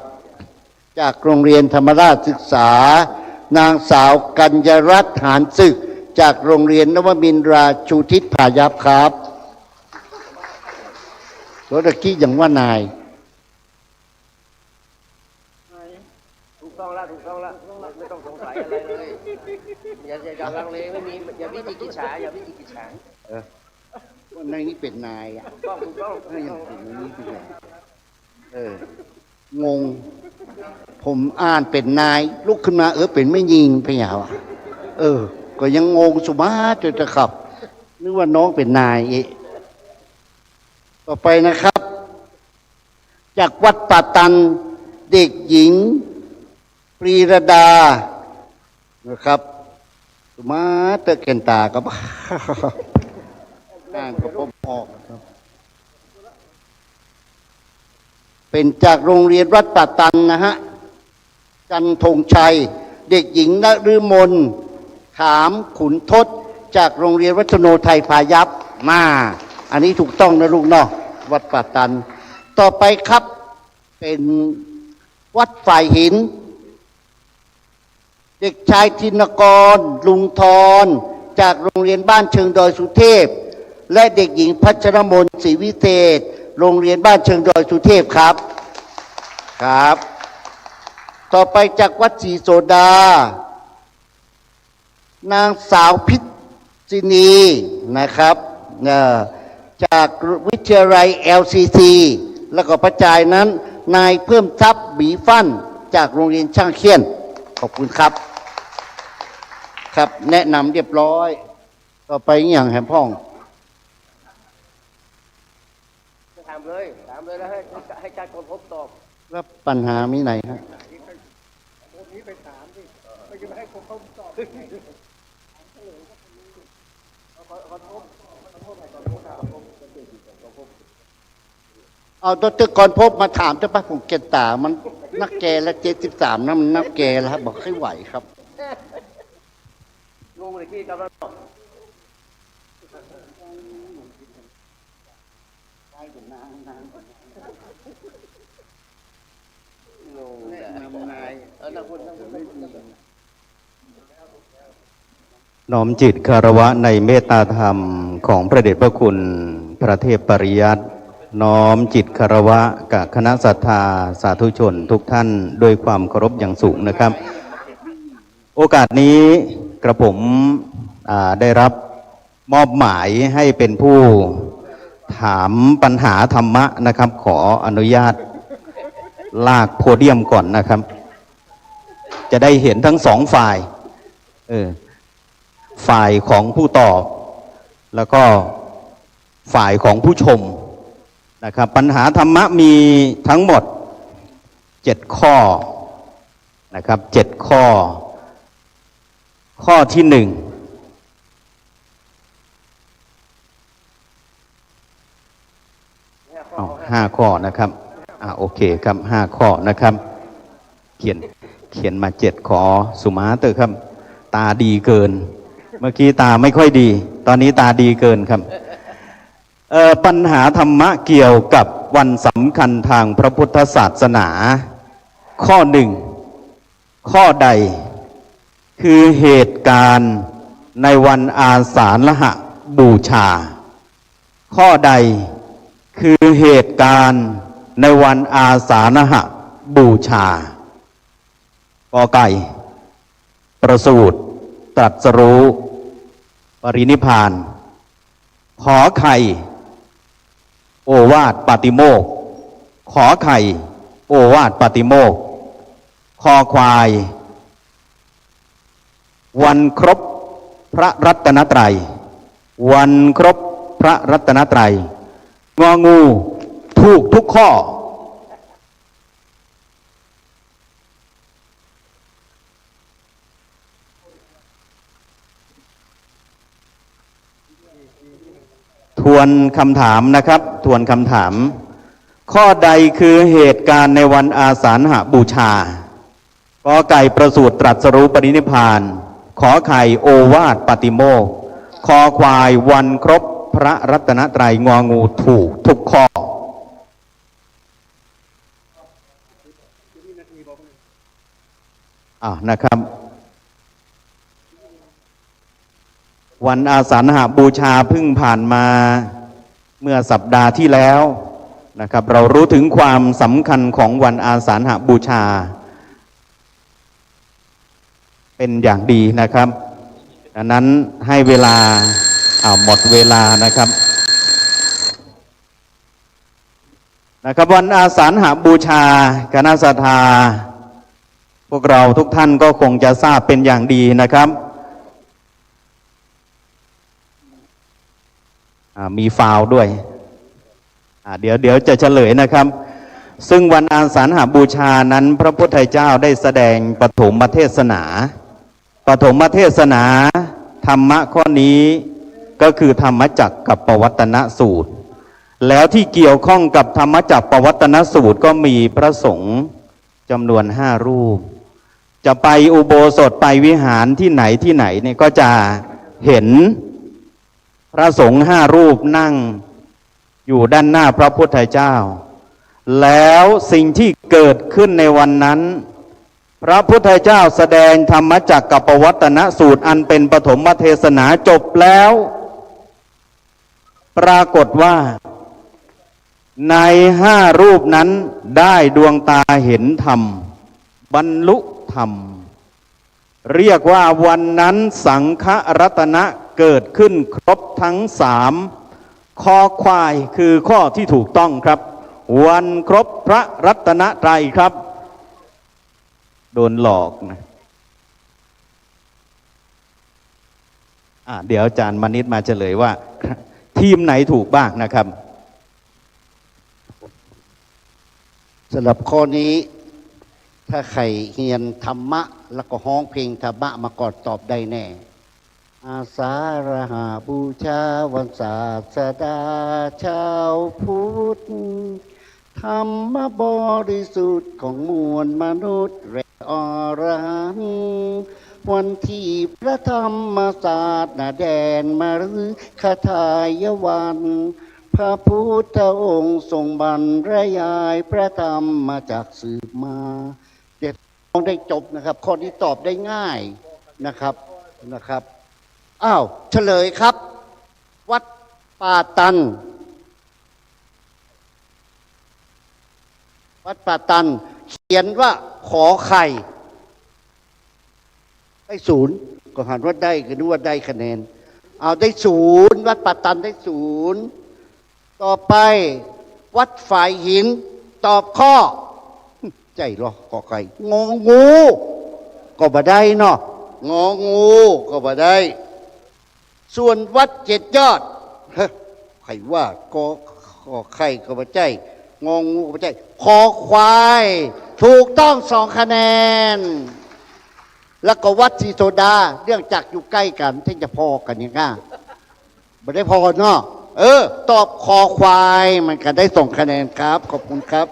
จากโรงเรียนธรรมราชศึกษานางสาวกัญญรัตน์หานศึกจากโรงเรียนนวมินทราชูทิศผายัพครับรถกี้อย่างว่านาย อย่าลังเลไม่มีอย่าวิจิกิจฉาอย่าวิจิกิจฉา ว่าในนี้เป็นนายอ่ะ ถูกต้องถูกต้อง ถ้าอย่างเป็นในนี้เป็นนายงง ผมอ่านเป็นนายลุกขึ้นมาเป็นไม่ยิงพะยาวอะก็ยังงงสุมาจนจะขับ นึกว่าน้องเป็นนายอีกต่อไปนะครับ จากวัดป่าตันเด็กหญิง ปรีรดานะครับสุมาเตอร์เกนตากับ อ่านกับผมออกครับเป็นจากโรงเรียนวัดป่าตันนะฮะจันทงชัยเด็กหญิงนฤมลขามขุนทศจากโรงเรียนวัชโนไทยพายัพมาอันนี้ถูกต้องนะลูกเนาะวัดป่าตันต่อไปครับเป็นวัดฝ่ายหินเด็กชายธินกรลุงทรจากโรงเรียนบ้านเชิงดอยสุเทพและเด็กหญิงพัชรมนศรีวิเศษโรงเรียนบ้านเชิงดอยสุเทพครับต่อไปจากวัดศรีโสดานางสาวพิจินีนะครับจากวิทยาลัย LCC แล้วก็ประจายนั้นนายเพิ่มทรัพย์บีฟั่นจากโรงเรียนช่างเขี้ยนขอบคุณครับครับแนะนำเรียบร้อยต่อไปอย่างแหมพ่องถามเลยแล้วให้การคนพบตอบ แล้วปัญหามีไหนฮะเอาดร.กรพบมาถามเจ้าป้าผมเกตตามันนักแกและ73นะมันนักแกแล้วบอกให้ไหวครับงงเลยที่กับเราน้อมจิตคารวะในเมตตาธรรมของพระเดชพระคุณพระเทพปริยัติน้อมจิตคารวะกับคณะศรัทธาสาธุชนทุกท่านด้วยความเคารพอย่างสูงนะครับโอกาสนี้กระผมได้รับมอบหมายให้เป็นผู้ถามปัญหาธรรมะนะครับขออนุญาตลากโพเดียมก่อนนะครับจะได้เห็นทั้งสองฝ่ายฝ่ายของผู้ตอบแล้วก็ฝ่ายของผู้ชมนะครับปัญหาธรรมะมีทั้งหมด7ข้อนะครับ7ข้อข้อที่15 ข้อนะครับโอเคครับ5 ข้อนะครับเขียนมา7ขอสุมาเตอร์ครับตาดีเกินเมื่อกี้ตาไม่ค่อยดีตอนนี้ตาดีเกินครับปัญหาธรรมะเกี่ยวกับวันสำคัญทางพระพุทธศาสนาข้อ1ข้อใดคือเหตุการณ์ในวันอาสาฬหบูชาข้อใดคือเหตุการณ์ในวันอาสาฬหบูชากอไก่ประสูติตรัสรู้ปรินิพพานขอไข่โอวาทปาติโมกข์ขอไข่โอวาทปาติโมกข์คอควายวันครบพระรัตนตรัยวันครบพระรัตนตรัยงองูถูกทุกข้อทวนคำถามนะครับทวนคำถามข้อใดคือเหตุการณ์ในวันอาสาฬหบูชากอไก่ประสูติตรัสรู้ปรินิพพานขอไข่โอวาทปาติโมกข์คอควายวันครบพระรัตนตรัยงองูถูกทุกข้อนะครับวันอาสาฬหบูชาเพิ่งผ่านมาเมื่อสัปดาห์ที่แล้วนะครับเรารู้ถึงความสำคัญของวันอาสาฬหบูชาเป็นอย่างดีนะครับ ดังนั้นให้เวลาหมดเวลานะครับวันอาสาฬหบูชาคณะศรัทธาพวกเราทุกท่านก็คงจะทราบเป็นอย่างดีนะครับมีฟาวล์ด้วยเดี๋ยวจะเฉลยนะครับซึ่งวันอาสาฬหบูชานั้นพระพุทธเจ้าได้แสดงปฐมเทศนาธรรมะข้อนี้ก็คือธรรมจักรกับปวัตตนสูตรแล้วที่เกี่ยวข้องกับธรรมจักรปวัตตนสูตรก็มีพระสงฆ์จำนวน5 รูปจะไปอุโบสถไปวิหารที่ไหนเนี่ยก็จะเห็นพระสงฆ์5 รูปนั่งอยู่ด้านหน้าพระพุทธเจ้าแล้วสิ่งที่เกิดขึ้นในวันนั้นพระพุทธเจ้าแสดงธรรมจักรกับปวัตตนสูตรอันเป็นปฐมเทศนาจบแล้วปรากฏว่าใน5 รูปนั้นได้ดวงตาเห็นธรรมบรรลุธรรมเรียกว่าวันนั้นสังฆรัตนะเกิดขึ้นครบทั้ง3ข้อควายคือข้อที่ถูกต้องครับวันครบพระรัตนตรัยครับโดนหลอกนะเดี๋ยวอาจารย์มณิษฐ์มาเฉลยว่าทีมไหนถูกบ้างนะครับสำหรับข้อนี้ถ้าใครเรียนธรรมะแล้วก็ฮ้องเพลงธรรมะมาก่อนตอบได้แน่อาสาฬหบูชาวันศาสดาชาวพุทธธรรมบริสุทธิ์ของมวลมนุษย์และอรหันต์วันที่พระธรรมศาสตร์แดนมาฤคทายวันพระพุทธองค์ทรงบรรยายพระธรรมมาจากสืบมาเด็กต้องได้จบนะครับข้อนี้ตอบได้ง่ายนะครับเฉลยครับวัดป่าตันเขียนว่าขอไข่ได้0ก็หันว่าได้ก็นึกว่าได้คะแนนได้0วัดป่าตันได้0ต่อไปวัดฝ่ายหินตอบข้อใจหรอขอไข่งองูก็บ่ได้เนาะงองูก็บ่ได้ส่วนวัด7 ยอดใครว่าก็ขอไข่ก็บ่ใจงองูก็บ่ใจคอควายถูกต้อง2 คะแนนแล้วก็วัดศรีโสดาเรื่องจักอยู่ใกล้กันที่จะพอกันอย่างง่ายไม่ได้พอเนาะตอบคอควายมันก็ได้2 คะแนนครับขอบคุณครับ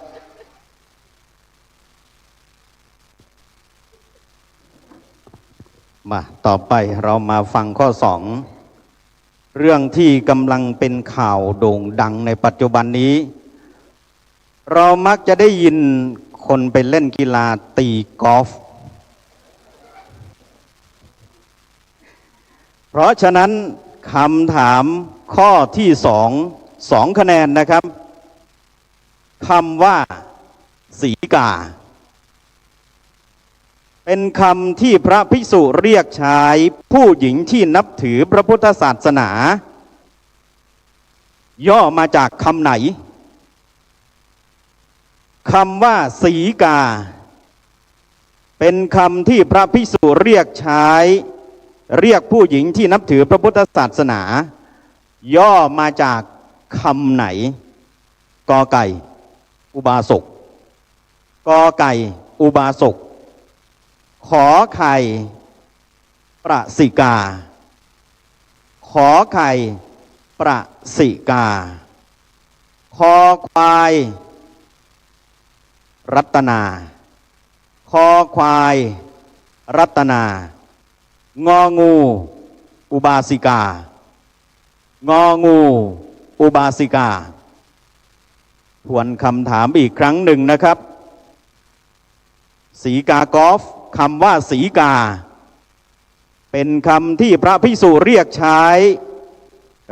มาต่อไปเรามาฟังข้อ2เรื่องที่กำลังเป็นข่าวโด่งดังในปัจจุบันนี้เรามักจะได้ยินคนไปเล่นกีฬาตีกอล์ฟเพราะฉะนั้นคำถามข้อที่2 คะแนนนะครับคำว่าสีกาเป็นคำที่พระภิกษุเรียกใช้ผู้หญิงที่นับถือพระพุทธศาสนาย่อมาจากคำไหนคำว่าสีกาเป็นคำที่พระภิกษุเรียกใช้เรียกผู้หญิงที่นับถือพระพุทธศาสนาย่อมาจากคำไหนกอไก่อุบาสกกอไก่อุบาสกขอไข่ประสิกาขอไข่ประสิกาคอควายรัตนาคอควายรัตนางองูอุบาสิกางองูอุบาสิกาทวนคำถามอีกครั้งหนึ่งนะครับสีกากอล์ฟคำว่าสีกาเป็นคำที่พระภิกษุเรียกใช้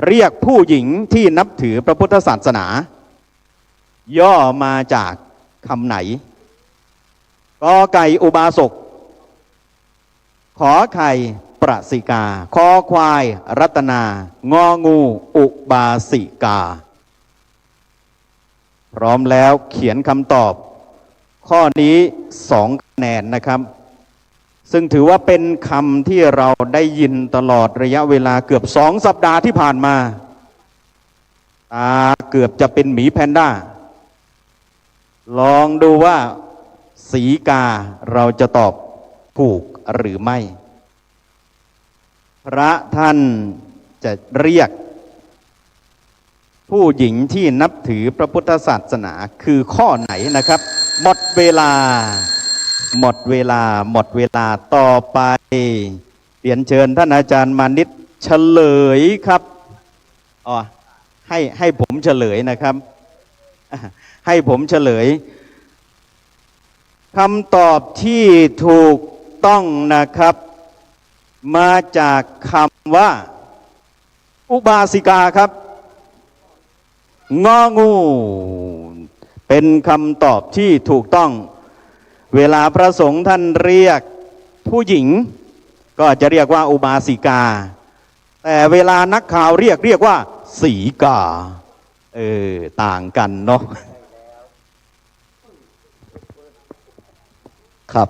เรียกผู้หญิงที่นับถือพระพุทธศาสนาย่อมาจากคำไหนกอไก่อุบาสกขอไข่ป ประสิกาคอควายรัตนางองูอุบาสิกาพร้อมแล้วเขียนคำตอบข้อนี้2 คะแนนนะครับซึ่งถือว่าเป็นคำที่เราได้ยินตลอดระยะเวลาเกือบ2 สัปดาห์ที่ผ่านมาตาเกือบจะเป็นหมีแพนด้าลองดูว่าสีกาเราจะตอบถูกหรือไม่พระท่านจะเรียกผู้หญิงที่นับถือพระพุทธศาสนาคือข้อไหนนะครับหมดเวลาต่อไปเรียนเชิญท่านอาจารย์มานิตเฉลยครับอ๋อให้ผมเฉลยนะครับให้ผมเฉลยคำตอบที่ถูกต้องนะครับมาจากคำว่าอุบาสิกาครับงองูเป็นคำตอบที่ถูกต้องเวลาพระสงฆ์ท่านเรียกผู้หญิงก็จะเรียกว่าอุบาสิกาแต่เวลานักข่าวเรียกว่าสีกาต่างกันเนาะครับ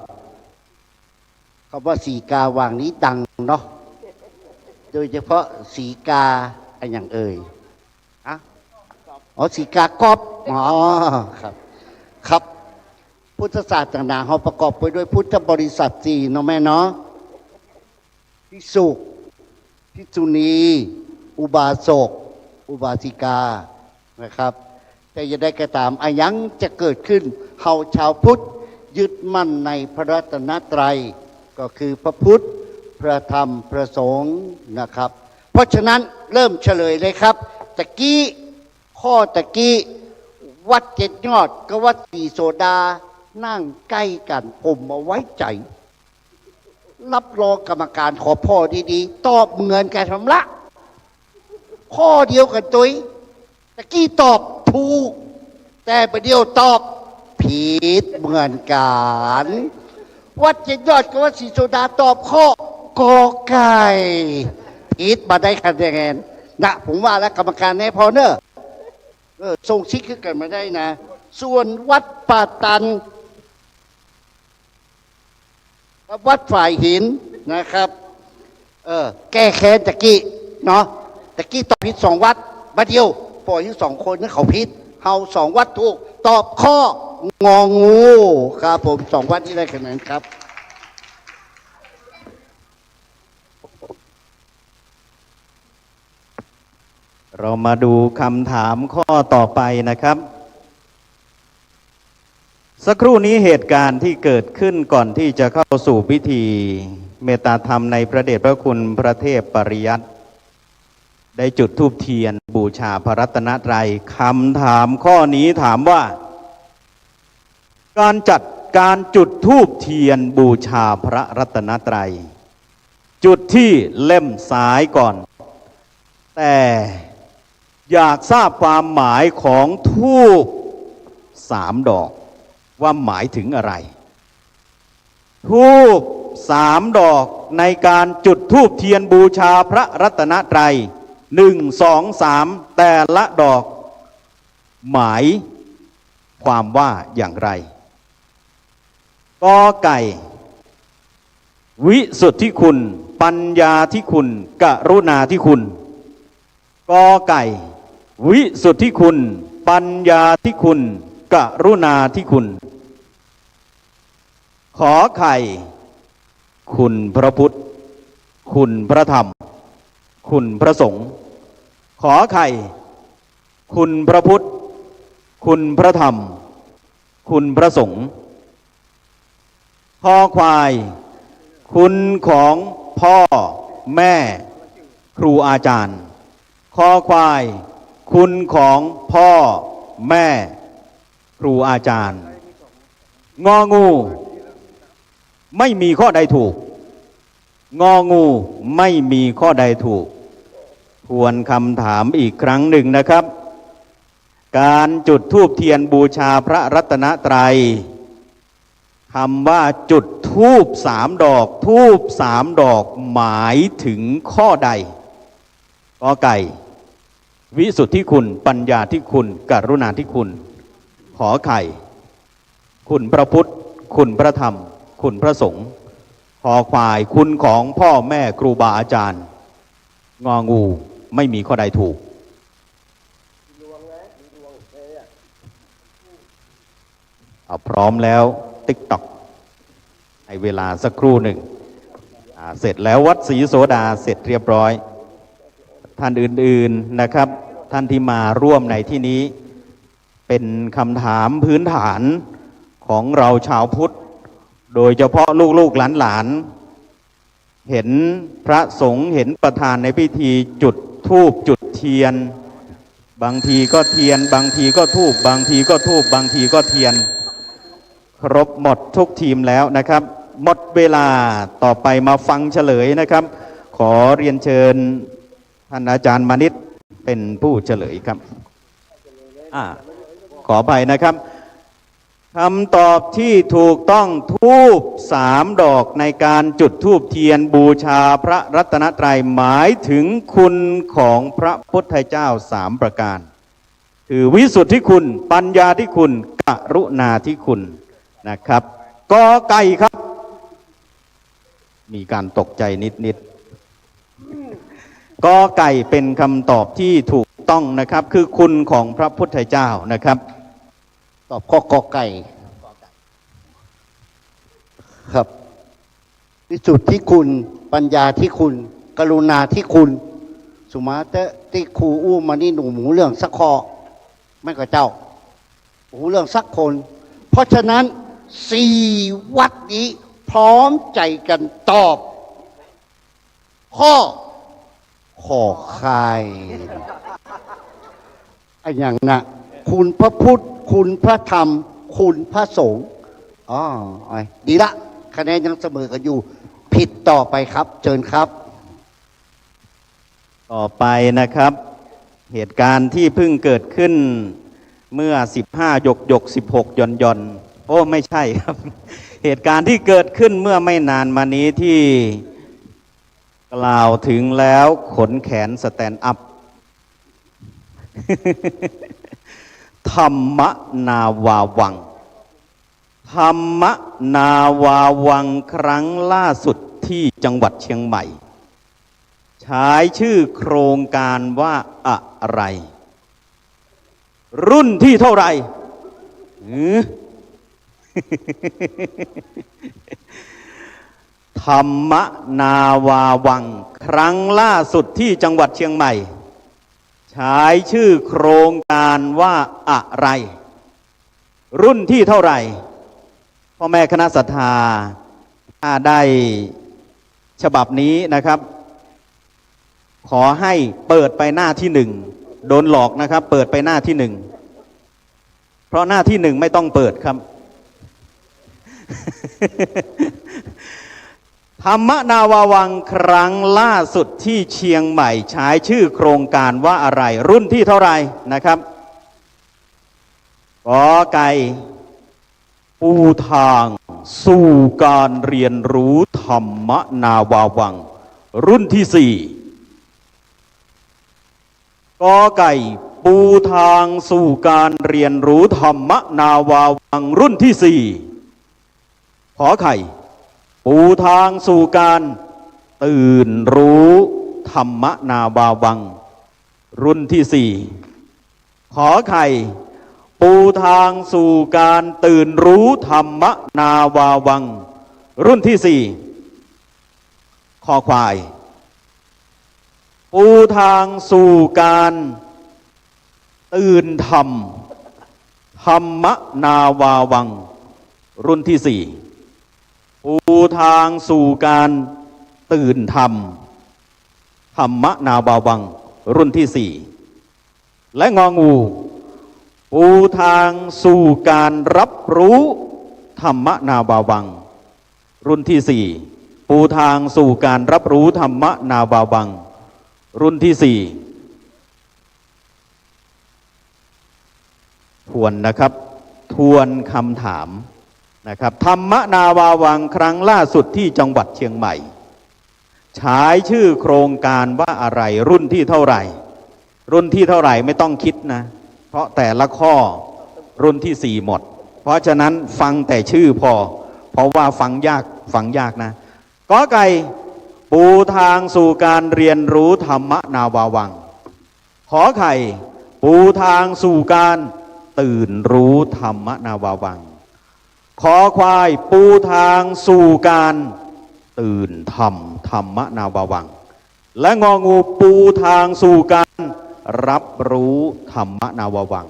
คำว่าสีกาวางนี้ดังเนาะโดยเฉพาะสีกาอะไรอย่างสีกากอบครับครับพุทธศาสนาเขาประกอบไปด้วยพุทธบริษัท4เนาะแม่เนาะภิกษุภิกษุณีอุบาสกอุบาสิกานะครับแต่จะได้กระตามอายังจะเกิดขึ้นเฮาชาวพุทธยึดมั่นในพระรัตนตรัยก็คือพระพุทธพระธรรมพระสงฆ์นะครับเพราะฉะนั้นเริ่มเฉลยเลยครับตะกี้ข้อตะกี้วัด7 ยอดกับวัด4 โสดานั่งใกล้กันผมเอาไว้ใจรับรองกรรมการขอพ่อดีๆตอบเหมือนกันทำละข้อเดียวกันตุ้ยตะกี้ตอบถูกแต่ประเดี๋ยวตอบผิดเหมือนกันวัด7 ยอดกับวัด4 โสดาตอบข้อกอไก่ผิดมาได้คะแนนนะผมว่าแล้วกรรมการแน่พอเนอะส่งชิกขึ้นกันมาได้นะส่วนวัดป่าตันวัดฝ่ายหินนะครับแก้แค้นตะกี้เนาะตะกี้ตอบผิด2 วัดมาเดียวปล่อยทั้ง2 คนนั้นเขาผิดเฮา2 วัดถูกตอบข้ององูครับผม2 วัดที่ได้คะแนนครับเรามาดูคำถามข้อต่อไปนะครับสักครู่นี้เหตุการณ์ที่เกิดขึ้นก่อนที่จะเข้าสู่พิธีเมตตาธรรมในพระเดชพระคุณพระเทพปริยัติได้จุดธูปเทียนบูชาพระรัตนตรัยคำถามข้อนี้ถามว่าการจัดการจุดธูปเทียนบูชาพระรัตนตรัยจุดที่เล่มซ้ายก่อนแต่อยากทราบความหมายของธูป3 ดอกว่าหมายถึงอะไรธูป3 ดอกในการจุดธูปเทียนบูชาพระรัตนตรัย1 2 3แต่ละดอกหมายความว่าอย่างไรกอไก่วิสุทธิคุณปัญญาธิคุณกรุณาธิคุณกอไก่วิสุทธิคุณปัญญาธิคุณกรุณาธิคุณขอไข่คุณพระพุทธคุณพระธรรมคุณพระสงฆ์ขอไข่คุณพระพุทธคุณพระธรรมคุณพระสงฆ์คอควายคุณของพ่อแม่ครูอาจารย์คอควายคุณของพ่อแม่ครูอาจารย์งองูไม่มีข้อใดถูกงองูไม่มีข้อใดถูกทวนคำถามอีกครั้งหนึ่งนะครับการจุดธูปเทียนบูชาพระรัตนตรัยคำว่าจุดธูป3 ดอกธูป3 ดอก หมายถึงข้อใดกอไก่ วิสุทธิคุณปัญญาที่คุณกรุณาที่คุณขอไข่ คุณพระพุทธคุณพระธรรม คุณพระสงฆ์ขอควายคุณของพ่อแม่ครูบาอาจารย์งองูไม่มีข้อใดถูกพร้อมแล้วติ๊กต็อกในเวลาสักครู่หนึ่งเสร็จแล้ววัดศรีโสดาเสร็จเรียบร้อยท่านอื่นๆนะครับท่านที่มาร่วมในที่นี้เป็นคำถามพื้นฐานของเราชาวพุทธโดยเฉพาะลูกๆหลานๆเห็นพระสงฆ์เห็นประธานในพิธีจุดธูปจุดเทียนบางทีก็เทียนบางทีก็ธูปบางทีก็ธูปบางทีก็เทียนครบหมดทุกทีมแล้วนะครับหมดเวลาต่อไปมาฟังเฉลยนะครับขอเรียนเชิญท่านอาจารย์มานิตเป็นผู้เฉลยครับขอไปนะครับคำตอบที่ถูกต้องธูป3 ดอกในการจุดธูปเทียนบูชาพระรัตนตรัยหมายถึงคุณของพระพุทธเจ้า3 ประการคือวิสุทธิคุณปัญญาที่คุณกรุณาที่คุณนะครับกอไก่ครับมีการตกใจนิดๆกอไก่เป็นคำตอบที่ถูกต้องนะครับคือคุณของพระพุทธเจ้านะครับตอบข้อกอไก่ครับวิสุทธิคุณปัญญาที่คุณกรุณาที่คุณสุมาเตที่ครูอู้มานี่หนูหมูเรื่องสักคอไม่กับเจ้าหูเรื่องสักคน เพราะฉะนั้น4 วัดนี้พร้อมใจกันตอบข้อไข่ไอ้อย่างน่ะคุณพระพุทธคุณพระธรรมคุณพระสงฆ์ดีละคะแนนยังเสมอกันอยู่ผิดต่อไปครับเชิญครับต่อไปนะครับเหตุการณ์ที่เพิ่งเกิดขึ้นเมื่อ15 หยก16 ย่อนโอ้ไม่ใช่ครับเหตุการณ์ที่เกิดขึ้นเมื่อไม่นานมานี้ที่กล่าวถึงแล้วขนแขนสแตนด์อัพ ธรรมนาวาวังธรรมนาวาวังครั้งล่าสุดที่จังหวัดเชียงใหม่ใช้ชื่อโครงการว่าอะไรรุ่นที่เท่าไหร่ธรรมนาวาวังครั้งล่าสุดที่จังหวัดเชียงใหม่ใช้ชื่อโครงการว่าอะไรรุ่นที่เท่าไหร่พ่อแม่คณะศรัทธาถ้าได้ฉบับนี้นะครับขอให้เปิดไปหน้าที่1โดนหลอกนะครับเปิดไปหน้าที่1เพราะหน้าที่1ไม่ต้องเปิดครับ ธรรมนาวาวังครั้งล่าสุดที่เชียงใหม่ใช้ชื่อโครงการว่าอะไรรุ่นที่เท่าไหร่นะครับกอไก่ปูทางสู่การเรียนรู้ธรรมนาวาวังรุ่นที่4กอไก่ปูทางสู่การเรียนรู้ธรรมนาวาวังรุ่นที่4ขอไข่ปูทางสู่การตื่นรู้ธรรมนาวาวังรุ่นที่4ขอไข่ปูทางสู่การตื่นรู้ธรรมนาวาวังรุ่นที่4ขอควายปูทางสู่การตื่นธรรมธรรมนาวาวังรุ่นที่4ปูทางสู่การตื่นธรรมธรรมนาวาวังรุ่นที่4และงองูปูทางสู่การรับรู้ธรรมนาวาวังรุ่นที่4ปูทางสู่การรับรู้ธรรมนาวาวังรุ่นที่4ทวนนะครับทวนคำถามนะครับธรรมนาวาวังครั้งล่าสุดที่จังหวัดเชียงใหม่ ใช้ชื่อโครงการว่าอะไรรุ่นที่เท่าไหร่ รุ่นที่เท่าไหร่ไม่ต้องคิดนะ เพราะแต่ละข้อรุ่นที่ 4หมด เพราะฉะนั้นฟังแต่ชื่อพอ เพราะว่าฟังยากนะกอไก่ปูทางสู่การเรียนรู้ธรรมนาวาวัง ขอไข่ปูทางสู่การตื่นรู้ธรรมนาวาวัง ขอควายปูทางสู่การตื่นธรรมนาวาวัง และงองูปูทางสู่การรับรู้ธรรมนาวาวัง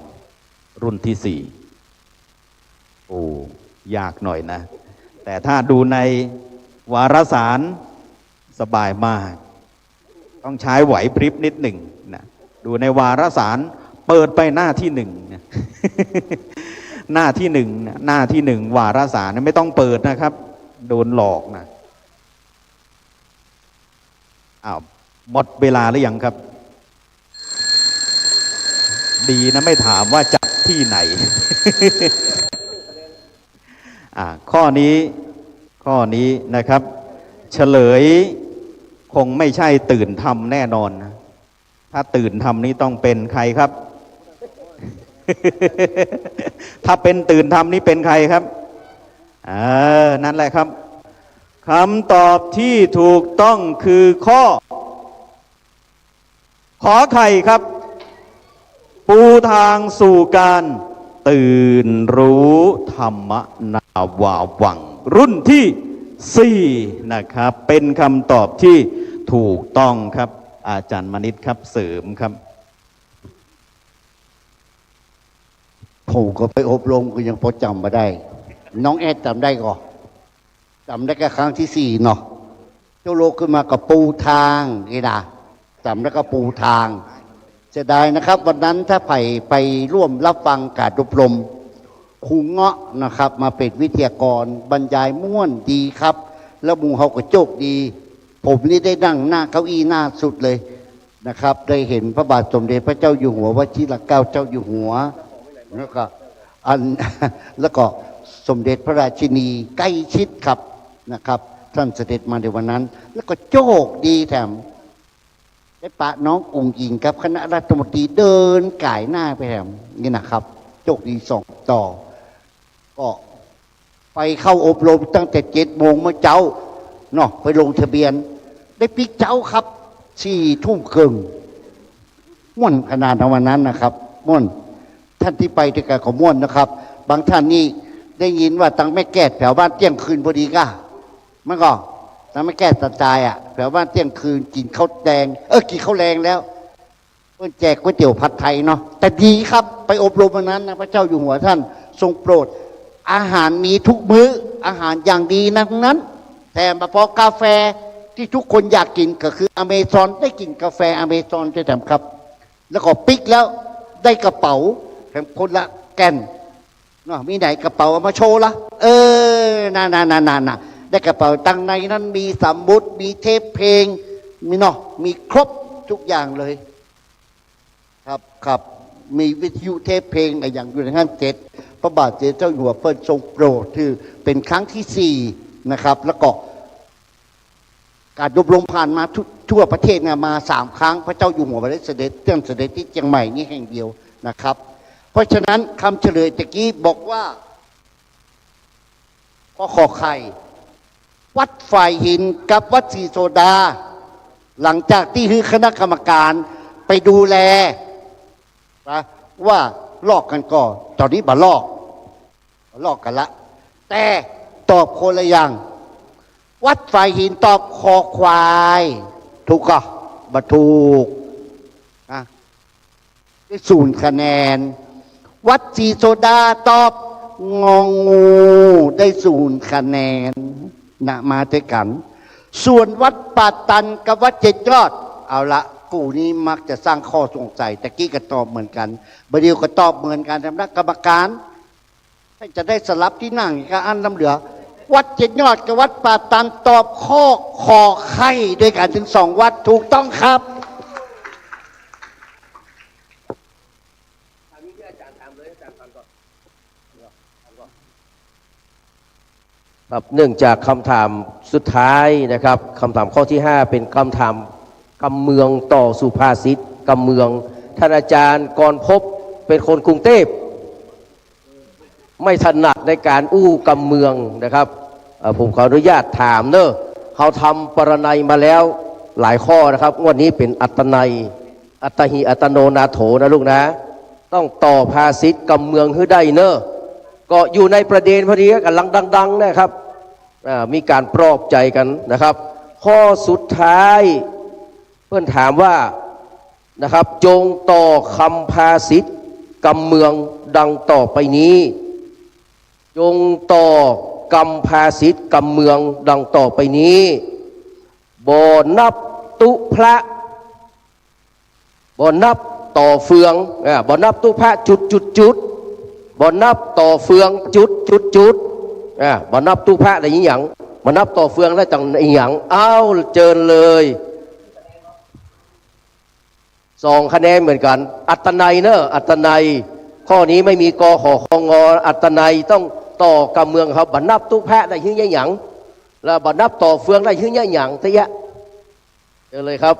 รุ่นที่ 4โอ้ยากหน่อยนะ แต่ถ้าดูในวารสารสบายมาก ต้องใช้ไหวพริบนิดหนึ่งนะดูในวารสารเปิดไปหน้าที่ 1นะ หน้าที่ 1หน้าที่ 1วารสารไม่ต้องเปิดนะครับ โดนหลอกนะอ้าวหมดเวลาหรือยังครับ ดีนะไม่ถามว่าจัดที่ไหน ข้อนี้นะครับ เฉลยคงไม่ใช่ตื่นทำแน่นอนนะถ้าตื่นทำนี้ต้องเป็นใครครับ ถ้าเป็นตื่นทำนี้เป็นใครครับนั่นแหละครับคำตอบที่ถูกต้องคือข้อขอไข่ครับปูทางสู่การตื่นรู้ธรรมนาวาวังรุ่นที่ 4นะครับเป็นคำตอบที่ถูกต้องครับอาจารย์มณิษฐ์ครับเสริมครับ ผมก็ไปอบรมก็ยังพอจำมาได้ น้องแอดจำได้ก่อนจำได้แค่ครั้งที่ 4เนาะเจ้าโลกขึ้นมากับปูทางนี่นะจำได้ก็ปูทางเสียดายนะครับวันนั้นถ้าไปร่วมรับฟังการอบรมครูเงาะนะครับมาเป็นวิทยากรบรรยายม่วนดีครับแล้วหมูเขาก็โจกดีผมนี่ได้นั่งหน้าเก้าอี้หน้าสุดเลยนะครับได้เห็นพระบาทสมเด็จพระเจ้าอยู่หัววชิรเกล้าเจ้าอยู่หัวแล้วก็แล้วก็สมเด็จพระราชินีใกล้ชิดครับนะครับท่านเสด็จมาในวันนั้น แล้วก็โจกดีแถมได้ปะน้ององค์หญิงครับคณะรัฐมนตรีเดินก่ายหน้าไปแถมนี่นะครับโจกดีส่งต่อก็ไปเข้าอบรมตั้งแต่7 โมงเมื่อเจ้าเนาะไปลงทะเบียนได้ปิกเจ้าครับ4 ทุ่มครึ่งม่วนขนาดวันนั้นนะครับม่วนท่านที่ไปด้วยกันของม่วนนะครับบางท่านนี่ได้ยินว่าตังแม่แก้แถวบ้านเที่ยงคืนพอดีก็มันก็ตังแม่แก้ตาจายอ่ะแถวบ้านเที่ยงคืนกินข้าวแดงกินข้าวแรงแล้วเพื่อนแจกก๋วยเตี๋ยวผัดไทยเนาะแต่ดีครับไปอบรมวันนั้นนะพระเจ้าอยู่หัวท่านทรงโปรดอาหารมีทุกมื้ออาหารอย่างดีทั้งนั้นแต่มาพอกาแฟที่ทุกคนอยากกินก็คืออเมซอนได้กินกาแฟอเมซอนใช่ไหมครับแล้วก็ปิกแล้วได้กระเป๋าแถมคนละแก่นเนาะมีไหนกระเป๋าเอามาโชว์ละน่าได้กระเป๋าตังในนั้นมีสมุดมีเทปเพลงมีเนาะมีครบทุกอย่างเลยครับมีวิทยุเทปเพลงอะไรอย่างอยู่ในขั้น7พระบาทสมเด็จเจ้าอยู่หัวเปิ้ลทรงโปรดคือเป็นครั้งที่ 4นะครับแล้วก็การอบรมผ่านมาทั่วประเทศเนี่ยมา3 ครั้งพระเจ้าอยู่หัวได้เสด็จเสด็จที่เชียงใหม่นี่แห่งเดียวนะครับเพราะฉะนั้นคำเฉลยตะกี้บอกว่าข้อขอไข่วัดฝ่ายหินกับวัดศรีโซดาหลังจากที่คณะกรรมการไปดูแลนะว่าลอกกันก่อนตอนนี้บ่ลอกกันละแต่ตอบคนละอย่างวัดฝ่ายหินตอบคอควายถูกก็บ่ถูกนะได้0 คะแนนวัดศรีโซดาตอบงองูได้0 คะแนนนะมาด้วยกันส่วนวัดป่าตันกับวัด7 ยอดเอาละกูนี้มักจะสร้างข้อสงสัยตะกี้ก็ตอบเหมือนกันบดีก็ตอบเหมือนกันทำนักกรรมการให้จะได้สลับที่นั่งอีกอันน้ำเหลือวัด7 ยอดกับวัดป่าตันตอบข้อขอไข่ด้วยกันถึง2 วัดถูกต้องครับ ครับเนื่องจากคำถามสุดท้ายนะครับคำถามข้อที่ 5 เป็นคำถามกำเมืองต่อสุภาษิตกำเมืองท่านอาจารย์กรภพเป็นคนกรุงเทพไม่ถนัดในการอู้กำเมืองนะครับผมขออนุญาตถามเนอะเขาทำปรนัยมาแล้วหลายข้อนะครับงวดนี้เป็นอัตนัยอัตหิอัตโนนาโถนะลูกนะต้องต่อภาษิตกำเมืองให้ได้เนอะก็อยู่ในประเด็นพอดีกำลังดังๆนะครับมีการปลอบใจกันนะครับข้อสุดท้ายเพื่อนถามว่านะครับจงต่อคำภาษิตกำเมืองดังต่อไปนี้จงต่อกำภาษิตกำเมืองดังต่อไปนี้บ่นับตุพระบ่นับต่อเฟืองบ่นับตุพระจุดบ่นับต่อเฟืองจุดบ่นับตุพระอะไรอย่างบ่นับต่อเฟืองแล้วจังอย่างอ้าวเจิญเลย2 คะแนนเหมือนกันอัตนัยเนอะอัตนัยข้อนี้ไม่มีกขคงอัตนัยต้องต่อกำเมืองเขาบ่นับตุพระได้หึ่งอย่างแล้วบ่นับต่อเฟืองได้หึ่งอย่างทะยะเจอเลยครับ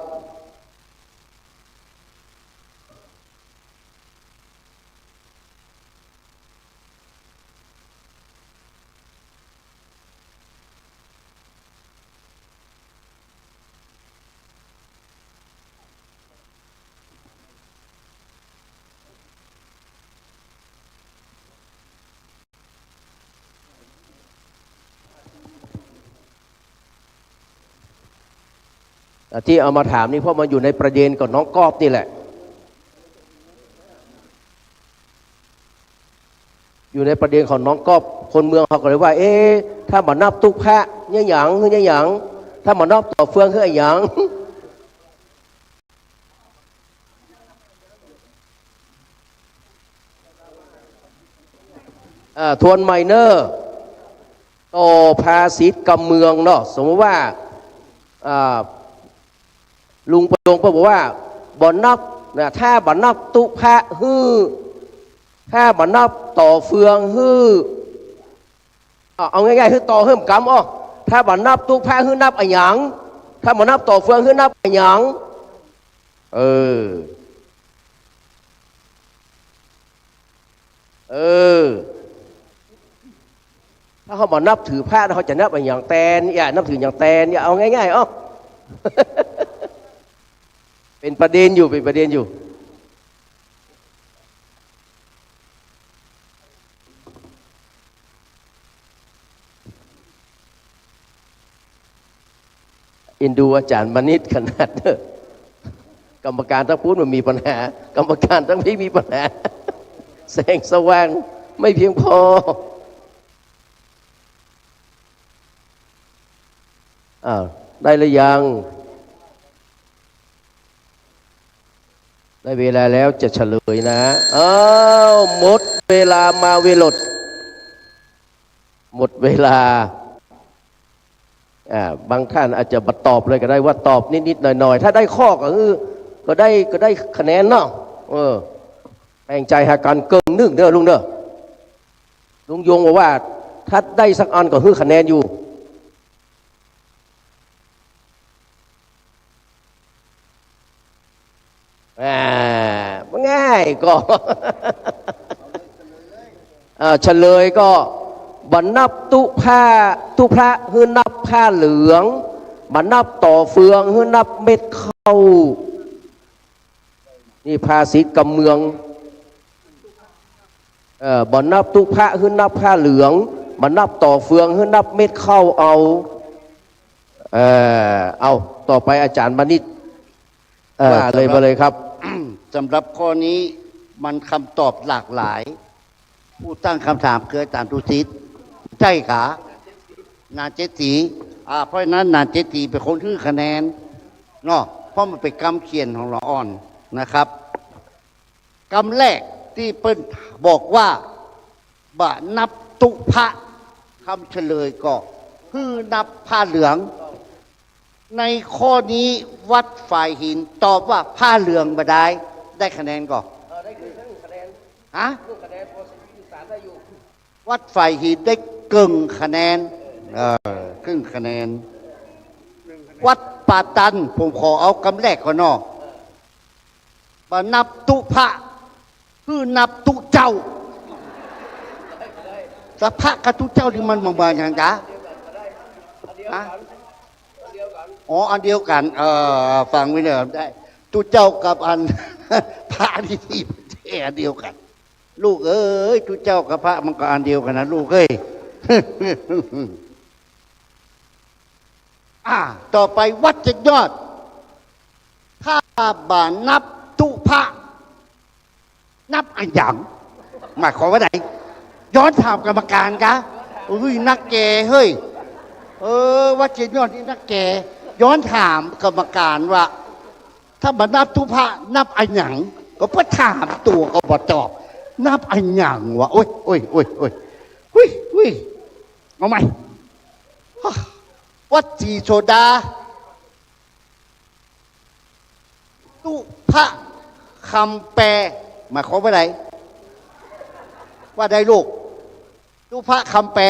ที่เอามาถามนี่เพราะมันอยู่ในประเด็นกับน้องกอบนี่แหละอยู่ในประเด็นของน้องกอบคนเมืองเขาก็เลยว่าถ้าบ่นับตุพระเนี่ยหยังถ้าบ่นับต่อเฟืองคือหยังทวนไมเนอร์ต่อภาษิตกำเมืองเนาะสมมติว่าลุงประยงก็บอกว่าบ่นับนะถ้าบ่นับตุพระฮือถ้าบ่นับต่อเฟืองฮือเอาง่ายๆคือต่อเพิ่มกำถ้าบ่นับตุพระฮือนับอะหยังถ้าบ่นับต่อเฟืองฮือนับอะหยังถ้าเขาบ่นับถือพระเขาจะนับอะหยังแตนอย่านับถืออย่างแตนอย่าเอาง่ายๆเป็นประเด็นอยู่อินดูอาจารย์มณิษฐ์ขนาดเนอะกรรมการทั้งพูดมันมีปัญหากรรมการทั้งพี่มีปัญหาแสงสว่างไม่เพียงพอได้หรือยังได้เวลาแล้วจะเฉลยนะหมดเวลามาเวลดหมดเวลาบางท่านอาจจะบัดตอบเลยก็ได้ว่าตอบนิดๆหน่อยๆถ้าได้ข้อก็ได้คะแนนเนาะแบ่งใจหากันเกิน1เด้อลุงเด้อลุงยงบอกว่าถ้าได้สักอันก็คือคะแนนอยู่ง่ายก็เฉลยก็บ่นับตุพระฮือนับผ้าเหลืองบ่นับต่อเฟืองฮือนับเม็ดข้าวนี่ภาษิตกำเมืองบ่นับตุพระฮือนับผ้าเหลืองบ่นับต่อเฟืองฮือนับเม็ดข้าวเอาต่อไปอาจารย์มณิษฐ์ว่าเลยมาเลยครับสำหรับข้อนี้มันคำตอบหลากหลายผู้ตั้งคำถามคืออาจารย์ทุศิษย์ใช่ค่ะนานเจตีเพราะฉะนั้นนานเจตีเป็นคนที่คะแนนเนาะเพราะมันเป็นกำเขียนของเราอ่อนนะครับกำแรกที่เปิ้นบอกว่าบ่นับตุพระคำเฉลยก็คือนับผ้าเหลืองในข้อนี้วัดฝ่ายหินตอบว่าผ้าเหลืองบ่ได้คะแนนก่อนได้คะแนนคะวัดฝ่ายหินได้เกิงคะแนน ครึ่งคะแนน วัดป่าตัน ผมขอเอาคำแรกก่อนเนาะบ่นับตุพระคือนับตุเจ้าแต่พระกับตุเจ้าที่มันบางๆอย่างจ้าอ๋ออันเดียวกันฟังไว้เนอะได้ตุเจ้ากับอัน พระที่อันเดียวกัน ลูกเอ้ยตุเจ้ากับพระมันก็อันเดียวกันนะลูกเอ้ย ต่อไปวัดเจ็ดยอด ถ้าบ่านับตุพระนับอันหยังหมายความว่าไหนย้อนถามกรรมการกะเฮ้ยนักแกเฮ้ยวัดเจ็ดยอดนี่นักแกย้อนถามกรรมการว่า ถ้าบ่านับตุพระนับอันหยังก็เพื่อถามตัวก็บ่ตอบนับอันหยังวะโอ้ยเอาใหม่วัดจีโซดาตุพระคำแปลหมายความว่าไงว่าได้ลูกตุพระคำแปล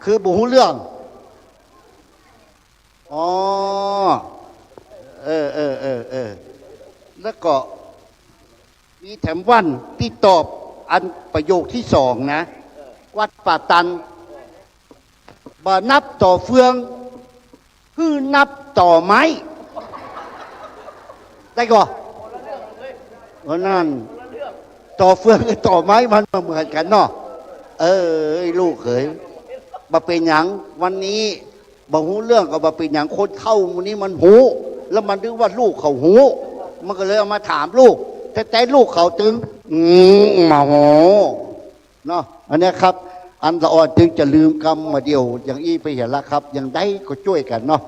คือบุหูเรื่องอ๋อแล้วก็มีแถมวันที่ตอบอันประโยคที่สองนะวัดป่าตันบ่นับต่อเฟืองคือนับต่อไม้ได้ก่อนเพราะนั่นต่อเฟืองกับต่อไม้มันเหมือนกันเนาะลูกเขยมาเป็นหยังวันนี้บ่หูเรื่องก็บ่เป็นหยังคนเข้าวันนี้มันหูแล้วมันนึกว่าลูกเขาหูมันก็เลยเอามาถามลูกแต่ลูกเขาตึงมาโหเนาะอันนี้ครับอันละอ่อนจึงจะลืมกรรมมาเดียวอย่างอี้ไปเห็นแล้วครับอย่างได้ก็ช่วยกันเนาะ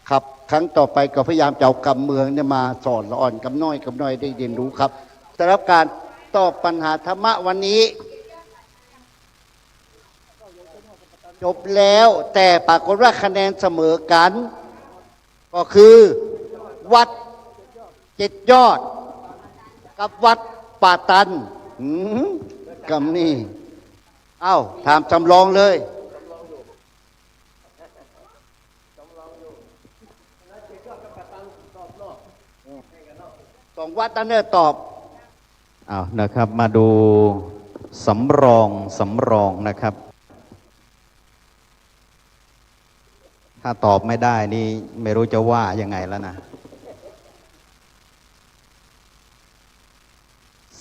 ครับครั้งต่อไปก็พยายามจะเอากรรมเมืองเนี่ยมาสอนละอ่อนกำน้อยได้เรียนรู้ครับสำหรับการตอบปัญหาธรรมะวันนี้จบแล้วแต่ปรากฏว่าคะแนนเสมอกัน ก็คือวัดเจ็ดยอดกับวัดป่าตันกำนี่ถามจำลองเลยสองวัดนั่นเนี่ยตอบนะครับมาดูสำรองนะครับถ้าตอบไม่ได้นี่ไม่รู้จะว่ายังไงแล้วนะ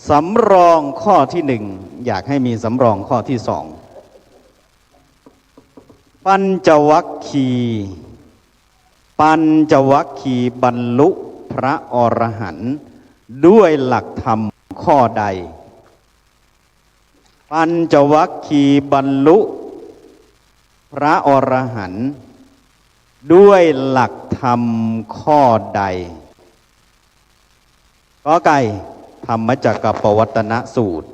สำรองข้อที่หนึ่งอยากให้มีสำรองข้อที่สองปัญจวัคคีย์บรรลุพระอรหันต์ด้วยหลักธรรมข้อใดปัญจวัคคีย์บรรลุพระอรหันต์ด้วยหลักธรรมข้อใดกอไก่ธรรมจักรปวัตตนสูตร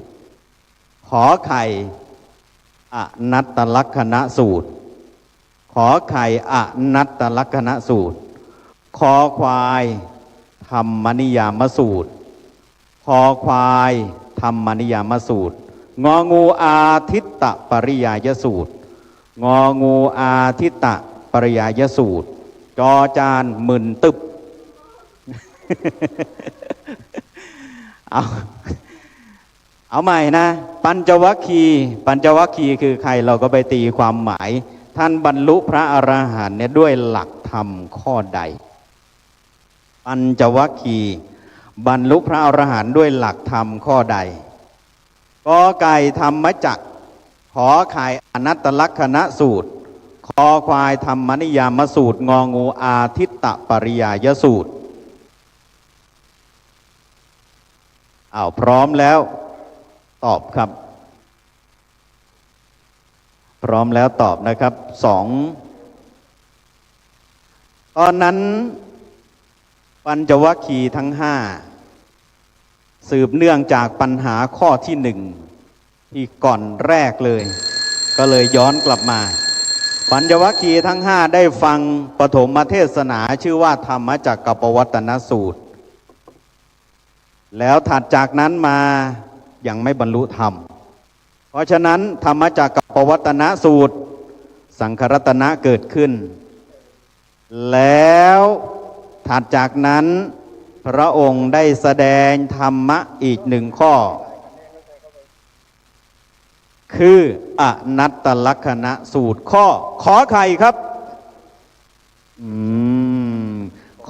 ขอไข่อนัตตลักขณสูตรขอไข่อนัตตลักขณสูตรคอควายธรรมนิยามสูตรคอควายธรรมนิยามสูตรงองูอาทิตตปริยายสูตรงองูอาทิตตปริยายสูตรจอจานมึนตึบ เอาใหม่นะปัญจวัคคีย์คือใครเราก็ไปตีความหมายท่านบรรลุพระอรหันต์เนี่ยด้วยหลักธรรมข้อใดปัญจวัคคีย์บรรลุพระอรหันต์ด้วยหลักธรรมข้อใดกอไก่ธรรมจักรขอไข่อนัตตลักขณสูตรคอควายธรรมนิยามสูตรงองูอาทิตตปริยายสูตรพร้อมแล้วตอบครับพร้อมแล้วตอบนะครับตอนนั้นปัญจวัคคีย์ทั้งห้าสืบเนื่องจากปัญหาข้อที่หนึ่งที่ก่อนแรกเลยก็เลยย้อนกลับมาปัญจวัคคีย์ทั้งห้าได้ฟังปฐมเทศนาชื่อว่าธรรมจักรปวัตตนสูตรแล้วถัดจากนั้นมายังไม่บรรลุธรรมเพราะฉะนั้นธรรมจักรปวัตตนสูตร สังฆรัตนะเกิดขึ้น แล้วถัดจากนั้น พระองค์ได้แสดงธรรมะอีกหนึ่งข้อ คืออนัตตลักษณะสูตรข้อขอไข่ครับ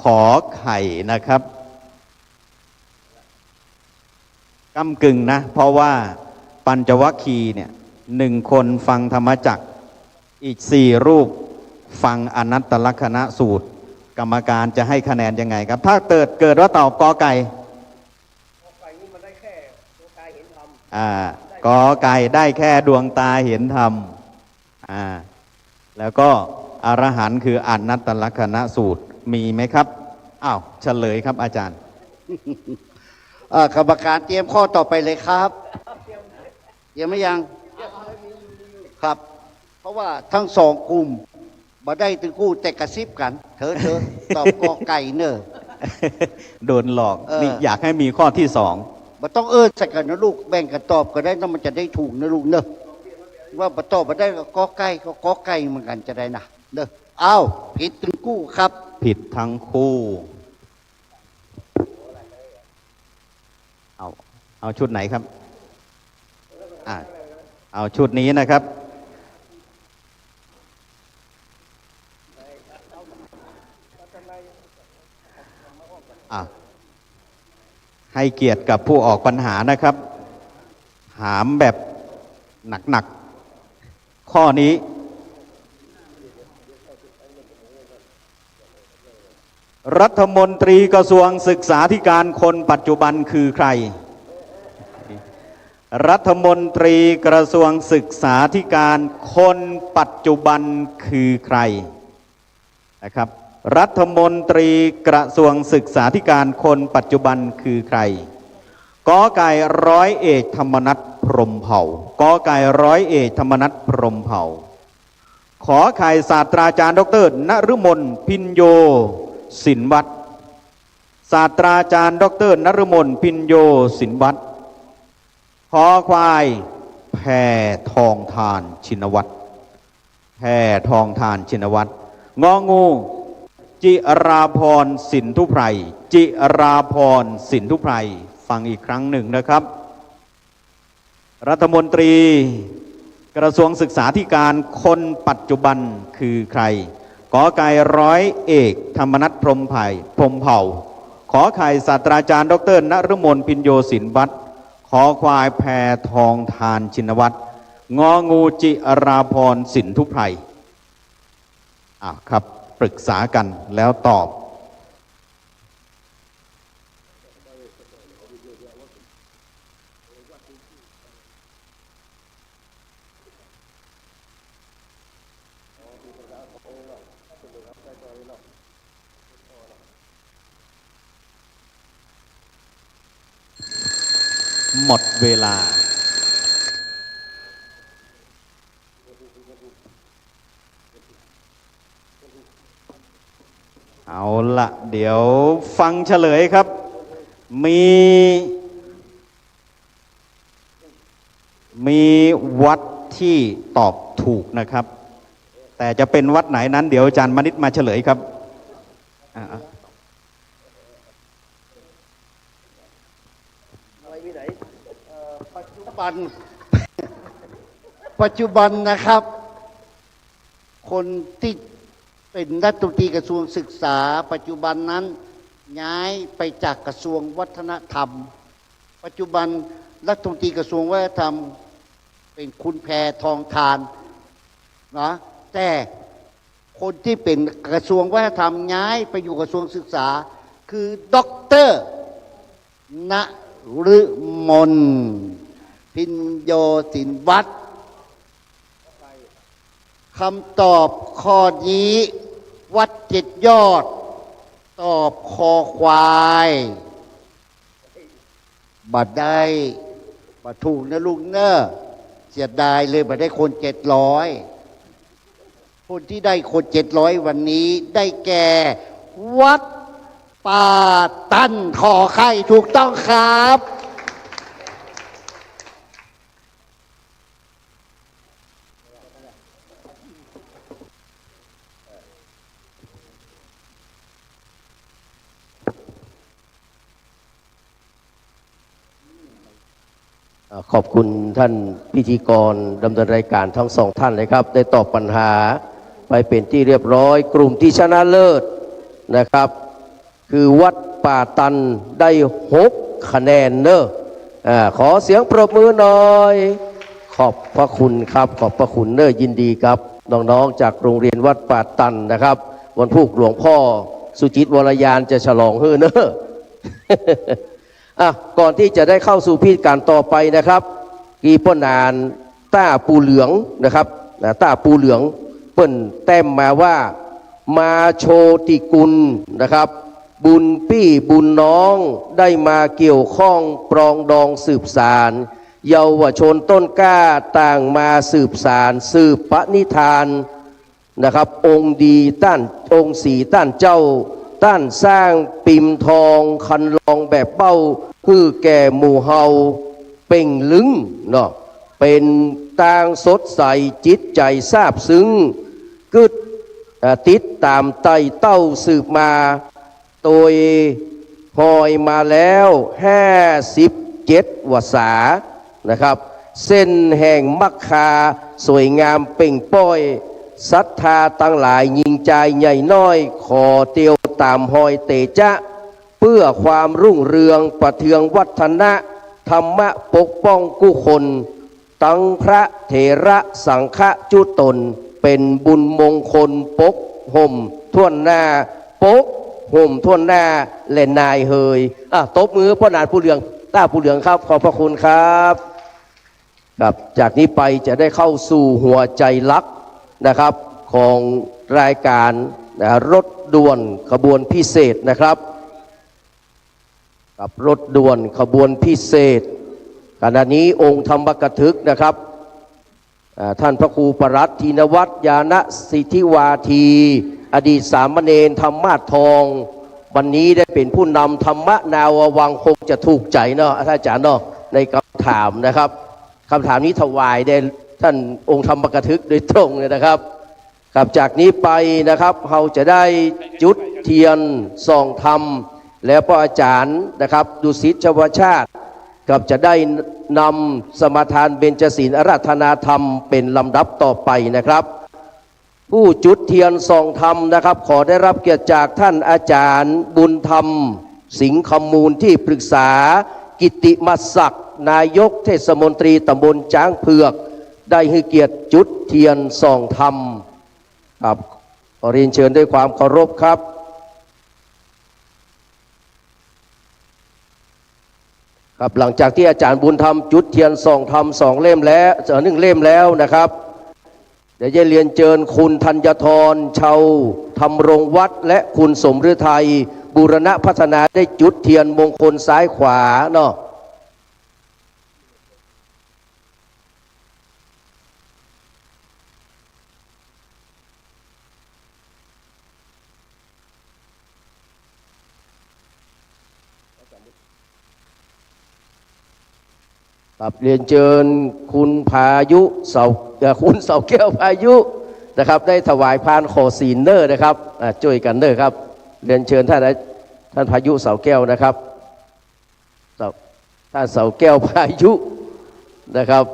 ขอไข่นะครับก้ำกึ่งนะเพราะว่าปัญจวัคคีย์เนี่ย1 คนฟังธรรมจักรอีก4 รูปฟังอนัตตลักษณะสูตรกรรมการจะให้คะแนนยังไงครับถ้าเกิดว่าตอบกอไก่นี่มันได้แค่ดวงตาเห็นธรรมกอไก่ได้แค่ดวงตาเห็นธรรมแล้วก็อรหันต์คืออนัตตลักษณะสูตรมีไหมครับอ้าวเฉลยครับอาจารย์กรรมการเตรียมข้อต่อไปเลยครับเตรียมไหมยังครับ เพราะว่าทั้ง2 กลุ่มมาได้ถึงคู่แต่กระซิบกันเธอตอบกอไก่เนอะโดนหลอกนี่อยากให้มีข้อที่2มันต้องใส่กันนะลูกแบ่งกันตอบก็ได้นะมันจะได้ถูกนะลูกเนอะว่าตอบมาได้ก็กอไก่ก็กอไก่เหมือนกันจะได้นะเนอะอ้าวผิดถึงคู่ครับผิดทั้งคู่เอาชุดไหนครับเอาชุดนี้นะครับให้เกียรติกับผู้ออกปัญหานะครับถามแบบหนักๆข้อนี้รัฐมนตรีกระทรวงศึกษาธิการคนปัจจุบันคือใครรัฐมนตรีกระทรวงศึกษาธิการคนปัจจุบันคือใครนะครับรัฐมนตรีกระทรวงศึกษาธิการคนปัจจุบันคือใครกอไก่ร้อยเอกธรรมนัสพรหมเผ่ากอไก่ร้อยเอกธรรมนัสพรหมเผ่าขอไข่ศาสตราจารย์ดร.นฤมลพินโยสินวัตรศาสตราจารย์ดร.นฤมลพินโยสินวัตรขอควายแพทองทานชินวัตรแพทองทานชินวัตรงองูจิราพรสินทุไพรจิราพรสินทุไพรฟังอีกครั้งหนึ่งนะครับรัฐมนตรีกระทรวงศึกษาธิการคนปัจจุบันคือใครกอไก่ร้อยเอกธรรมนัสพรหมเผ่าขอไข่ศาสตราจารย์ดร.นฤมลพินโยสินวัตรขอควายแพทองทานชินวัตรงองูจิราพรสินทุไพรครับปรึกษากันแล้วตอบหมดเวลาเอาละเดี๋ยวฟังเฉลยครับมีวัดที่ตอบถูกนะครับแต่จะเป็นวัดไหนนั้นเดี๋ยวอาจารย์มณิษฐ์มาเฉลยครับปัจจุบันนะครับคนที่เป็นรัฐมนตรีกระทรวงศึกษาปัจจุบันนั้นย้ายไปจากกระทรวงวัฒนธรรมปัจจุบันรัฐมนตรีกระทรวงวัฒนธรรมเป็นคุณแพทองทานนะแต่คนที่เป็นกระทรวงวัฒนธรรมย้ายไปอยู่กระทรวงศึกษาคือด็อกเตอร์นฤมลพินโยสินวัตรคำตอบข้อนี้วัด7 ยอดตอบคอควายบัดได้บัดถูกนะลูกเนอะเสียดายเลยบัดได้คน700คนที่ได้คน700วันนี้ได้แก่วัดป่าตั้นขอไข่ถูกต้องครับ ขอบคุณท่านพิธีกรดำเนินรายการทั้งสองท่านเลยครับ ได้ตอบปัญหาไปเป็นที่เรียบร้อย กลุ่มที่ชนะเลิศนะครับ คือวัดป่าตันได้6 คะแนนเนอะขอเสียงปรบมือหน่อย ขอบพระคุณครับขอบพระคุณเนอะยินดีครับน้องๆจากโรงเรียนวัดป่าตันนะครับ วันพุธหลวงพ่อสุจิตวรยานจะฉลองเฮ้อเนอะ ก่อนที่จะได้เข้าสู่พิธีการต่อไปนะครับกีป้นานต้าปูเหลืองนะครับต้าปูเหลืองเปิ้นแต้มมาว่ามาโชติกุลนะครับ บุญพี่บุญน้องได้มาเกี่ยวข้องปรองดองสืบสารเยาวชนต้นกล้าต่างมาสืบสารสืบปณิธานนะครับองค์ดีต้านองค์สีต้านเจ้าต้านสร้างปิมทองคันลองแบบเป้าคือแก่หมู่เฮาเป่งลึงเนาะเป็นต่างสดใสจิตใจซาบซึ้งกึดติดตามไต่เต้าสืบมาโดยหอยมาแล้ว57 วาษานะครับเส้นแห่งมักคาสวยงามเป่งป้อยศรัทธาตั้งหลายยิงใจใหญ่น้อยขอเตียวตามหอยเตจะเพื่อความรุ่งเรืองประเทืองวัฒนะธรรมะปกป้องกู้คนตั้งพระเถระสังฆจุตนเป็นบุญมงคลปกห่มท่วนหน้าปกห่มท่วนหน้าเล่นนายเฮยตบมือพ่อนานผู้เหลืองต้าผู้เหลืองครับขอบพระคุณครับครับจากนี้ไปจะได้เข้าสู่หัวใจลักนะครับของรายการรถด่วนขบวนพิเศษนะครับกับรถด่วนขบวนพิเศษขณะนี้องค์ธรรมกถึกนะครับท่านพระครูปรัตน์ธีนวัฒน์ญาณสิทธิวาทีอดีตสามเณรธรรมาสทองวันนี้ได้เป็นผู้นำธรรมนาววังคงจะถูกใจเนาะท่านอาจารย์เนาะในคำถามนะครับคำถามนี้ถวายได้ท่านองค์ธรรมกถึกโดยตรงเลยนะครับครับจากนี้ไปนะครับเราจะได้จุดเทียนส่องธรรมแล้วพระอาจารย์นะครับดุสิตชวชาติกับจะได้นำสมทานเบญจศีลอาราธนาธรรมเป็นลำดับต่อไปนะครับผู้จุดเทียนส่องธรรมนะครับขอได้รับเกียรติจากท่านอาจารย์บุญธรรมสิงห์คำมูลที่ปรึกษากิติมศักดิ์นายกเทศมนตรีตำบลจ้างเผือกได้ให้เกียรติจุดเทียนส่องธรรมครับขอเรียนเชิญด้วยความเคารพครับครับหลังจากที่อาจารย์บุญธรรมจุดเทียนส่องธรรม2 เล่มแล้ว1 เล่มแล้วนะครับเดี๋ยวจะเรียนเชิญคุณธัญธรชาวธรรมรงวัดและคุณสมฤทัยบูรณะพัฒนาได้จุดเทียนมงคลซ้ายขวาเนาะครับเรียนเชิญคุณพายุคุณเสาแก้วพายุนะครับได้ถวายพานขอศีลเนอร์นะครับช่วยกันเนอร์ครับเรียนเชิญท่านพายุเสาแก้วนะครับท่านเสาแก้วพายุนะครับ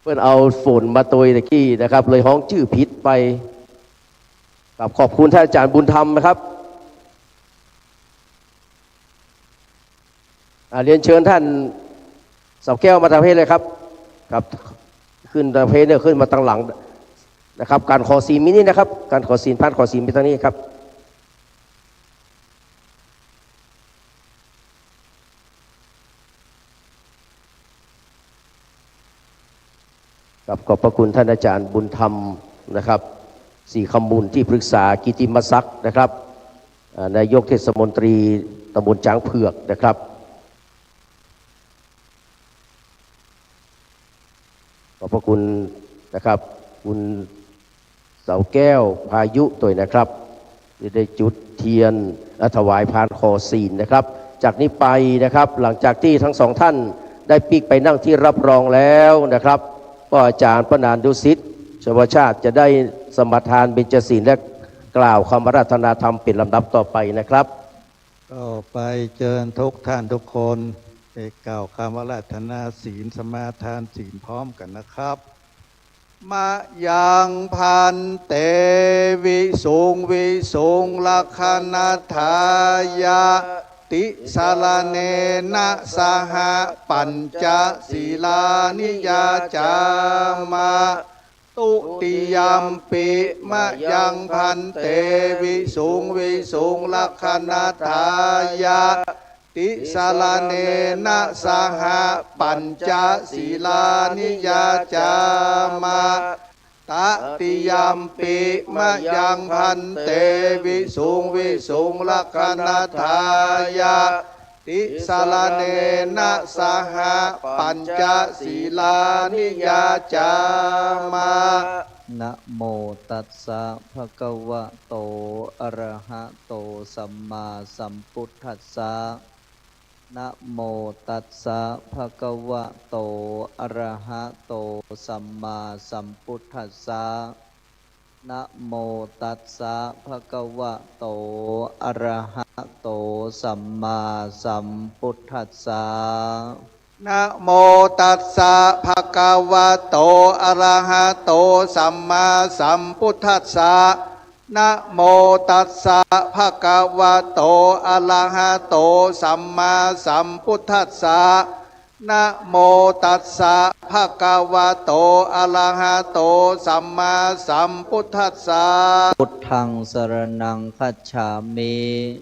เพื่อนเอาฝนมาตวยตะกี้นะครับเลยห้องชื่อผิดไปครับขอบคุณท่านอาจารย์บุญธรรมนะครับเรียนเชิญท่านเสาแก้วมาทำเพศเลยครับครับขึ้นทำเพศเนี่ยขึ้นมาตั้งหลังนะครับการขอศีลมินินะครับการขอศีลพัดขอศีลไปทางนี้ครับครับขอบพระคุณท่านอาจารย์บุญธรรมนะครับสีคำมูลที่ปรึกษากิติมศักดิ์นะครับนายกเทศมนตรีตำบลจ้างเผือกนะครับขอบพระคุณนะครับคุณเสาแก้วพายุตัวนะครับที่ได้จุดเทียนถวายพานขอศีลนะครับจากนี้ไปนะครับหลังจากที่ทั้งสองท่านได้ปีกไปนั่งที่รับรองแล้วนะครับก็อาจารย์ปนานดุสิตชวชาติจะได้สมทานเบญจศีลและกล่าวคำอาราธนาธรรมเป็นลำดับต่อไปนะครับก็ไปเชิญทุกท่านทุกคน กล่าวคำว่าราธนาศีลสมาทานศีลพร้อมกันนะครับมะยังพันเตวิสุงลักขณทายาติสารเนนะสหปัญจศีลานิยาจามาตุติยมปิมะยังพันเตวิสุงลักขณทายาติสารเนนะสหปัญจศีลานิยาจามาตติยมปิมะยังพันเตวิสุงลักขณทายาติสารเนนะสหปัญจศีลานิยาจามานะโมตัสสะภะคะวะโตอะระหะโตสัมมาสัมพุทธัสสะนะโมตัสสะภะคะวะโตอะระหะโตสัมมาสัมพุทธัสสะนะโมตัสสะภะคะวะโตอะระหะโตสัมมาสัมพุทธัสสะนะโมตัสสะภะคะวะโตอะระหะโตสัมมาสัมพุทธัสสะนะโมตัสสะภะคะวะโตอะระหะโตสัมมาสัมพุทธัสสะนะโมตัสสะภะคะวะโตอะระหะโตสัมมาสัมพุทธัสสะพุทธังสรณังคัจฉามิ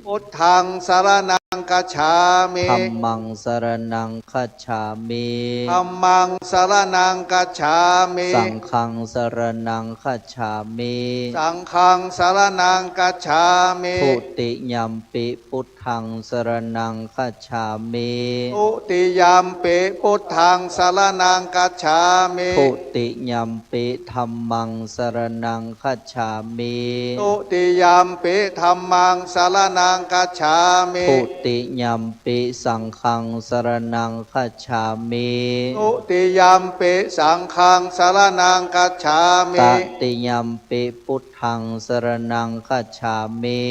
พุทธังสรณังคัจฉามิ ธัมมังสรณังคัจฉามิ ธัมมังสรณังคัจฉามิ สังฆังสรณังคัจฉามิ สังฆังสรณังคัจฉามิ ทุติยัมปิพุทธังสรณังคัจฉามิ ทุติยัมปิพุทธังสรณังคัจฉามิ ทุติยัมปิธัมมังสรณังคัจฉามิ ทุติยัมปิธัมมังสรณังคัจฉามิ ทุติยัมปิสังฆังสรณังคัจฉามิ ทุติยัมปิสังฆังสรณังคัจฉามิ ตติยัมปิพุทธังสรณังคัจฉามิ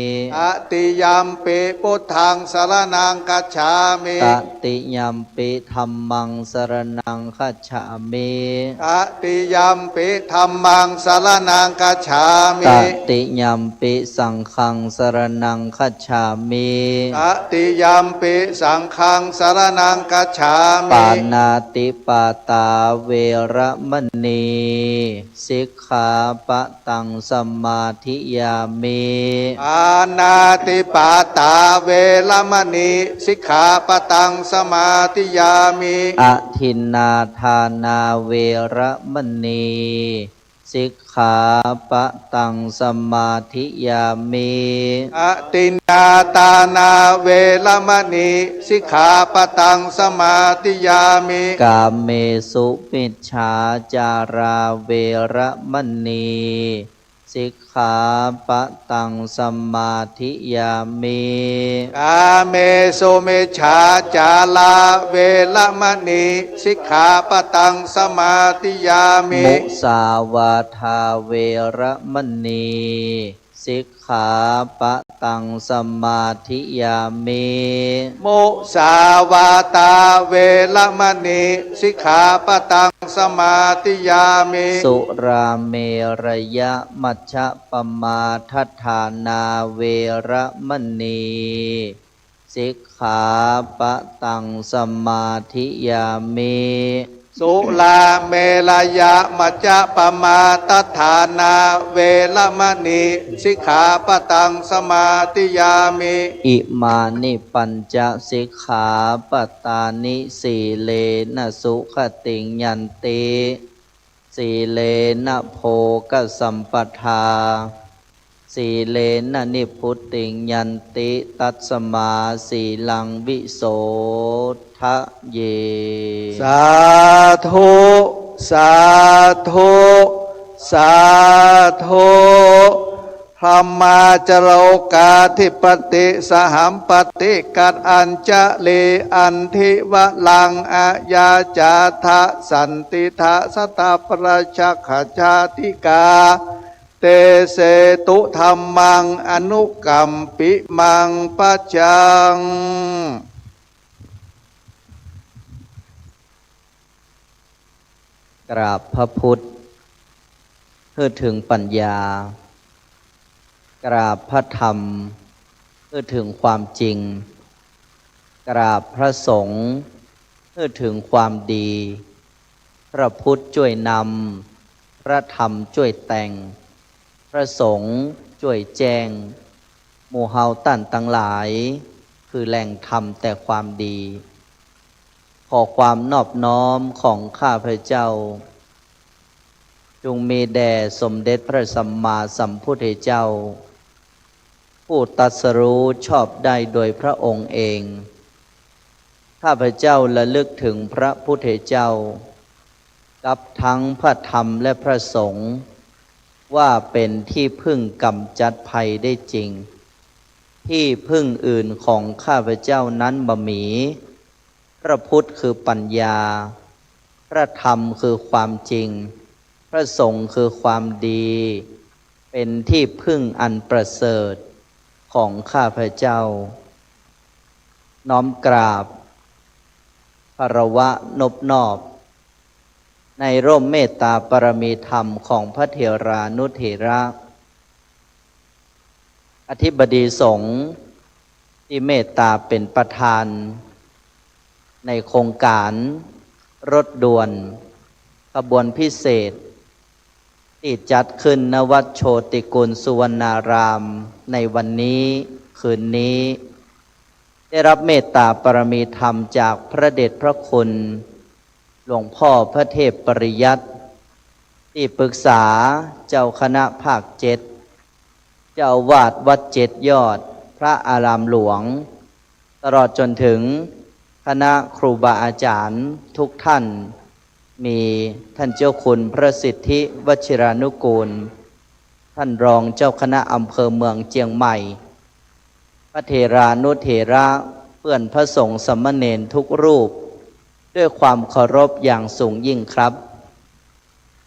ตติยัมปิพุทธังสรณังคัจฉามิ ตติยัมปิธัมมังสรณังคัจฉามิ ตติยัมปิธัมมังสรณังคัจฉามิ ตติยัมปิสังฆังสรณังคัจฉามิ ตติยัมปิสังฆังสรณังคัจฉามิ ปานาติปาตาเวระมณีสิกขาปะตังสมาธิยามิ อานาติปาตาเวรมณีสิกขาปะตังสมาธิยามิ อทินนาทานาเวระมณีสิกขาปะตังสมาธิยามิ อตินนาตานาเวรมณีสิกขาปะตังสมาธิยามิ กาเมสุมิจฉาจาราเวระมณีสิกขาปะตังสมาธิยามิ กาเมสุมิจฉาจาลาเวรมณีสิกขาปะตังสมาธิยามิ มุสาวาทาเวระมณีสิกขาปะตังสมาธิยามิ มุสาวาตาเวรมณีสิกขาปะตังสมาธิยามิ สุราเมรยะมัชฌะปมาทัฏฐานาเวระมณีสิกขาปะตังสมาธิยามิ สุลาเมรยะมัจจปมาตัฏฐานาเวรมณีสิกขาปะตังสมาธิยามิ อิมานิปัญจสิกขาปตานิสีเลนะสุขติงยันติสีเลนะโภกสัมปทาสีเลนะนิพุตติงยันติตัสสมาสีลังวิโสทะเย สาธุสาธุสาธุธรรมาจโรกาธิปติสหัมปติกัดอัญจะเลอันทิวะลังอายาจาทะสันติทะสตาปราชขชาติกาเตเสตุธรรมังอนุกัมปิมังปัจจัง กราบพระพุทธเพื่อถึงปัญญา กราบพระธรรมเพื่อถึงความจริง กราบพระสงฆ์เพื่อถึงความดี พระพุทธช่วยนำพระธรรมช่วยแต่ง พระสงฆ์ช่วยแจงหมู่เฮาตั้นทั้งหลายคือแหล่งธรรมแต่ความดี ขอความนอบน้อมของข้าพเจ้าจงมีแด่สมเด็จพระสัมมาสัมพุทธเจ้าผู้ตรัสรู้ชอบได้โดยพระองค์เองข้าพเจ้าระลึกถึงพระพุทธเจ้ากับทั้งพระธรรมและพระสงฆ์ว่าเป็นที่พึ่งกำจัดภัยได้จริงที่พึ่งอื่นของข้าพเจ้านั้นบ่มีพระพุทธคือปัญญาพระธรรมคือความจริงพระสงฆ์คือความดีเป็นที่พึ่งอันประเสริฐของข้าพเจ้าน้อมกราบภรวะนบนอบในร่มเมตตาปรมีธรรมของพระเถรานุเถระอธิบดีสงฆ์ที่เมตตาเป็นประธานในโครงการรถด่วนขบวนพิเศษที่จัดขึ้นณวัดโชติกุลสุวรรณารามในวันนี้คืนนี้ได้รับเมตตาปรมีธรรมจากพระเดชพระคุณหลวงพ่อพระเทพปริยัติที่ปรึกษาเจ้าคณะภาค7เจ้าอาวาสวัด7 ยอดพระอารามหลวงตลอดจนถึงคณะครูบาอาจารย์ทุกท่านมีท่านเจ้าคุณพระสิทธิวชิรานุกูลท่านรองเจ้าคณะอำเภอเมืองเจียงใหม่พระเถรานุเถระเพื่อนพระสงฆ์สามเณรทุกรูปด้วยความเคารพอย่างสูงยิ่งครับ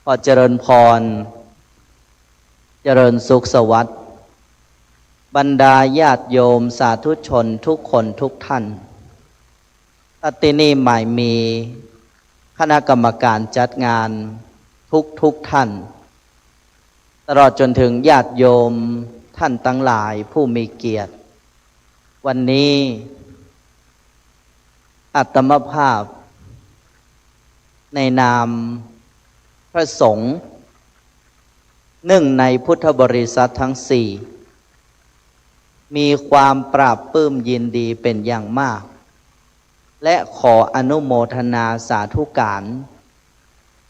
ขอเจริญพรเจริญสุขสวัสดิ์บรรดาญาติโยมสาธุชนทุกคนทุกท่านที่นี่หมายมีคณะกรรมการจัดงานทุกท่านตลอดจนถึงญาติโยมท่านทั้งหลายผู้มีเกียรติวันนี้อาตมภาพในนามพระสงฆ์หนึ่งในพุทธบริษัททั้งสี่มีความปราบปลื้มยินดีเป็นอย่างมากและขออนุโมทนาสาธุการ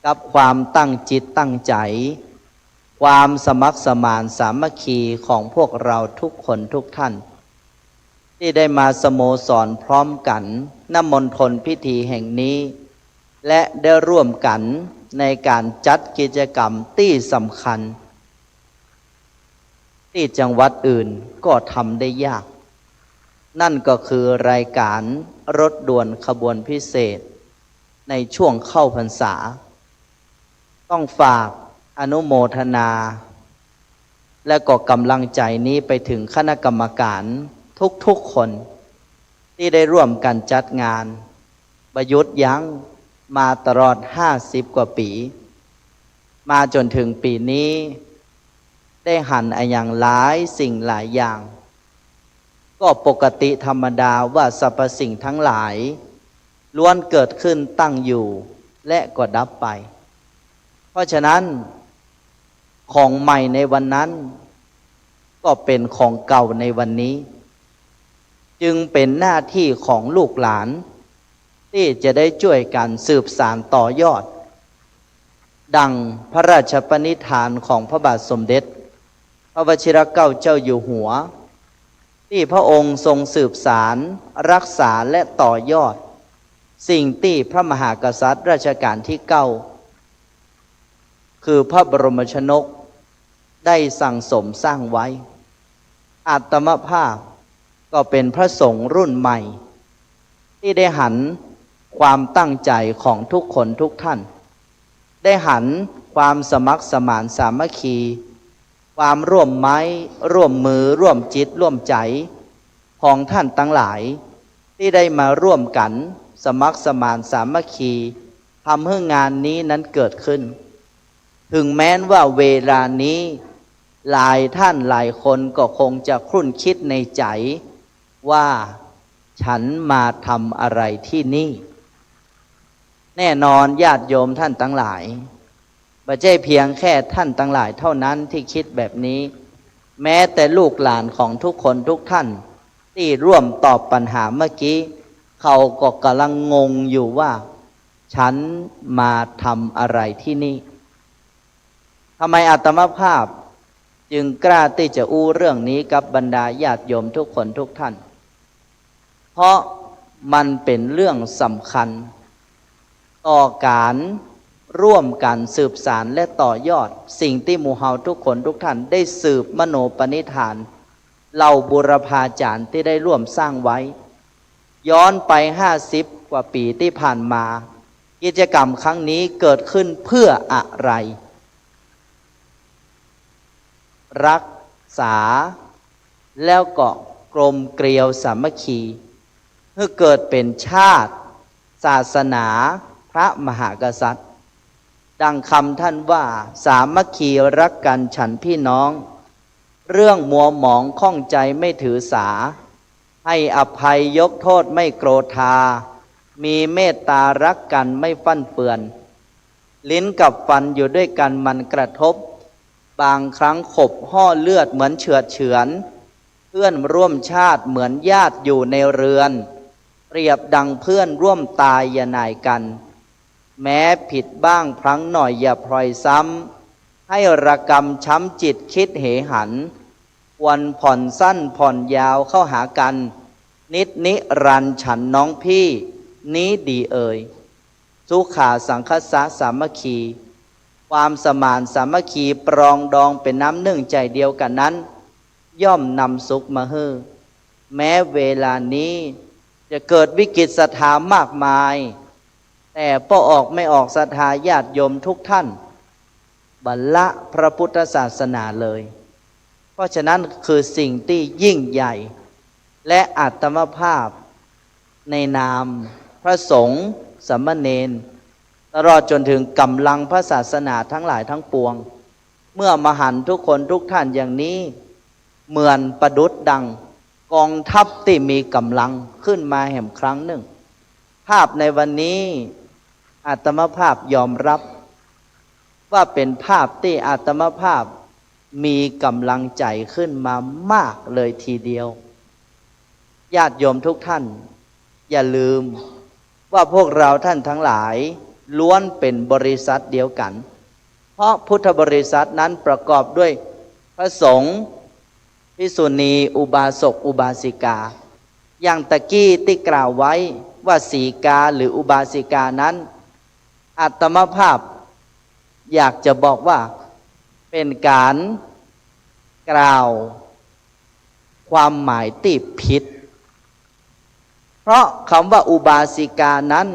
กับความตั้งจิตตั้งใจความสมัครสมานสามัคคีของพวกเราทุกคนทุกท่านที่ได้มาสโมสรพร้อมกันณมณฑลพิธีแห่งนี้และได้ร่วมกันในการจัดกิจกรรมที่สำคัญที่จังหวัดอื่นก็ทำได้ยากนั่นก็คือรายการรถด่วนขบวนพิเศษในช่วงเข้าพรรษาต้องฝากอนุโมทนาและก็กำลังใจนี้ไปถึงคณะกรรมการทุกคนที่ได้ร่วมกันจัดงานประยุทธ์ยั้งมาตลอด50 กว่าปีมาจนถึงปีนี้ได้หันอย่างหลายสิ่งหลายอย่างก็ปกติธรรมดาว่าสรรพสิ่งทั้งหลายล้วนเกิดขึ้นตั้งอยู่และก็ดับไปเพราะฉะนั้นของใหม่ในวันนั้นก็เป็นของเก่าในวันนี้จึงเป็นหน้าที่ของลูกหลานที่จะได้ช่วยกันสืบสานต่อยอดดังพระราชปณิธานของพระบาทสมเด็จพระวชิรเกล้าเจ้าอยู่หัวที่พระองค์ทรงสืบสารรักษาและต่อยอดสิ่งที่พระมหากษัตริย์รัชกาลที่9คือพระบรมชนกได้สั่งสมสร้างไว้อาตมภาพก็เป็นพระสงฆ์รุ่นใหม่ที่ได้หันความตั้งใจของทุกคนทุกท่านได้หันความสมัครสมานสามัคคีความร่วมไม้ร่วมมือร่วมจิตร่วมใจของท่านทั้งหลายที่ได้มาร่วมกันสมัครสมานสามัคคี ทำให้งานนี้นั้นเกิดขึ้น ถึงแม้นว่าเวลานี้หลายท่านหลายคนก็คงจะครุ่นคิดในใจว่าฉันมาทำอะไรที่นี่แน่นอนญาติโยมท่านทั้งหลายไม่ใช่เพียงแค่ท่านทั้งหลายเท่านั้นที่คิดแบบนี้แม้แต่ลูกหลานของทุกคนทุกท่านที่ร่วมตอบปัญหาเมื่อกี้เขาก็กำลังงงอยู่ว่าฉันมาทำอะไรที่นี่ทำไมอาตมาภาพจึงกล้าที่จะอู้เรื่องนี้กับบรรดาญาติโยมทุกคนทุกท่านเพราะมันเป็นเรื่องสำคัญต่อการร่วมกันสืบสารและต่อยอดสิ่งที่หมู่เฮาทุกคนทุกท่านได้สืบมโนปณิธานเหล่าบุรพาจารย์ที่ได้ร่วมสร้างไว้ย้อนไป50 กว่าปีที่ผ่านมากิจกรรมครั้งนี้เกิดขึ้นเพื่ออะไรรักษาแล้วก็กลมเกลียวสามัคคีเพื่อเกิดเป็นชาติศาสนาพระมหากษัตริย์ดังคำท่านว่าสามัคคีรักกันฉันพี่น้องเรื่องมัวหมองข้องใจไม่ถือสาให้อภัยยกโทษไม่โกรธามีเมตตารักกันไม่ฟั่นเฟือนลิ้นกับฟันอยู่ด้วยกันมันกระทบบางครั้งขบห่อเลือดเหมือนเฉือดเฉือนเพื่อนร่วมชาติเหมือนญาติอยู่ในเรือนเปรียบดังเพื่อนร่วมตายอย่าหน่ายกันแม้ผิดบ้างพลั้งหน่อยอย่าพลอยซ้ำให้ระกำช้ำจิตคิดเหหันควรผ่อนสั้นผ่อนยาวเข้าหากันนิรันดร์ฉันน้องพี่นี้ดีเอ่ยสุขาสังคสะสามัคคีความสมานสามัคคีปรองดองเป็นน้ำหนึ่งใจเดียวกันนั้นย่อมนำสุขมาให้แม้เวลานี้จะเกิดวิกฤตศรัทธามากมายแต่พอออกไม่ออกศรัทธาญาติโยมทุกท่านบัลละพระพุทธศาสนาเลยเพราะฉะนั้นคือสิ่งที่ยิ่งใหญ่และอาตมภาพในนามพระสงฆ์สามเณรตลอดจนถึงกำลังพระศาสนาทั้งหลายทั้งปวงเมื่อมหันทุกคนทุกท่านอย่างนี้เหมือนประดุจดังกองทัพที่มีกำลังขึ้นมาแห่งครั้งหนึ่งภาพในวันนี้อาตมภาพยอมรับว่าเป็นภาพที่อาตมภาพมีกำลังใจขึ้นมามากเลยทีเดียวญาติโยมทุกท่านอย่าลืมว่าพวกเราท่านทั้งหลายล้วนเป็นบริษัทเดียวกันเพราะพุทธบริษัทนั้นประกอบด้วยพระสงฆ์ภิกษุณีอุบาสกอุบาสิกาอย่างตะกี้ที่กล่าวไว้ว่าสีกาหรืออุบาสิกานั้นอาตมภาพอยากจะบอกว่าเป็นการกล่าวความหมายที่ผิดเพราะคำว่าอุบาสิกานั้น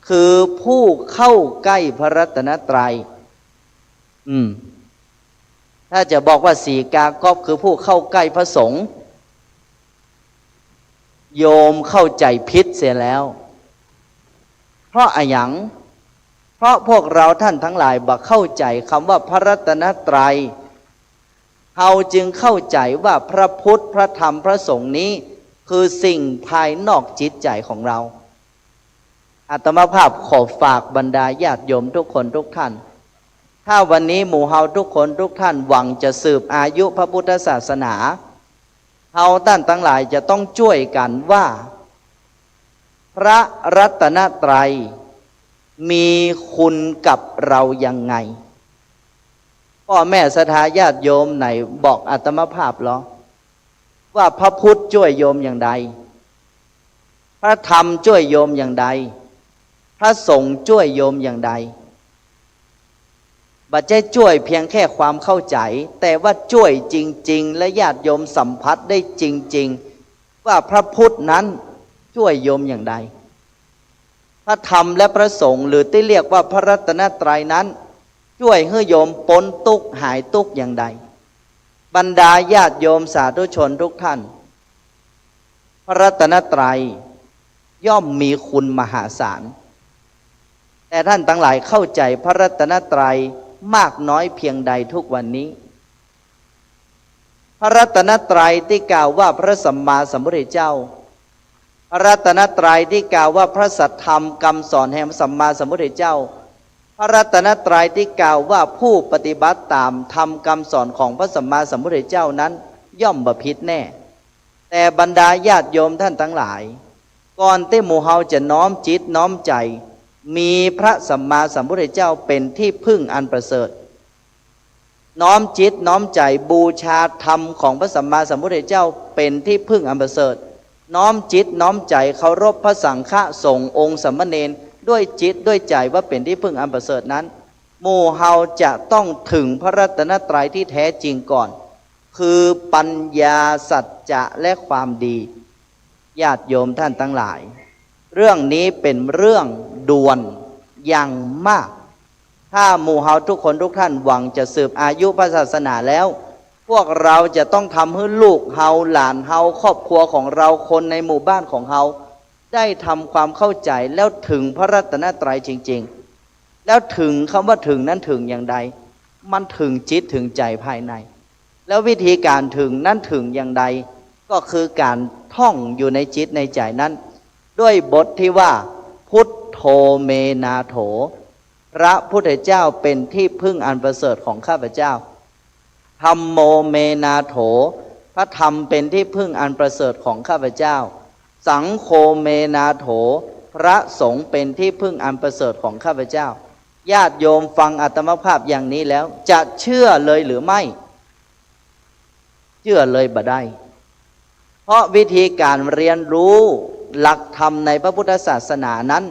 คือผู้เข้าใกล้พระรัตนตรัยถ้าจะบอกว่าสีกาก็คือผู้เข้าใกล้พระสงฆ์โยมเข้าใจผิดเสียแล้วเพราะอะไรอย่างเพราะพวกเราท่านทั้งหลายบ่เข้าใจคำว่าพระรัตนตรัยเราจึงเข้าใจว่าพระพุทธพระธรรมพระสงฆ์นี้คือสิ่งภายนอกจิตใจของเราอาตมาภาพขอฝากบรรดาญาติโยมทุกคนทุกท่านถ้าวันนี้หมู่เฮาทุกคนทุกท่านหวังจะสืบอายุพระพุทธศาสนาเฮาท่านทั้งหลายจะต้องช่วยกันว่าพระรัตนตรัยมีคุณกับเรายังไงพ่อแม่ศรัทธาญาติโยมไหนบอกอาตมาภาพหรอว่าพระพุทธช่วยโยมอย่างใดพระธรรมช่วยโยมอย่างใดพระสงฆ์ช่วยโยมอย่างใดบัดใจช่วยเพียงแค่ความเข้าใจแต่ว่าช่วยจริงๆและญาติโยมสัมผัสได้จริงๆว่าพระพุทธนั้นช่วยโยมอย่างใดพระธรรมและพระสงฆ์หรือที่เรียกว่าพระรัตนตรัยนั้นช่วยให้โยมพ้นทุกข์หายทุกข์อย่างใดบรรดาญาติโยมสาธุชนทุกท่านพระรัตนตรัยย่อมมีคุณมหาศาล แต่ท่านทั้งหลายเข้าใจพระรัตนตรัยมากน้อยเพียงใดทุกวันนี้พระรัตนตรัยที่กล่าวว่าพระสัมมาสัมพุทธเจ้าพระรัตนตรัยที่กล่าวว่าพระสัทธรรมคำสอนแห่งสัมมาสัมพุทธเจ้าพระรัตนตรัยที่กล่าวว่าผู้ปฏิบัติตามธรรมคำสอนของพระสัมมาสัมพุทธเจ้านั้นย่อมบ่ผิดแน่แต่บรรดาญาติโยมท่านทั้งหลายก่อนที่หมู่เฮาจะน้อมจิตน้อมใจมีพระสัมมาสัมพุทธเจ้าเป็นที่พึ่งอันประเสริฐน้อมจิตน้อมใจบูชาธรรมของพระสัมมาสัมพุทธเจ้าเป็นที่พึ่งอันประเสริฐน้อมจิตน้อมใจเคารพพระสังฆสงฆ์องค์สามเณรด้วยจิตด้วยใจว่าเป็นที่พึ่งอันประเสริฐนั้นหมู่เฮาจะต้องถึงพระรัตนตรัยที่แท้จริงก่อนคือปัญญาสัจจะและความดีญาติโยมท่านทั้งหลายเรื่องนี้เป็นเรื่องด่วนอย่างมากถ้าหมู่เฮาทุกคนทุกท่านหวังจะสืบอายุพระศาสนาแล้วพวกเราจะต้องทำให้ลูกเฮาหลานเฮาครอบครัวของเราคนในหมู่บ้านของเฮาได้ทำความเข้าใจแล้วถึงพระรัตนตรัยจริงๆแล้วถึงคำว่าถึงนั้นถึงอย่างใดมันถึงจิตถึงใจภายในแล้ววิธีการถึงนั้นถึงอย่างใดก็คือการท่องอยู่ในจิตในใจนั้นด้วยบทที่ว่าพุทโธเมนาโถพระพุทธเจ้าเป็นที่พึ่งอันประเสริฐของข้าพเจ้าธัมโมเมนาโถพระธรรมเป็นที่พึ่งอันประเสริฐของข้าพเจ้าสังโฆเมนาโถพระสงฆ์เป็นที่พึ่งอันประเสริฐของข้าพเจ้าญาติโยมฟังอาตมาภาพอย่างนี้แล้วจะเชื่อเลยหรือไม่เชื่อเลยบ่ได้เพราะวิธีการเรียนรู้หลักธรรมในพระพุทธศาสนานั้น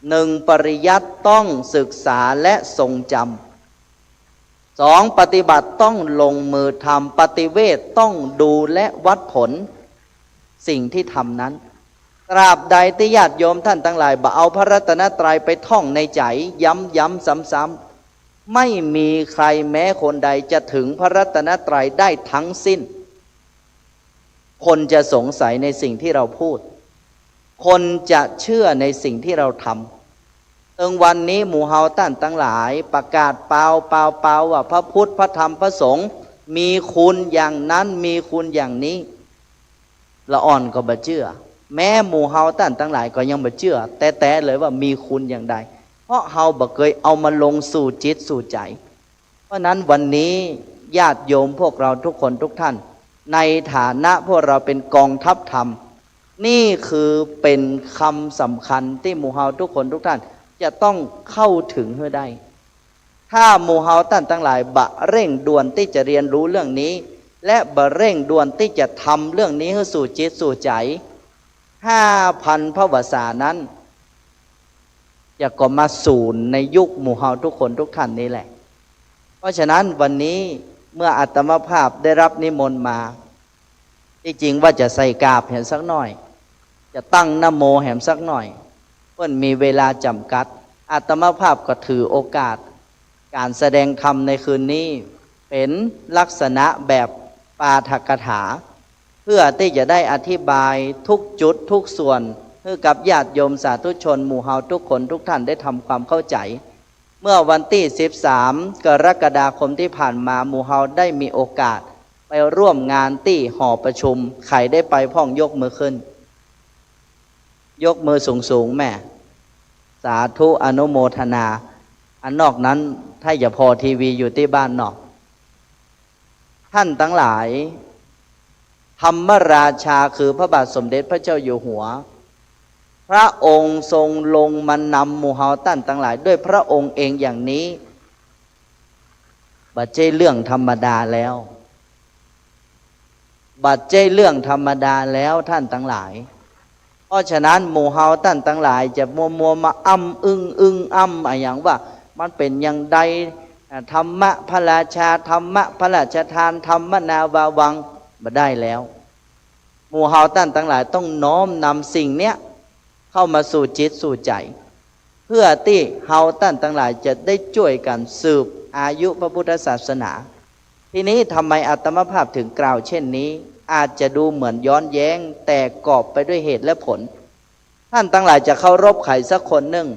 หนึ่งปริยัติต้องศึกษาและทรงจำสองปฏิบัติต้องลงมือทำปฏิเวทต้องดูและวัดผลสิ่งที่ทำนั้นตราบใดที่ญาติโยมท่านทั้งหลายบ่เอาพระรัตนตรัยไปท่องในใจย้ำซ้ำๆไม่มีใครแม้คนใดจะถึงพระรัตนตรัยได้ทั้งสิ้นคนจะสงสัยในสิ่งที่เราพูดคนจะเชื่อในสิ่งที่เราทำถึงวันนี้หมู่เฮาท่านทั้งหลายประกาศเปล่าว่าพระพุทธพระธรรมพระสงฆ์มีคุณอย่างนั้นมีคุณอย่างนี้ละอ่อนก็บ่เชื่อแม้หมู่เฮาท่านทั้งหลายก็ยังบ่เชื่อแต่เลยว่ามีคุณอย่างใดเพราะเฮาบ่เคยเอามาลงสู่จิตสู่ใจเพราะนั้นวันนี้ญาติโยมพวกเราทุกคนทุกท่านในฐานะพวกเราเป็นกองทัพธรรมนี่คือเป็นคำสำคัญที่หมู่เฮาทุกคนทุกท่านจะต้องเข้าถึงให้ได้ถ้าหมู่เฮาท่านทั้งหลายบะเร่งด่วนที่จะเรียนรู้เรื่องนี้และบะเร่งด่วนที่จะทำเรื่องนี้ให้สู่จิตสู่ใจ 5,000 พระวสานั้นจะก็มาศูนย์ในยุคหมู่เฮาทุกคนทุกท่านนี้แหละเพราะฉะนั้นวันนี้เมื่ออาตมาภาพได้รับนิมนต์มาที่จริงว่าจะใส่กาบแหมสักหน่อยจะตั้งนะโมแหมสักหน่อยเพื่อนมีเวลาจำกัดอาตมาภาพก็ถือโอกาสการแสดงธรรมในคืนนี้เป็นลักษณะแบบปาฐกถาเพื่อที่จะได้อธิบายทุกจุดทุกส่วนให้กับญาติโยมสาธุชนหมู่เฮาทุกคนทุกท่านได้ทำความเข้าใจเมื่อวันที่13 กรกฎาคมที่ผ่านมาหมู่เฮาได้มีโอกาสไปร่วมงานที่หอประชุมใครได้ไปพ่องยกมือขึ้นยกมือสูงแม่สาธุอนุโมทนาอันนอกนั้นถ้าอย่าพอทีวีอยู่ที่บ้านนอกท่านทั้งหลายธรรมราชาคือพระบาทสมเด็จพระเจ้าอยู่หัวพระองค์ทรงลงมานำหมู่เฮาท่านทั้งหลายด้วยพระองค์เองอย่างนี้บัดเจ้เรื่องธรรมดาแล้วบัดเจ้เรื่องธรรมดาแล้วท่านทั้งหลายเพราะฉะนั้นหมู่เฮาท่านทั้งหลายจะมัวมาอึ้งอะไรอย่างว่ามันเป็นอย่างใดธรรมะพระราชาธรรมะพระราชทานธรรมนาวาวังมาได้แล้วหมู่เฮาท่านทั้งหลายต้องน้อมนำสิ่งเนี้ยเข้ามาสู่จิตสู่ใจเพื่อที่เฮาท่านทั้งหลายจะได้ช่วยกันสืบอายุพระพุทธศาสนาทีนี้ทำไมอาตมาภาพถึงกล่าวเช่นนี้อาจจะดูเหมือนย้อนแย้งแต่กอบไปด้วยเหตุและผลท่านทั้งหลายจะเคารพใครสักคนหนึ่ง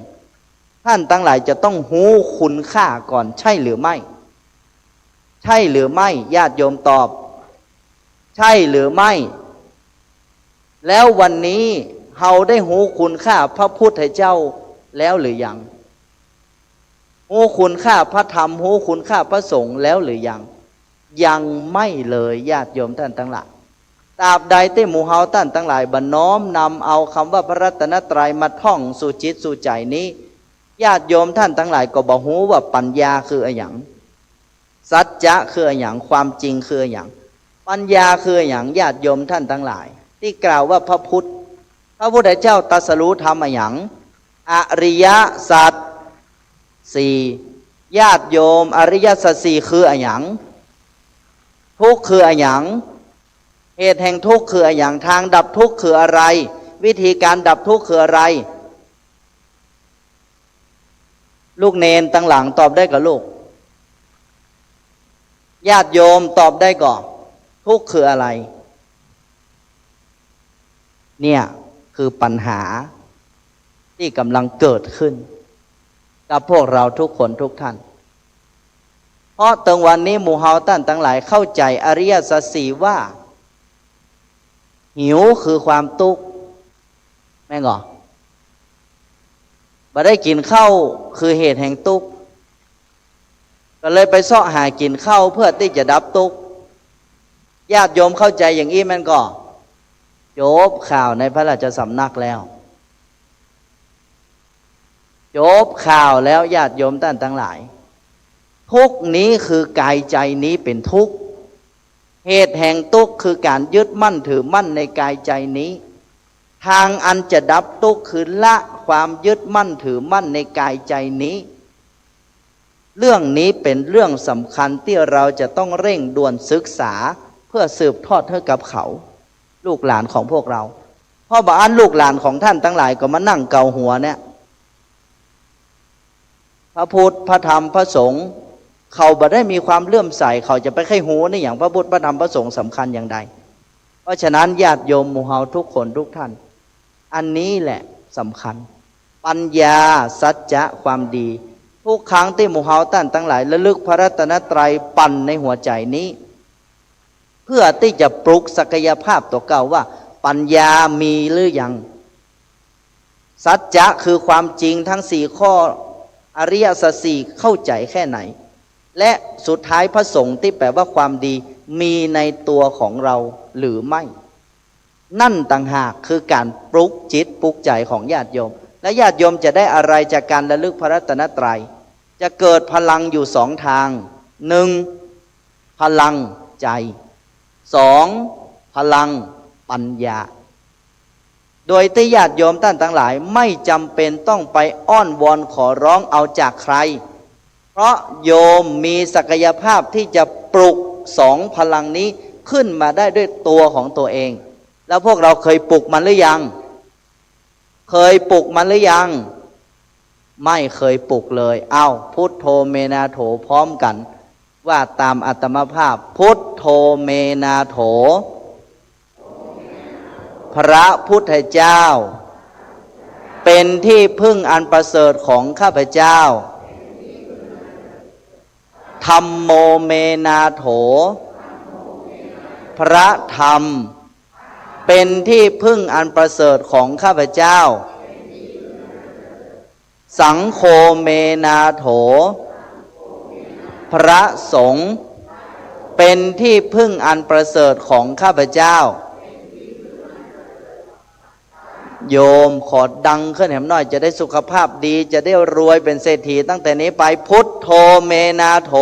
ท่านทั้งหลายจะต้องหู้คุณค่าก่อนใช่หรือไม่ใช่หรือไม่ญาติโยมตอบใช่หรือไม่แล้ววันนี้เฮาได้หูคุณค่าพระพุทธเจ้าแล้วหรือยังหูคุณค่าพระธรรมหูคุณค่าพระสงฆ์แล้วหรือยังไม่เลยญาติโยมท่านทั้งหลายตราบใดที่หมู่เฮาท่านทั้งหลายบน้อมนำเอาคำว่าพระรัตนตรัยมาท่องสู่จิตสู่ใจนี้ญาติโยมท่านทั้งหลายก็บอกหูว่าปัญญาคืออะไรอย่างสัจจะคืออะไรอย่างความจริงคืออะไรอย่างปัญญาคืออะไรอย่างญาติโยมท่านทั้งหลายที่กล่าวว่าพระพุทธเจ้าตรัสรู้ธรรมอะไรอย่างอริยสัจสี่ญาติโยมอริยสัจสี่คืออะไรอย่างทุกข์คืออะไรอย่างเหตุแห่งทุกข์คืออะไรอย่างทางดับทุกข์คืออะไรวิธีการดับทุกข์คืออะไรลูกเนนตั้งหลังตอบได้กับลูกญาติโยมตอบได้ก่อนทุกข์คืออะไรเนี่ยคือปัญหาที่กำลังเกิดขึ้นกับพวกเราทุกคนทุกท่านเพราะตรงวันนี้หมู่เฮาท่านทั้งหลายเข้าใจอริยสัจสี่ว่าหิวคือความทุกข์แม่งเหรอบ่ได้กินข้าวคือเหตุแห่งทุกข์ก็เลยไปเสาะหากินข้าวเพื่อที่จะดับทุกข์ญาติโยมเข้าใจอย่างนี้มันก็จบข่าวในพระราชสำนักแล้วจบข่าวแล้วญาติโยมท่านทั้งหลายทุกข์นี้คือกายใจนี้เป็นทุกข์เหตุแห่งทุกข์คือการยึดมั่นถือมั่นในกายใจนี้ทางอันจะดับทุกข์คือละความยึดมั่นถือมั่นในกายใจนี้เรื่องนี้เป็นเรื่องสำคัญที่เราจะต้องเร่งด่วนศึกษาเพื่อสืบทอดให้กับเขาลูกหลานของพวกเราเพราะบางอันลูกหลานของท่านทั้งหลายก็มานั่งเกาหัวเนี่ยพระพุทธพระธรรมพระสงฆ์เขาบ่ได้มีความเลื่อมใสเขาจะไปไข้หูในอย่างพระพุทธพระธรรมพระสงฆ์สำคัญอย่างใดเพราะฉะนั้นญาติโยมหมู่เฮาทุกคนทุกท่านอันนี้แหละสำคัญปัญญาสัจจะความดีทุกครั้งที่หมู่เฮาท่านทั้งหลายระลึกพระรัตนตรัยปั่นในหัวใจนี้เพื่อที่จะปลุกศักยภาพตัวเก่าว่าปัญญามีหรือยังสัจจะคือความจริงทั้งสี่ข้ออริยสัจสี่เข้าใจแค่ไหนและสุดท้ายพระสงฆ์ที่แปลว่าความดีมีในตัวของเราหรือไม่นั่นต่างหากคือการปลุกจิตปลุกใจของญาติโยมและญาติโยมจะได้อะไรจากการระลึกพระรัตนตรัยจะเกิดพลังอยู่สองทางหนึ่งพลังใจสองพลังปัญญาโดยที่ญาติโยมท่านทั้งหลายไม่จำเป็นต้องไปอ้อนวอนขอร้องเอาจากใครเพราะโยมมีศักยภาพที่จะปลุกสองพลังนี้ขึ้นมาได้ด้วยตัวของตัวเองแล้วพวกเราเคยปลุกมันหรือยังเคยปลุกมันหรือยังไม่เคยปลุกเลยเอาพุทโธเมนาโถพร้อมกันว่าตามอัตมภาพพุทโธเมนาโถพระพุทธเจ้าเป็นที่พึ่งอันประเสริฐของข้าพเจ้าธัมโมเมนาโถพระธรรมเป็นที่พึ่งอันประเสริฐของข้าพเจ้าสังโฆเมนาโถพระสงฆ์เป็นที่พึ่งอันประเสริฐของข้าพเจ้าโยมขอดังขึ้นแหมหน่อยจะได้สุขภาพดีจะได้รวยเป็นเศรษฐีตั้งแต่นี้ไปพุทโธเมนาโถ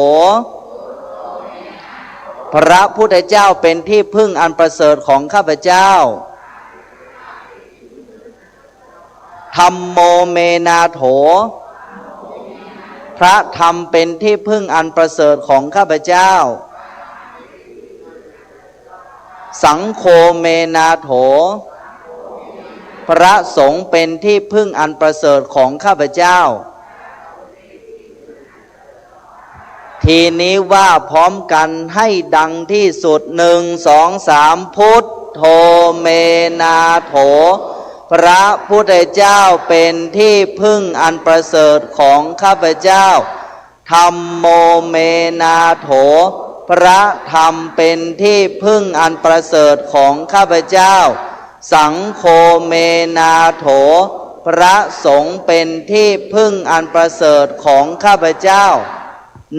พระพุทธเจ้าเป็นที่พึ่งอันประเสริฐของข้าพเจ้าธัมโมเมนาโถพระธรรมเป็นที่พึ่งอันประเสริฐของข้าพเจ้าสังโฆเมนาโถพระสงฆ์เป็นที่พึ่งอันประเสริฐของข้าพเจ้าทีนี้ว่าพร้อมกันให้ดังที่สุด1 2 3พุทโธเมนาโถ พระพุทธเจ้าเป็นที่พึ่งอันประเสริฐของข้าพเจ้าธัมโมเมนาโถพระธรรมเป็นที่พึ่งอันประเสริฐของข้าพเจ้าสังโฆเมนาโถพระสงฆ์เป็นที่พึ่งอันประเสริฐของข้าพเจ้า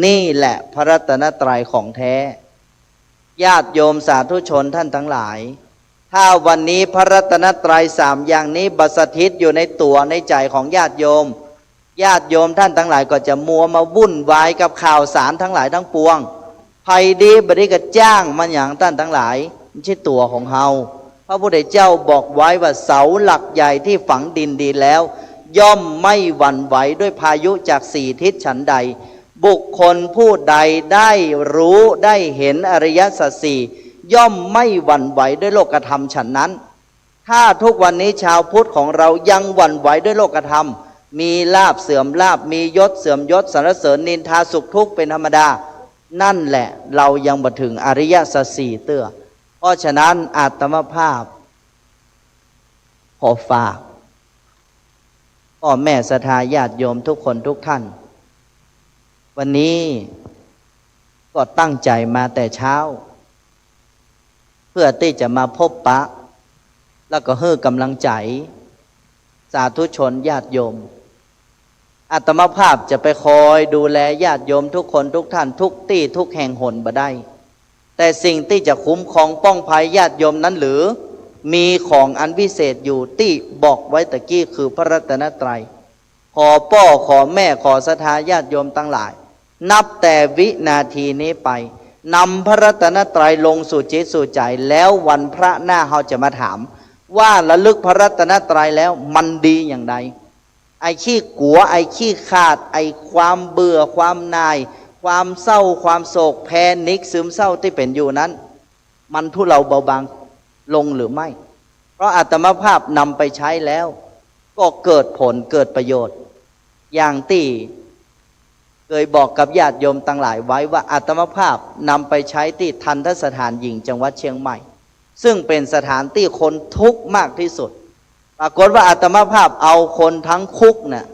นี่แหละพระรัตนตรัยของแท้ญาติโยมสาธุชนท่านทั้งหลายถ้าวันนี้พระรัตนตรัยสามอย่างนี้บัสถิตอยู่ในตัวในใจของญาติโยมญาติโยมท่านทั้งหลายก็จะมัวมาวุ่นวายกับข่าวสารทั้งหลายทั้งปวงภัยดีบริกจ้างมันอย่างท่านทั้งหลายไม่ใช่ตัวของเฮาพระพุทธเจ้าบอกไว้ว่าเสาหลักใหญ่ที่ฝังดินดีแล้วย่อมไม่หวั่นไหวด้วยพายุจากสี่ทิศฉันใดบุคคลผู้ใดได้รู้ได้เห็นอริยสัจสี่ย่อมไม่หวั่นไหวด้วยโลกธรรมฉันนั้นถ้าทุกวันนี้ชาวพุทธของเรายังหวั่นไหวด้วยโลกธรรมมีลาภเสื่อมลาภมียศเสื่อมยศสรรเสริญนินทาสุขทุกข์เป็นธรรมดานั่นแหละเรายังบ่ถึงอริยสัจสี่เตื้อเพราะฉะนั้นอาตมภาพขอฝากพ่อแม่ศรัทธาญาติโยมทุกคนทุกท่านวันนี้ก็ตั้งใจมาแต่เช้าเพื่อที่จะมาพบปะแล้วก็ให้กำลังใจสาธุชนญาติโยมอาตมาภาพจะไปคอยดูแลญาติโยมทุกคนทุกท่านทุกที่ทุกแห่งหนบ่ได้แต่สิ่งที่จะคุ้มครองป้องภัยญาติโยมนั้นหรือมีของอันวิเศษอยู่ที่บอกไว้ตะกี้คือพระรัตนตรัยขอพ่อขอแม่ขอศรัทธาญาติโยมทั้งหลายนับแต่วินาทีนี้ไปนำพระรัตนตรัยลงสู่จิตสู่ใจแล้ววันพระหน้าเราจะมาถามว่าระลึกพระรัตนตรัยแล้วมันดีอย่างไรไอ้ขี้กัวไอ้ขี้ขาดไอ้ความเบื่อความนายความเศร้าความโศกแพนิคซึมเศร้าที่เป็นอยู่นั้นมันทุเลาเบาบางลงหรือไม่เพราะอาตมาภาพนำไปใช้แล้วก็เกิดผลเกิดประโยชน์อย่างที่เคยบอกกับญาติโยมต่างหลายไว้ว่าอาตมาภาพนำไปใช้ที่ทันทสถานหญิงจังหวัดเชียงใหม่ซึ่งเป็นสถานที่คนทุกข์มากที่สุดปรากฏว่าอาตมาภาพเอาคนทั้งคุกน่ะ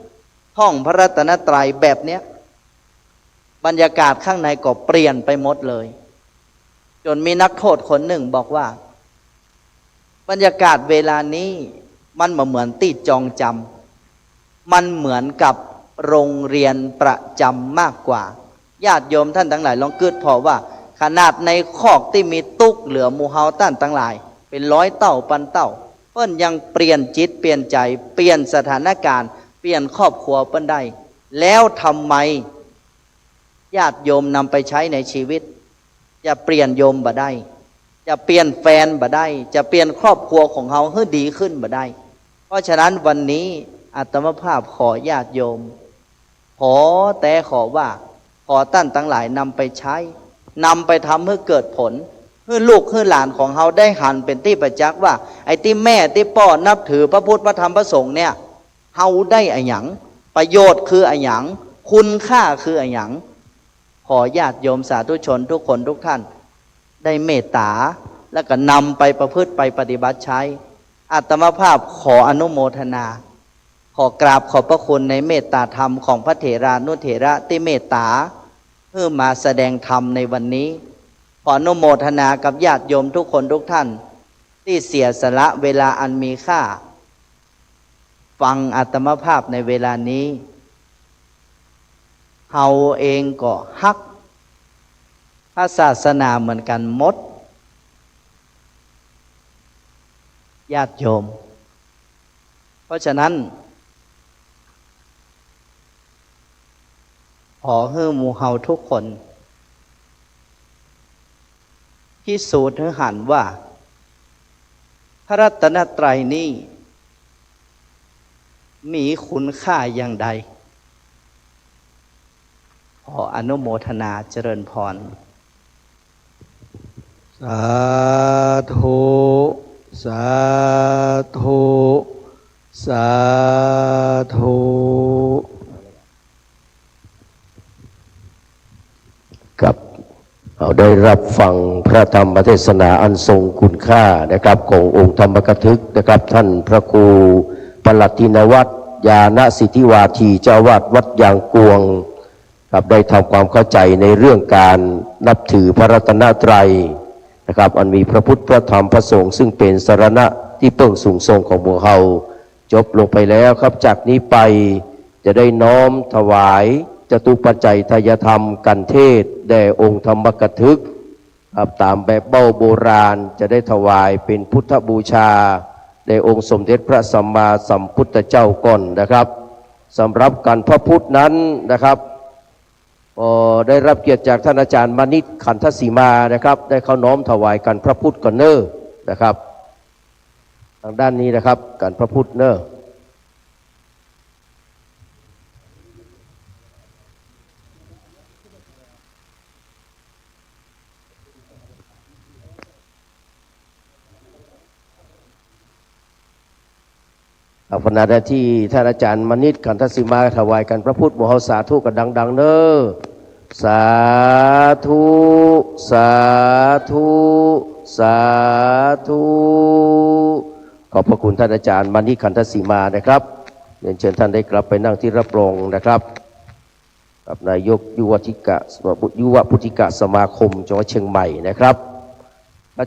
ท่องพระรัตนตรัยแบบเนี้ยบรรยากาศข้างในก็เปลี่ยนไปหมดเลยจนมีนักโทษคนหนึ่งบอกว่าบรรยากาศเวลานี้มันเหมือนที่จองจำมันเหมือนกับโรงเรียนประจำมากกว่าญาติโยมท่านทั้งหลายลองคิดพอว่าขนาดในคอกที่มีตุกเหลือหมู่เฮาท่านทั้งหลายเป็นร้อยเต้าพันเต้าเพิ่นยังเปลี่ยนจิตเปลี่ยนใจเปลี่ยนสถานการณ์เปลี่ยนครอบครัวเพิ่นได้แล้วทำไมญาติโยมนำไปใช้ในชีวิตจะเปลี่ยนโยมบ่ได้จะเปลี่ยนแฟนบ่ได้จะเปลี่ยนครอบครัวของเฮาให้ดีขึ้นบ่ได้เพราะฉะนั้นวันนี้อาตมาภาพขอญาติโยมขอว่าขอท่านทั้งหลายนำไปใช้นำไปทำให้เกิดผลให้ลูกให้หลานของเฮาได้หันเป็นที่ประจักษ์ว่าไอ้ที่แม่ที่พ่อนับถือพระพุทธพระธรรมพระสงฆ์เนี่ยเฮาได้อะหยังประโยชน์คืออะหยังคุณค่าคืออะหยังขอญาติโยมสาธุชนทุกคนทุกท่านได้เมตตาแล้วก็นำไปประพฤติไปปฏิบัติใช้อาตมาภาพขออนุโมทนาขอกราบขอบพระคุณในเมตตาธรรมของพระเถรานุเถระที่เมตตาเพื่อมาแสดงธรรมในวันนี้ขออนุโมทนากับญาติโยมทุกคนทุกท่านที่เสียสละเวลาอันมีค่าฟังอาตมาภาพในเวลานี้เฮาเองก็ฮักพระศาสนาเหมือนกันหมดญาติโยมเพราะฉะนั้นขอให้หมู่เฮาทุกคนพิสูจน์ให้หันว่าพระรัตนตรัยนี้มีคุณค่าอย่างใดขออนุโมทนาเจริญพรสาธุสาธุสาธุกับ เราได้รับฟังพระธรรมเทศนาอันทรงคุณค่านะครับขององค์ธรรมกถึกนะครับท่านพระครูปลัดทินวัตรญาณสิทธิวาทีเจ้าวาดวัดยางกวงครับได้ทำความเข้าใจในเรื่องการนับถือพระรัตนตรัยนะครับอันมีพระพุทธพระธรรมพระสงฆ์ซึ่งเป็นสรณะที่เพิ่งสูงทรงของหมู่เฮาจบลงไปแล้วครับจากนี้ไปจะได้น้อมถวายจตุปัจจัยทายธรรมกันเทศแด่องค์ธรรมกถึกครับตามแบบเบ้าโบราณจะได้ถวายเป็นพุทธบูชาในองค์สมเด็จพระสัมมาสัมพุทธเจ้าก่อนนะครับสำหรับการพระพุทธนั้นนะครับได้รับเกียรติจากท่านอาจารย์มณิษฐ์ขันธสีมานะครับได้เข้าน้อมถวายกันพระพุทธก่อนเนอนะครับทางด้านนี้นะครับกันพระพุทธเนอขณะที่ท่านอาจารย์มณิษฐ์ขันธสีมาถวายกันพระพุทธโมหสาธุกันดังๆเนอสาธุสาธุสาธุขอบพระคุณท่านอาจารย์มณิษฐ์ขันธสีมานะครับเรียนเชิญท่านได้กลับไปนั่งที่รับรองนะครับกับนายกยุวพุทธิกะสมาคมจังหวัดเชียงใหม่นะครับ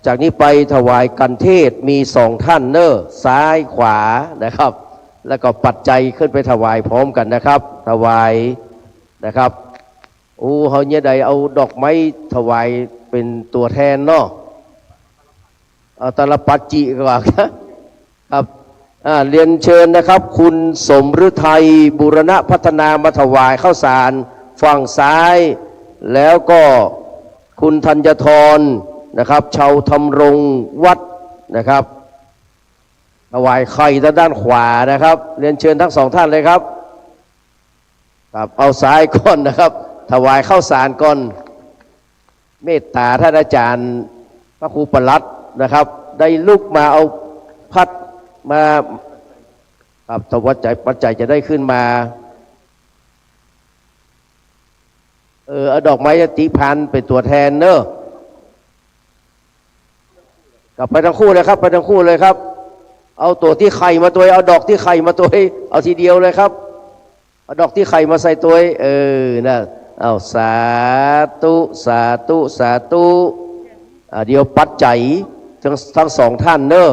จากนี้ไปถวายกันเทศมีสองท่านเนอซ้ายขวานะครับแล้วก็ปัจจัยขึ้นไปถวายพร้อมกันนะครับถวายนะครับเฮาเนี่ยใดเอาดอกไม้ถวายเป็นตัวแทนเนาะเอาตลปัจจิกว่าครับเรียนเชิญนะครับคุณสมฤทัยบูรณะพัฒนามาถวายข้าวสารฝั่งซ้ายแล้วก็คุณธัญธรนะครับชาวธรรมรงวัดนะครับถวายไข่ด้านขวานะครับเรียนเชิญทั้งสองท่านเลยครับครับเอาซ้ายก่อนนะครับถวายข้าวสารก่อนเมตตาท่านอาจารย์พระครูปลัดนะครับได้ลุกมาเอาพัดมาครับถวายปัจจัยจะได้ขึ้นมาเอาดอกไม้ติพันเป็นตัวแทนเนอะกลับไปทั้งคู่เลยครับไปทั้งคู่เลยครับเอาตัวที่ไข่มาตัวเอาดอกที่ไข่มาตัวเอาทีเดียวเลยครับเอาดอกที่ไข่มาใส่ตัวนะเอาสาธุสาธุสาธุเดี๋ยวปัจจัยทั้งสองท่านเนอะ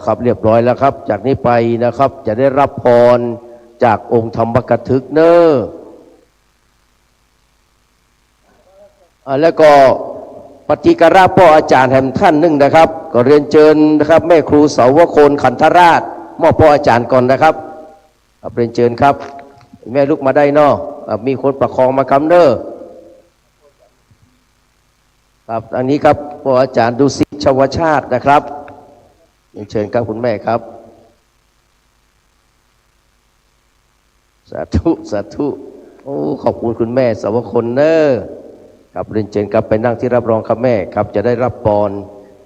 ครับเรียบร้อยแล้วครับจากนี้ไปนะครับจะได้รับพรจากองค์ธรรมกถึกเนอแล้วก็ปฏิการะพ่ออาจารย์แห่งท่านหนึ่งนะครับก็เรียนเชิญนะครับแม่ครูเสาวโคนขันธราชมอบพ่ออาจารย์ก่อนนะครับเรียนเชิญครับแม่ลุกมาได้เนาะมีคนประคองมาคำเนอครับอันนี้ครับพ่ออาจารย์ดุสิตชวชาตินะครับเชิญครับคุณแม่ครับสาธุสาธุขอบคุณคุณแม่สาวคนเนอครับเรียนเชิญครับไปนั่งที่รับรองครับแม่ครับจะได้รับพร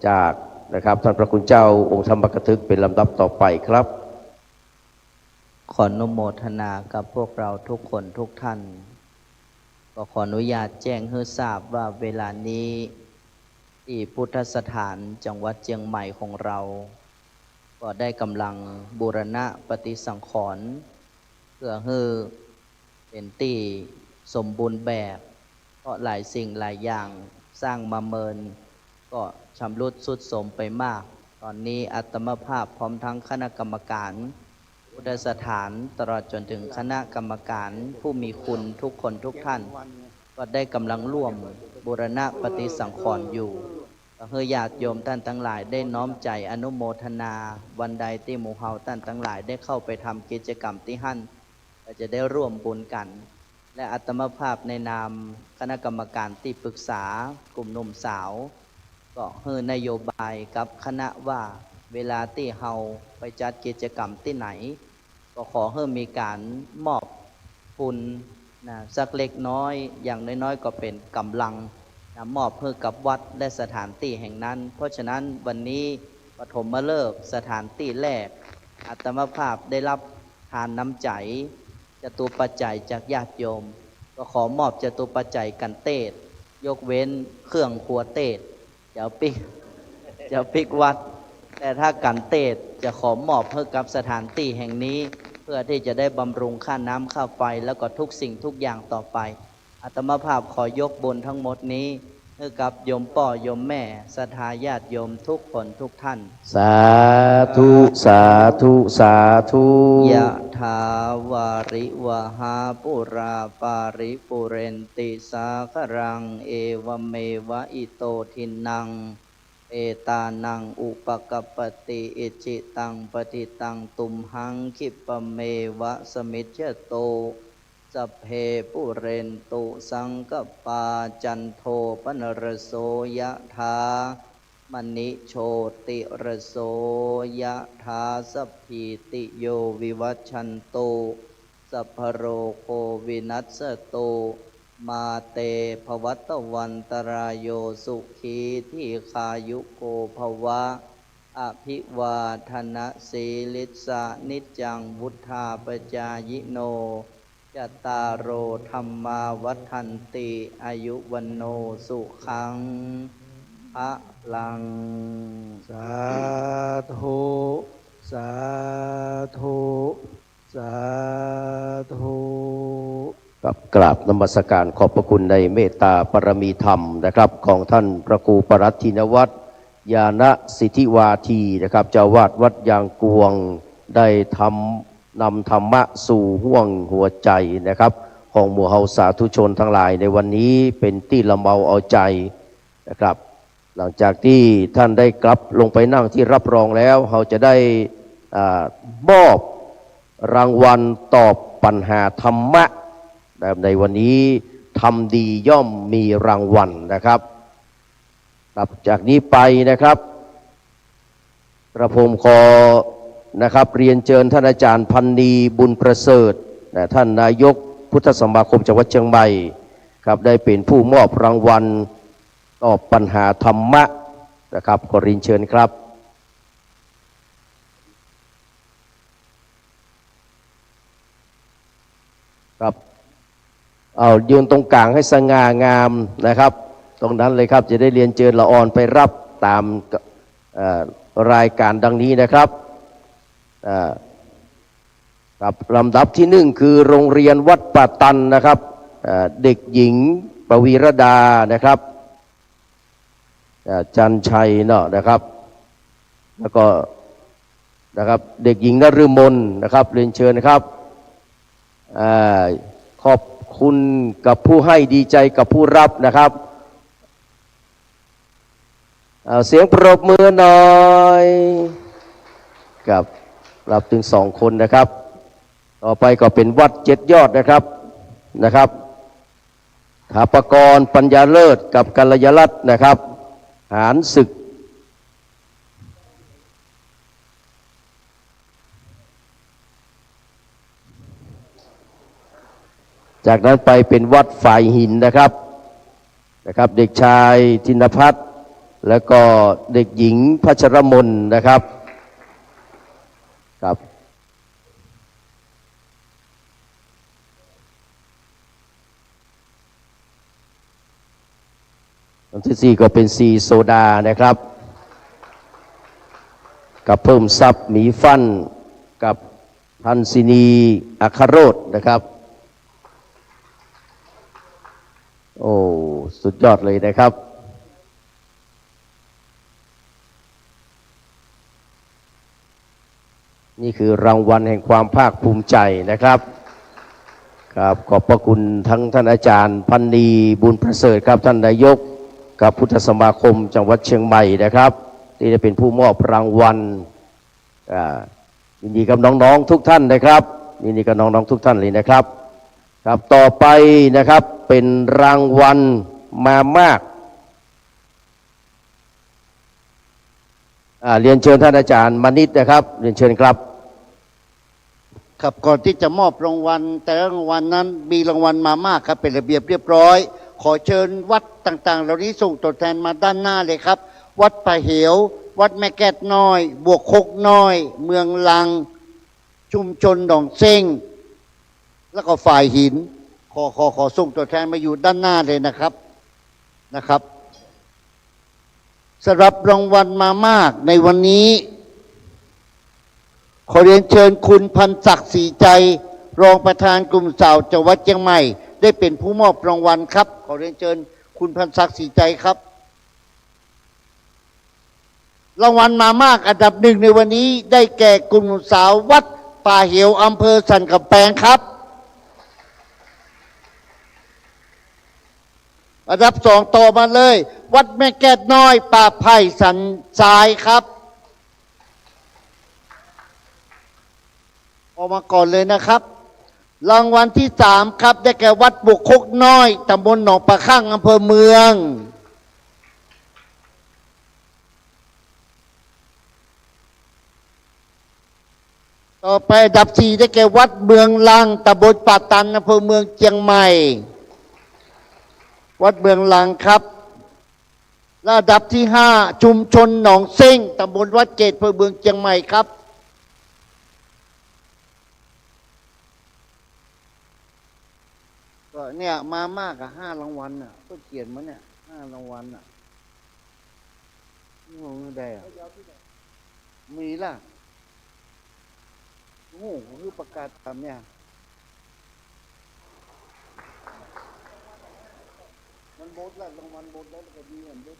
จากนะครับท่านพระคุณเจ้าองค์ธรรมกถึกเป็นลำดับต่อไปครับขออนุโมทนากับพวกเราทุกคนทุกท่านก็ขออนุญาตแจ้งให้ทราบว่าเวลานี้ที่พุทธสถานจังหวัดเชียงใหม่ของเราก็ได้กำลังบูรณะปฏิสังขรณ์เพื่อให้เป็นที่สมบูรณ์แบบเพราะหลายสิ่งหลายอย่างสร้างมาเมินก็ชำรุดทรุดโทรมไปมากตอนนี้อาตมาภาพพร้อมทั้งคณะกรรมการพุทธสถานตลอดจนถึงคณะกรรมการผู้มีคุณทุกคนทุกท่านก็ได้กำลังร่วมบูรณะปฏิสังขรณ์อยู่เพื่อญาติโยมท่านทั้งหลายได้น้อมใจอนุโมทนาวันใดที่หมู่เฮาท่านทั้งหลายได้เข้าไปทำกิจกรรมที่หั่นก็จะได้ร่วมบุญกันและอาตมาภาพในนามคณะกรรมการที่ปรึกษากลุ่มหนุ่มสาวก็ให้นโยบายกับคณะว่าเวลาที่เฮาไปจัดกิจกรรมที่ไหนก็ขอให้มีการมอบทุนสักเล็กน้อยอย่างน้อยๆก็เป็นกำลังมอบให้กับวัดและสถานที่แห่งนั้นเพราะฉะนั้นวันนี้ ปฐมฤกษ์สถานที่แรกอาตมาภาพได้รับทานน้ำใจจตุปัจจัยจากญาติโยมก็ขอมอบจตุปัจจัยกันเทศยกเว้นเครื่องครัวเทศเดี๋ยวปิกวัดแต่ถ้ากันเทศจะขอมอบให้กับสถานที่แห่งนี้เพื่อที่จะได้บำรุงค่าน้ำค่าไฟแล้วก็ทุกสิ่งทุกอย่างต่อไปอาตมาภาพขอยกบุญทั้งหมดนี้ให้กับโยมพ่อโยมแม่ศรัทธาญาติโยมทุกคนทุกท่านสาธุสาธุสาธุ ยะถาวาริวหาปุราปาริปุเรนติสาครังเอวเมวะอิโตทินังเอตานังอุปกปปติอิจิตังปฏิตังตุมหังคิปะเมวะสมิจฉโตสัพเพปุเรนตุสังกปาจันโทปนรโสยะถามณิโชติระโสยะถาสัพพิติโยวิวัชชันโตสัพพโรโควินัสสโตมาเตภวัตวันตรายโยสุขีที่คายุโกภวะอภิวาทนะสีลิสานิจจังวุธาปจายโนจตารโอธรรมาวัฏันติอายุวันโนสุขังพระลัง สาธุสาธุสาธุ กับกราบนมัสการขอบพระคุณในเมตตาปรมีธรรมนะครับของท่านพระครูปรัตถินวัฒน์ญาณสิทธิวาทีนะครับเจ้าวาดวัดยางกวงได้นำธรรมะสู่ห่วงหัวใจนะครับของหมู่เฮาสาธุชนทั้งหลายในวันนี้เป็นที่ละเมาเอาใจนะครับหลังจากที่ท่านได้กลับลงไปนั่งที่รับรองแล้วเราจะได้มอบรางวัลตอบปัญหาธรรมะในวันนี้ทำดีย่อมมีรางวัลนะครับจากนี้ไปนะครับกระผมขอนะครับเรียนเชิญท่านอาจารย์พันนีบุญประเสริฐท่านนายกพุทธสมาคมจังหวัดเชียงใหม่ครับได้เป็นผู้มอบรางวัลตอบปัญหาธรรมะนะครับขอเรียนเชิญครับครับเอายืนตรงกลางให้สง่างามนะครับตรงนั้นเลยครับจะได้เรียนเชิญละออนไปรับตามรายการดังนี้นะครับครับลำดับที่หนึ่งคือโรงเรียนวัดป่าตันนะครับเด็กหญิงปวีรดานะครับจันชัยเนาะนะครับแล้วก็นะครับเด็กหญิงนฤมลนะครับเรียนเชิญนะครับขอบคุณกับผู้ให้ดีใจกับผู้รับนะครับเสียงปรบมือหน่อยกับรับถึง2 คนนะครับต่อไปก็เป็นวัด7 ยอดนะครับถาปกรปัญญาเลิศกับกัลยรัตน์นะครับหารศึกจากนั้นไปเป็นวัดฝ่ายหินนะครับเด็กชายธินภัทรแล้วก็เด็กหญิงพัชรมนนะครับครับอันที่4ก็เป็นซีโซดานะครับกับเพิ่มทรัพย์หมีฟั่นกับพันศินีอัครโรจน์นะครับโอ้สุดยอดเลยนะครับนี่คือรางวัลแห่งความภาคภูมิใจนะครับครับขอบพระคุณทั้งท่านอาจารย์พันนีบุญประเสริฐครับท่านนายกกับพุทธสมาคมจังหวัดเชียงใหม่นะครับที่ได้เป็นผู้มอบรางวัลยินดีกับน้องๆทุกท่านนะครับยินดีกับน้องๆทุกท่านเลยนะครับครับต่อไปนะครับเป็นรางวัลมามากเรียนเชิญท่านอาจารย์มณิตนะครับเรียนเชิญครับครับก่อนที่จะมอบรางวัลแต่ละรางวัลนั้นมีรางวัลมามากครับเป็นระเบียบเรียบร้อยขอเชิญวัดต่างๆเหล่านี้ส่งตัวแทนมาด้านหน้าเลยครับวัดป่าเหว วัดแม่แก้ดน้อย บวกคกน้อย เมืองลัง ชุมชนดองเซ้งแล้วก็ฝ่ายหิน ขอส่งตัวแทนมาอยู่ด้านหน้าเลยนะครับสำหรับรางวัลมามากในวันนี้ ขอเรียนเชิญคุณพันศักดิ์ศรีใจรองประธานกลุ่มสาวจังหวัดเชียงใหม่ได้เป็นผู้มอบรางวัลครับขอเรียนเชิญคุณพันศักดิ์ศรีใจครับรางวัลมามากอันดับหนึ่งในวันนี้ได้แก่กลุ่มสาววัดป่าเหวอำเภอสันกำแพงครับอันดับสองต่อมาเลย วัดแม่แก้ดน้อยป่าไผ่สันทรายครับออกมาก่อนเลยนะครับรางวัลที่สามครับได้แก่วัดบุกคกน้อยตำบลหนองปลาข้างอำเภอเมืองต่อไปอันดับสี่ได้แก่วัดเมืองลังตำบลป่าตันอำเภอเมืองเชียงใหม่วัดเมืองลังครับและอันดับที่ห้าชุมชนหนองเซ้งตำบลวัดเกตอำเภอเมืองเชียงใหม่ครับก็เนี่ยมามากอะ5 รางวัลน่ะก็เขียนมาเนี่ย5 รางวัลน่ะงงได้อะมีล่ะโอ้โหคือประกาศทำเนี่ยมันบดละรางวัลบดแล้วก็ดีเหมือนเดิม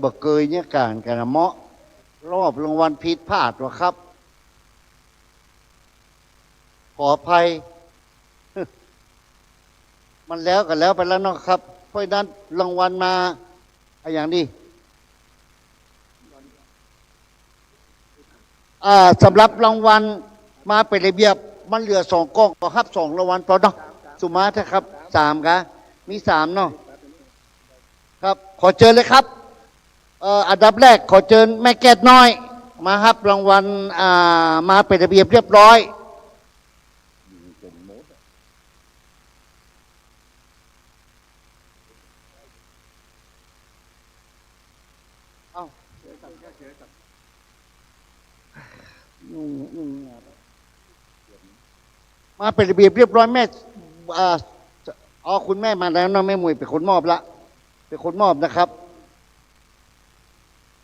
บักเกยเนี่ยการกันเมาะรอบรางวัลผิดพลาดวะครับขออภัย มันแล้วกันแล้วไปแล้วเนาะครับเพราะนั้นรางวัลมาอย่างนี้สำหรับรางวัลมาเป็นระเบียบมันเหลือ2 กล้องก็ครับ2 รางวัลพอเนาะสุมาถ้าครับ3ครับมี3เนาะครับขอเชิญเลยครับอันดับแรกขอเชิญแม่แก้ดน้อยมาครับรางวัลมาเป็นระเบียบเรียบร้อยมาเป็นระเบียบเรียบร้อยแม่คุณแม่มาแล้วนะแม่มวยเป็นคนมอบละเป็นคนมอบนะครับ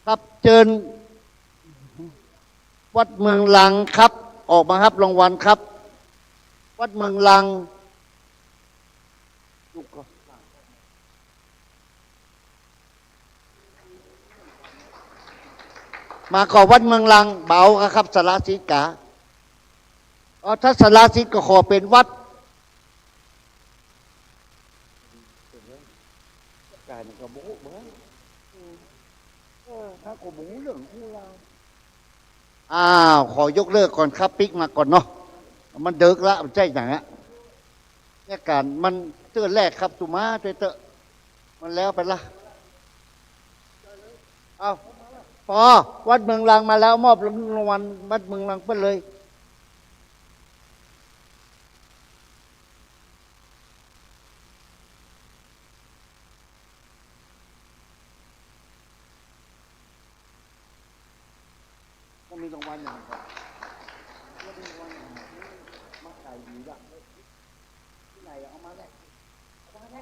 ครับเชิญวัดเมืองลังครับออกมาครับรางวัลครับวัดเมืองลังมาก่อวัดเมืองลังเบาครับสารสิกาถ้าสารสิกาขอเป็นวัดการกระโบกเบ้ถ้ากระโบกเรื่องคู่เราขอยกเลิกก่อนครับปิ๊กมาก่อนเนาะมันเดิกละมันใจอย่างเงี้ยเนี่ยการมันเตื้อแรกครับตุมาเตอะมันแล้วไปละพอวัดเมืองลังมาแล้วมอบรางวัลวัดเมืองลังไปเลยก็มีรางวัลอย่างครับแล้วมีรางวัลอย่างมาไก่ดีละที่ไหนเอามาได้เอามาได้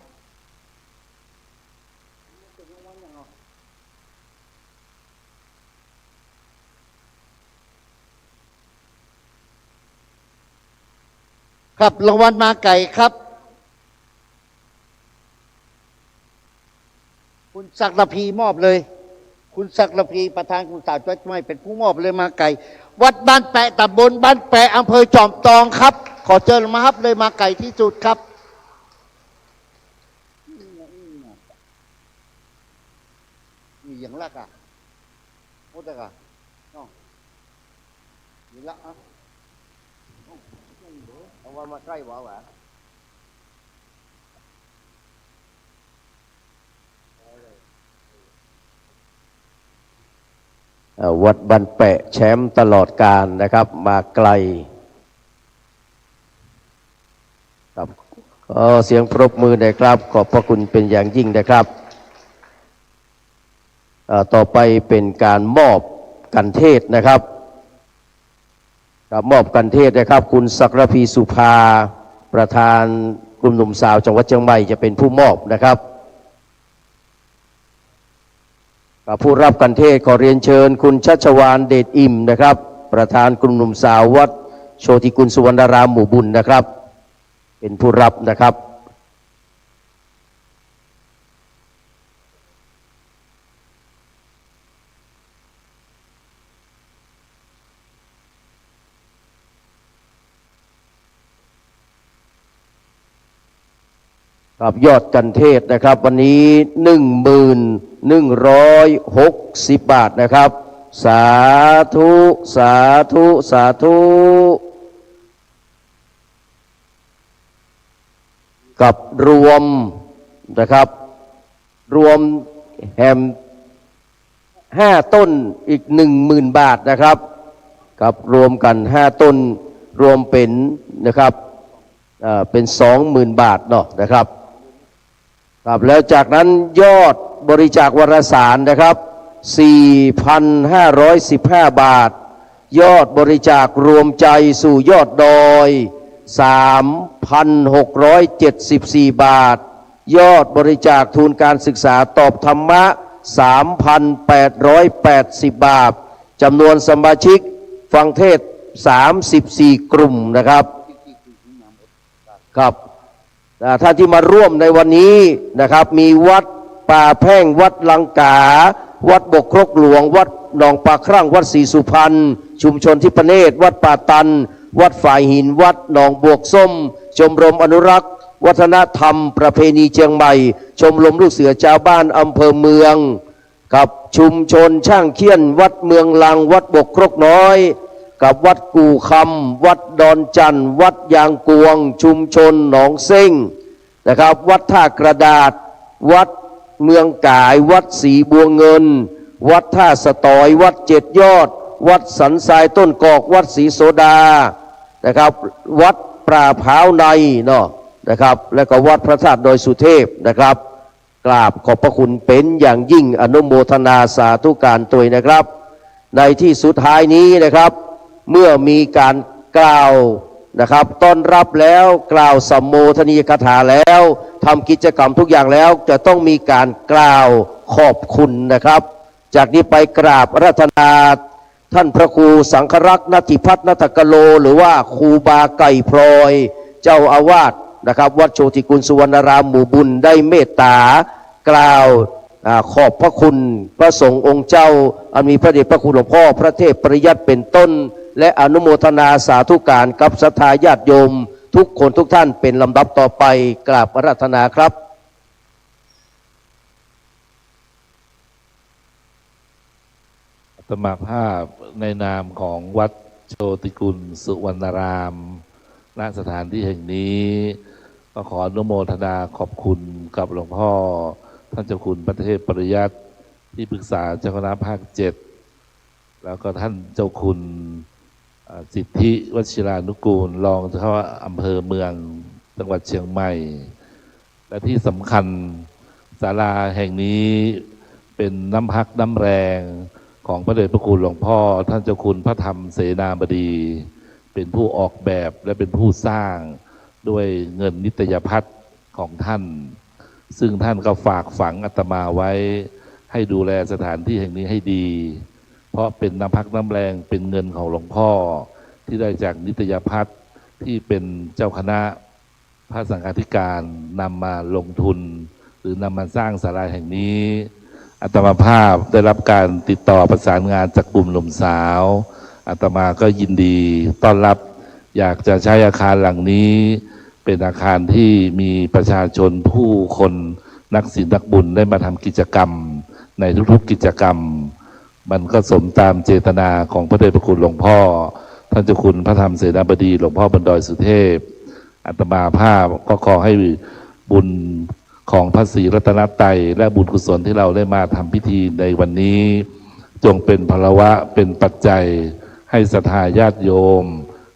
เป็นรางวัลอย่างครับรางวัลมาไก่ครับคุณศักดิ์พีมอบเลยคุณศักดิ์พีประธานกลุ่มสาวจังหวัดเชียงใหม่เป็นผู้มอบเลยมาไก่วัดบ้านแปะตำบลบ้านแปะอำเภอจอมทองครับขอเชิญมาครับเลยมาไก่ที่สุดครับมีอย่างละกะโมดกะน้องมีละเอาวันมาใกล้หวา วัดบันแปะแชมป์ตลอดการนะครับมาไกลครับเสียงปรบมือนะครับขอบพระคุณเป็นอย่างยิ่งนะครับต่อไปเป็นการมอบกันเทศนะครับมอบกันเทศนะครับคุณศักรพีสุภาประธานกลุ่มหนุ่มสาวจังหวัดเชียงใหม่จะเป็นผู้มอบนะครับผู้รับกันเทศขอเรียนเชิญคุณชัชวานเดชอิ่มนะครับประธานกลุ่มหนุ่มสาววัดโชติกุลสุวรรณารามหมู่บุญนะครับเป็นผู้รับนะครับครับยอดกันเทศนะครับวันนี้ 1160 บาทนะครับสาธุสาธุสาธุกับรวมนะครับรวมแฮม5 ต้นอีก 10,000 บาทนะครับกับรวมกัน5 ต้นรวมเป็นนะครับเป็น 20,000 บาทเนาะนะครับครับแล้วจากนั้นยอดบริจาควารสารนะครับ 4,515 บาทยอดบริจาครวมใจสู่ยอดดอย 3,674 บาทยอดบริจาคทุนการศึกษาตอบธรรมะ 3,880 บาทจำนวนสมาชิกฟังเทศ34 กลุ่มนะครับครับท่านที่มาร่วมในวันนี้นะครับมีวัดป่าแพ่งวัดลังกาวัดบกครกหลวงวัดหนองปลาครั่งวัดศรีสุพรรณชุมชนทิพเนตรวัดป่าตันวัดฝ่ายหินวัดหนองบวกส้มชมรมอนุรักษ์วัฒนธรรมประเพณีเชียงใหม่ชมรมลูกเสือชาวบ้านอำเภอเมืองกับชุมชนช่างเคี่ยนวัดเมืองลังวัดบกครกน้อยกับวัดกู่คำวัดดอนจันทร์วัดยางกวงชุมชนหนองเซ้งนะครับวัดท่ากระดาษวัดเมืองกายวัดศรีบัวเงินวัดท่าสตอยวัดเจ็ดยอดวัดสันทรายต้นกอกวัดศรีโสดานะครับวัดปราพร้าวในเนาะนะครับแล้วก็วัดพระธาตุดอยสุเทพนะครับกราบขอบพระคุณเป็นอย่างยิ่งอนุโมทนาสาธุการตัวยนะครับในที่สุดท้ายนี้นะครับเมื่อมีการกล่าวนะครับต้อนรับแล้วกล่าวสัมโมทนียคาถาแล้วทำกิจกรรมทุกอย่างแล้วจะต้องมีการกล่าวขอบคุณนะครับจากนี้ไปกราบอาราธนาท่านพระครูสังฆรักษ์นัตถิพัฒน์นัตกโลหรือว่าครูบาไก่พลอยเจ้าอาวาสนะครับวัดโชติกุลสุวรรณารามหมู่บุญได้เมตตากล่าวขอบพระคุณพระสงฆ์องค์เจ้าอันมีพระเดชพระคุณหลวงพ่อพระเทพปริยัติเป็นต้นและอนุโมทนาสาธุการกับศรัทธาญาติโยมทุกคนทุกท่านเป็นลำดับต่อไปกราบอาราธนาครับอาตมาภาพในนามของวัดโชติกุลสุวรรณารามณสถานที่แห่งนี้ก็ขออนุโมทนาขอบคุณกับหลวงพ่อท่านเจ้าคุณพระเทพปริยัติที่ปรึกษาเจ้าคณะภาค 7แล้วก็ท่านเจ้าคุณสิทธิวชิรานุกูลรองเจ้าอำเภอเมืองจังหวัดเชียงใหม่และที่สำคัญศาลาแห่งนี้เป็นน้ำพักน้ำแรงของพระเดชพระคุณหลวงพ่อท่านเจ้าคุณพระธรรมเสนาบดีเป็นผู้ออกแบบและเป็นผู้สร้างด้วยเงินนิตยพัฒน์ของท่านซึ่งท่านก็ฝากฝังอาตมาไว้ให้ดูแลสถานที่แห่งนี้ให้ดีเพราะเป็นน้ำพักน้ำแรงเป็นเงินของหลวงพ่อที่ได้จากนิตยพัฒน์ที่เป็นเจ้าคณะพระสังฆาธิการนำมาลงทุนหรือนำมาสร้างศาลาแห่งนี้อาตมาภาพได้รับการติดต่อประสานงานจากกลุ่มหนุ่มสาวอาตมาก็ยินดีต้อนรับอยากจะใช้อาคารหลังนี้เป็นอาคารที่มีประชาชนผู้คนนักศีลนักบุญได้มาทำกิจกรรมในทุกๆกิจกรรมมันก็สมตามเจตนาของพระเดชพระคุณหลวงพ่อท่านเจ้าคุณพระธรรมเสนาบดีหลวงพ่อบรรดอยสุเทพอาตมาภาพก็ขอให้บุญของพระศรีรัตนตรัยและบุญกุศลที่เราได้มาทำพิธีในวันนี้ จงเป็นพลวะเป็นปัจจัยให้ศรัทธาญาติโยม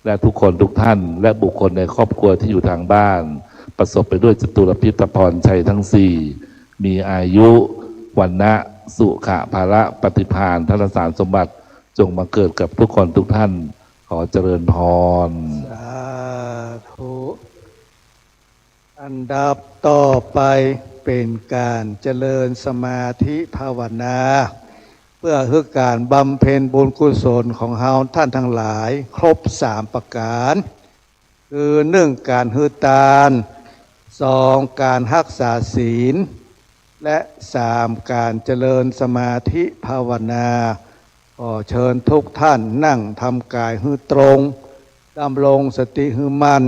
และทุกคนทุกท่านและบุคคลในครอบครัวที่อยู่ทางบ้านประสบไปด้วยจตุรพิธพรชัยทั้งสี่มีอายุวันนะสุขะภาระปฏิภาณธนสารสมบัติจงมาเกิดกับทุกคนทุกท่านขอเจริญพรสาธุอันดับต่อไปเป็นการเจริญสมาธิภาวนาเพื่อให้การบำเพ็ญบุญกุศลของเฮาท่านทั้งหลายครบ3ประการคือ1การฮือทาน2การรักษาศีลและ3การเจริญสมาธิภาวนาขอเชิญทุกท่านนั่งทำกายฮือตรงดำรงสติฮือมัน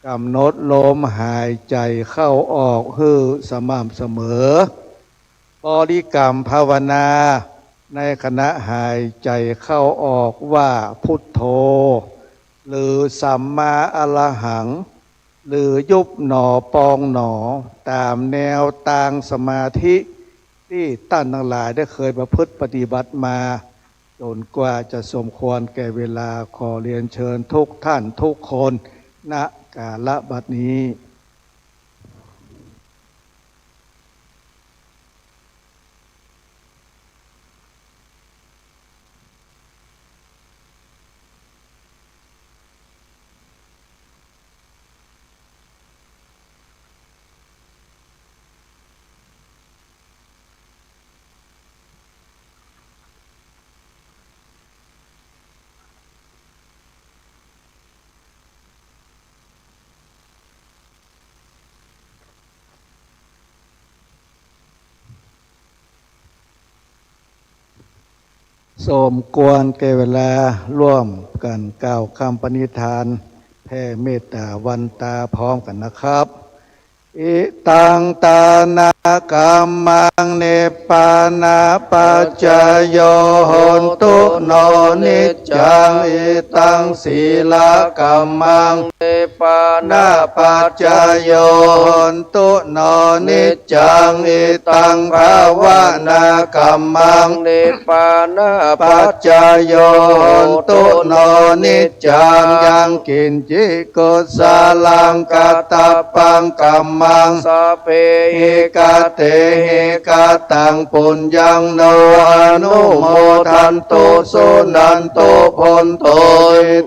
กำหนดลมหายใจเข้าออกฮือสม่ำเสมอบริกรรมภาวนาในขณะหายใจเข้าออกว่าพุทโธหรือสัมมาอรหังหรือยุบหนอปองหนอตามแนวทางสมาธิที่ท่านทั้งหลายได้เคยประพฤติปฏิบัติมาจนกว่าจะสมควรแก่เวลาขอเรียนเชิญทุกท่านทุกคนณกาลบัดนี้สมควรแก่เวลาร่วมกันกล่าวคำปณิธานแผ่เมตตาวันตาพร้อมกันนะครับอิตังตานากรรมังเนปานาปัจจโยโหนตุโนนิจจังอิตังศีลกรรมังเนปานาปัจจโยโหนตุโนนิจจังอิตังภาวนากรรมังเนปานาปัจจโยโหนตุโนนิจจังยังกินจิกุสาลังกัตตปังกัมมังสัพเพหิกาเตหิกาตังปุญญังโนอนุโมทันตุสุนันตุพนโต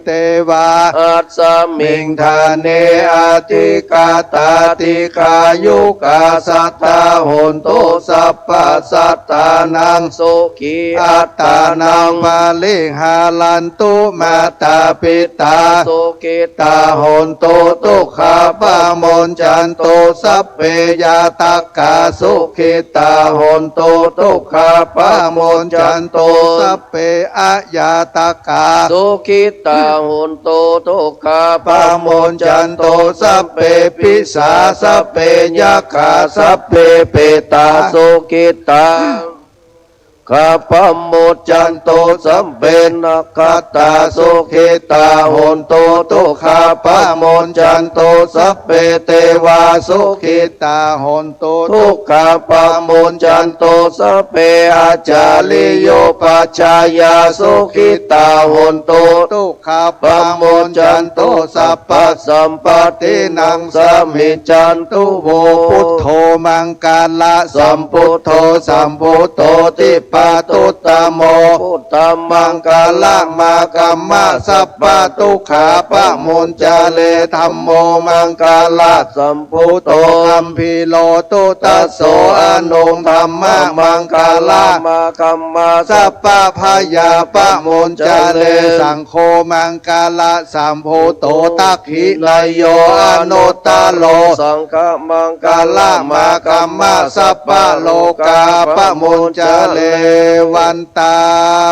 เตวาอัสสมิงทาเนอติกาตาติกายุกาสัตตาโหนตุสัพพสัตตานังสุขีอัตตานังมาลิหาลันตุมาตาปิตาสุกิตาโหนตุทุกขาปามนจันตุสัพเพยาตักกาสุขิตาโหนตุทุกขาปามนจันตุสัพเพอะยาตักกาสุขิตาโหนตุทุกขาปามนจันตุสัพเพปิสาสัพเพยัคขาสัพเพเปตาสุขิตาข้าพโมจันโตสัมเปนักขตาสุขิตาโหนโตตุข้าพโมจันโตสัพเพเทวาสุขิตาโหนโตทุกข้าพโมจันโตสัพเพอาจาริโยปัจจายาสุขิตาโหนโตทุกข้าพโมจันโตสัพพสัมปตินังสมิจันตุโวพุทโธมังกาละสัมพุทโธสัมพุทโธติปาตุตโมพุทธมังกาลังมากัมมะสัพพะทุกขาปะมุญจาเลธัมโมมังกาละสัมพุทโธอัมพิโลตุตัสโสอนุมธัมมะมังกาละมากัมมะสัพพะพยาปะมุญจาเลสังโฆมังกาละสัมพุทโธตักขินายโยอนุตตโลสังฆมังกาละมากัมมะสัพพะโลกาปะมุญจาเลวันตา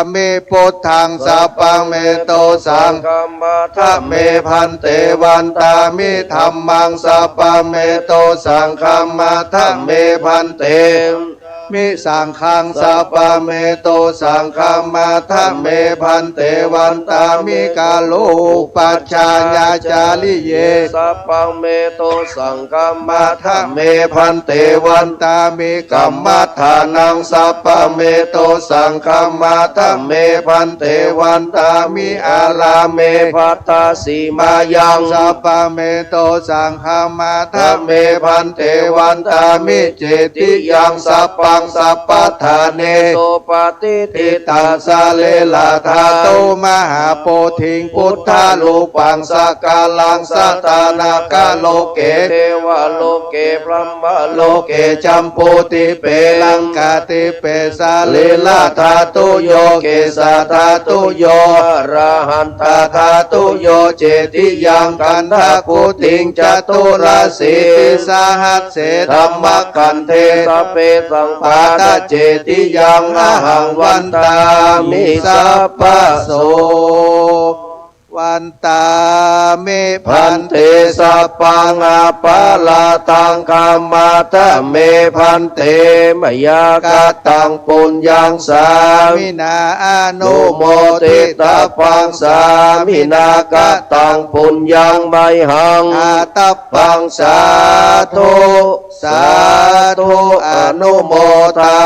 เมพุทธังสัพพังเมโตสังฆมัทะเมพันเตวันตามิธัมมังสัพพังเมโตสังฆมัทะเมพันเต มิสังขังสัปปะเมโตสังฆามาทัมเมพันเตวันตามิกาโลปัจจายาจาริเยสัพพังเมโตสังฆามาทัมเมพันเตวันตามิกัมมัฏฐานังสัพพะเมโตสังฆามาทัมเมพันเตวันตามิอาลาเมภัตตาสีมายังสัพพะเมโตสังฆามาทัมเมพันเตวันตามิเจติยังสัพพังสัพพะทาเนโสปฏิทิตังสาเลลาธาโตมหาโพธิงพุทธาลูปังสกาลังสัตตานากาโลเกเทวโลเกพรหมโลเกจัมปูติเปลังกาติเปสาเลลาธาตุโยเกสาธาตุโยอรหันตาธาตุโยเจติยังกันทากุติงจตุราสีสหัสเสธรรมกันเทสเปสังปาตเจติยังอหังวันตามิสัพพะโสวันตาเมพันเตสัพพังอาปาลาตังกัมมาตะเมพันเตมยากตังปุญญังสามินาอนุโมทิตาปังสามินากตังปุญญังไมหังอาตปังสาธุสาธุอนุโมทา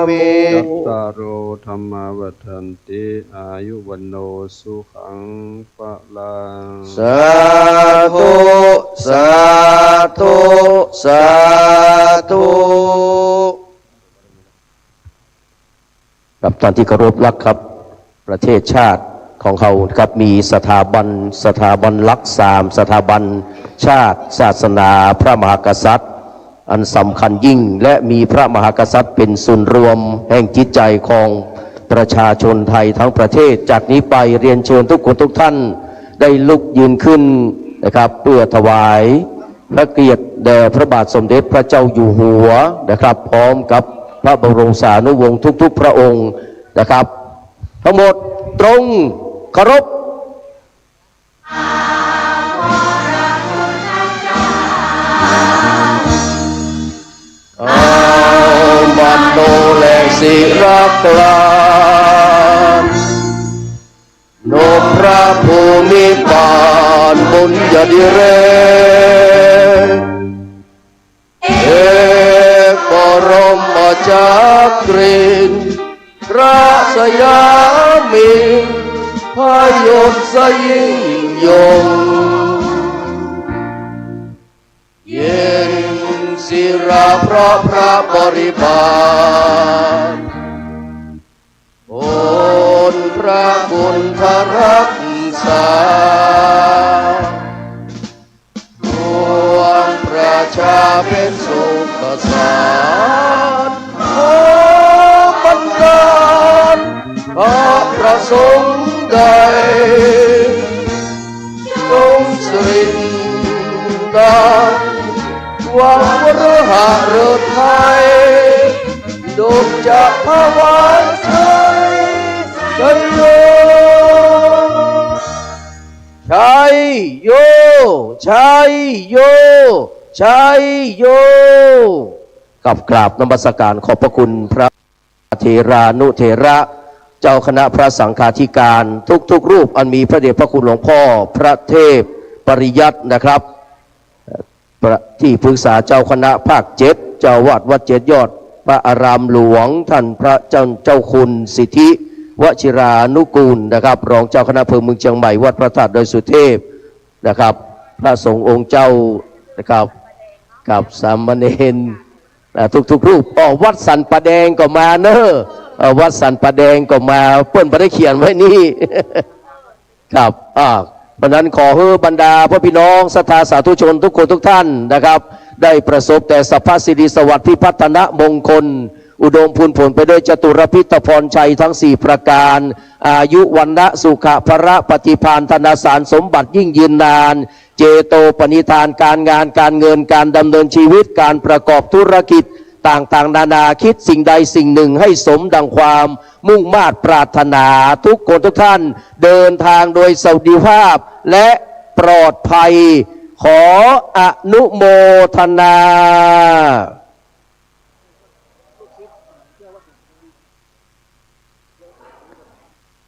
มิ จัตตารโอธรรมาวัฏันติอายุวันโนสุขังปะลัง สาธุสาธุสาธุกับท่านที่เคารพรักครับประเทศชาติของเขาครับมีสถาบันหลัก3สถาบันชาติศาสนาพระมหากษัตริย์อันสำคัญยิ่งและมีพระมหากษัตริย์เป็นศูนย์รวมแห่งจิตใจของประชาชนไทยทั้งประเทศจากนี้ไปเรียนเชิญทุกคนทุกท่านได้ลุกยืนขึ้นนะครับเพื่อถวายพระเกียรติแด่พระบาทสมเด็จพระเจ้าอยู่หัวนะครับพร้อมกับพระบรมสารีวงศ์ทุกๆพระองค์นะครับทั้งหมดตรงเคารพมันโนแลศิรักลานโนพระภูมิปานบุญญาดิเรกเอกบรมจักรินทร์ราชยามิพยศสยิ่งยงเย็นศิราเพราะพระบริบาลโอนพระคุณพระรักษาดวงประชาเป็นสุขสารโอบันดาลพระประสงค์ใดจงสิริดาหวังวรหะเริศไทยดุจจะภาวะชัยชัยโยชัยโยชัยโยชัยโยกับกราบนมัสการขอบพระคุณพระเถรานุเถระเจ้าคณะพระสังฆาธิการทุกรูปอันมีพระเดชพระคุณหลวงพ่อพระเทพปริยัตินะครับที่ปรึกษาเจ้าคณะภาค7เจ้าวาดวัด7ยอดพระอารามหลวงท่านพระเจ้าคุณสิทธิวชิรานุกูลนะครับรองเจ้าคณะอำเภอเมืองเชียงใหม่วัดพระธาตุดอยสุเทพนะครับพระสงฆ์องค์เจ้านะครับกับสามเณรทุกรูปวัดสันปะแดงก็มาเนอะวัดสันปะแดงก็มาเปิ้นไม่ได้เขียนไว้นี่ ครับเพราะนั้นขอให้บรรดาพ่อพี่น้องศรัทธาสาธุชนทุกคนทุกท่านนะครับได้ประสบแต่สัพพสิริสวัสดิ์พิพัฒนมงคลอุดมพูนผลไปด้วยจตุรพิธพรชัยทั้ง4ประการอายุวันนะสุขะพระปฏิภาณธนาสารสมบัติยิ่งยืนนานเจโตปณิธานการงานการเงินการดำเนินชีวิตการประกอบธุรกิจต่างๆนานาคิดสิ่งใดสิ่งหนึ่งให้สมดังความมุ่งมา่ปรารถนาทุกคนทุกท่านเดินทางโดยสวัสดิภาพและปลอดภัยขออนุโมทนา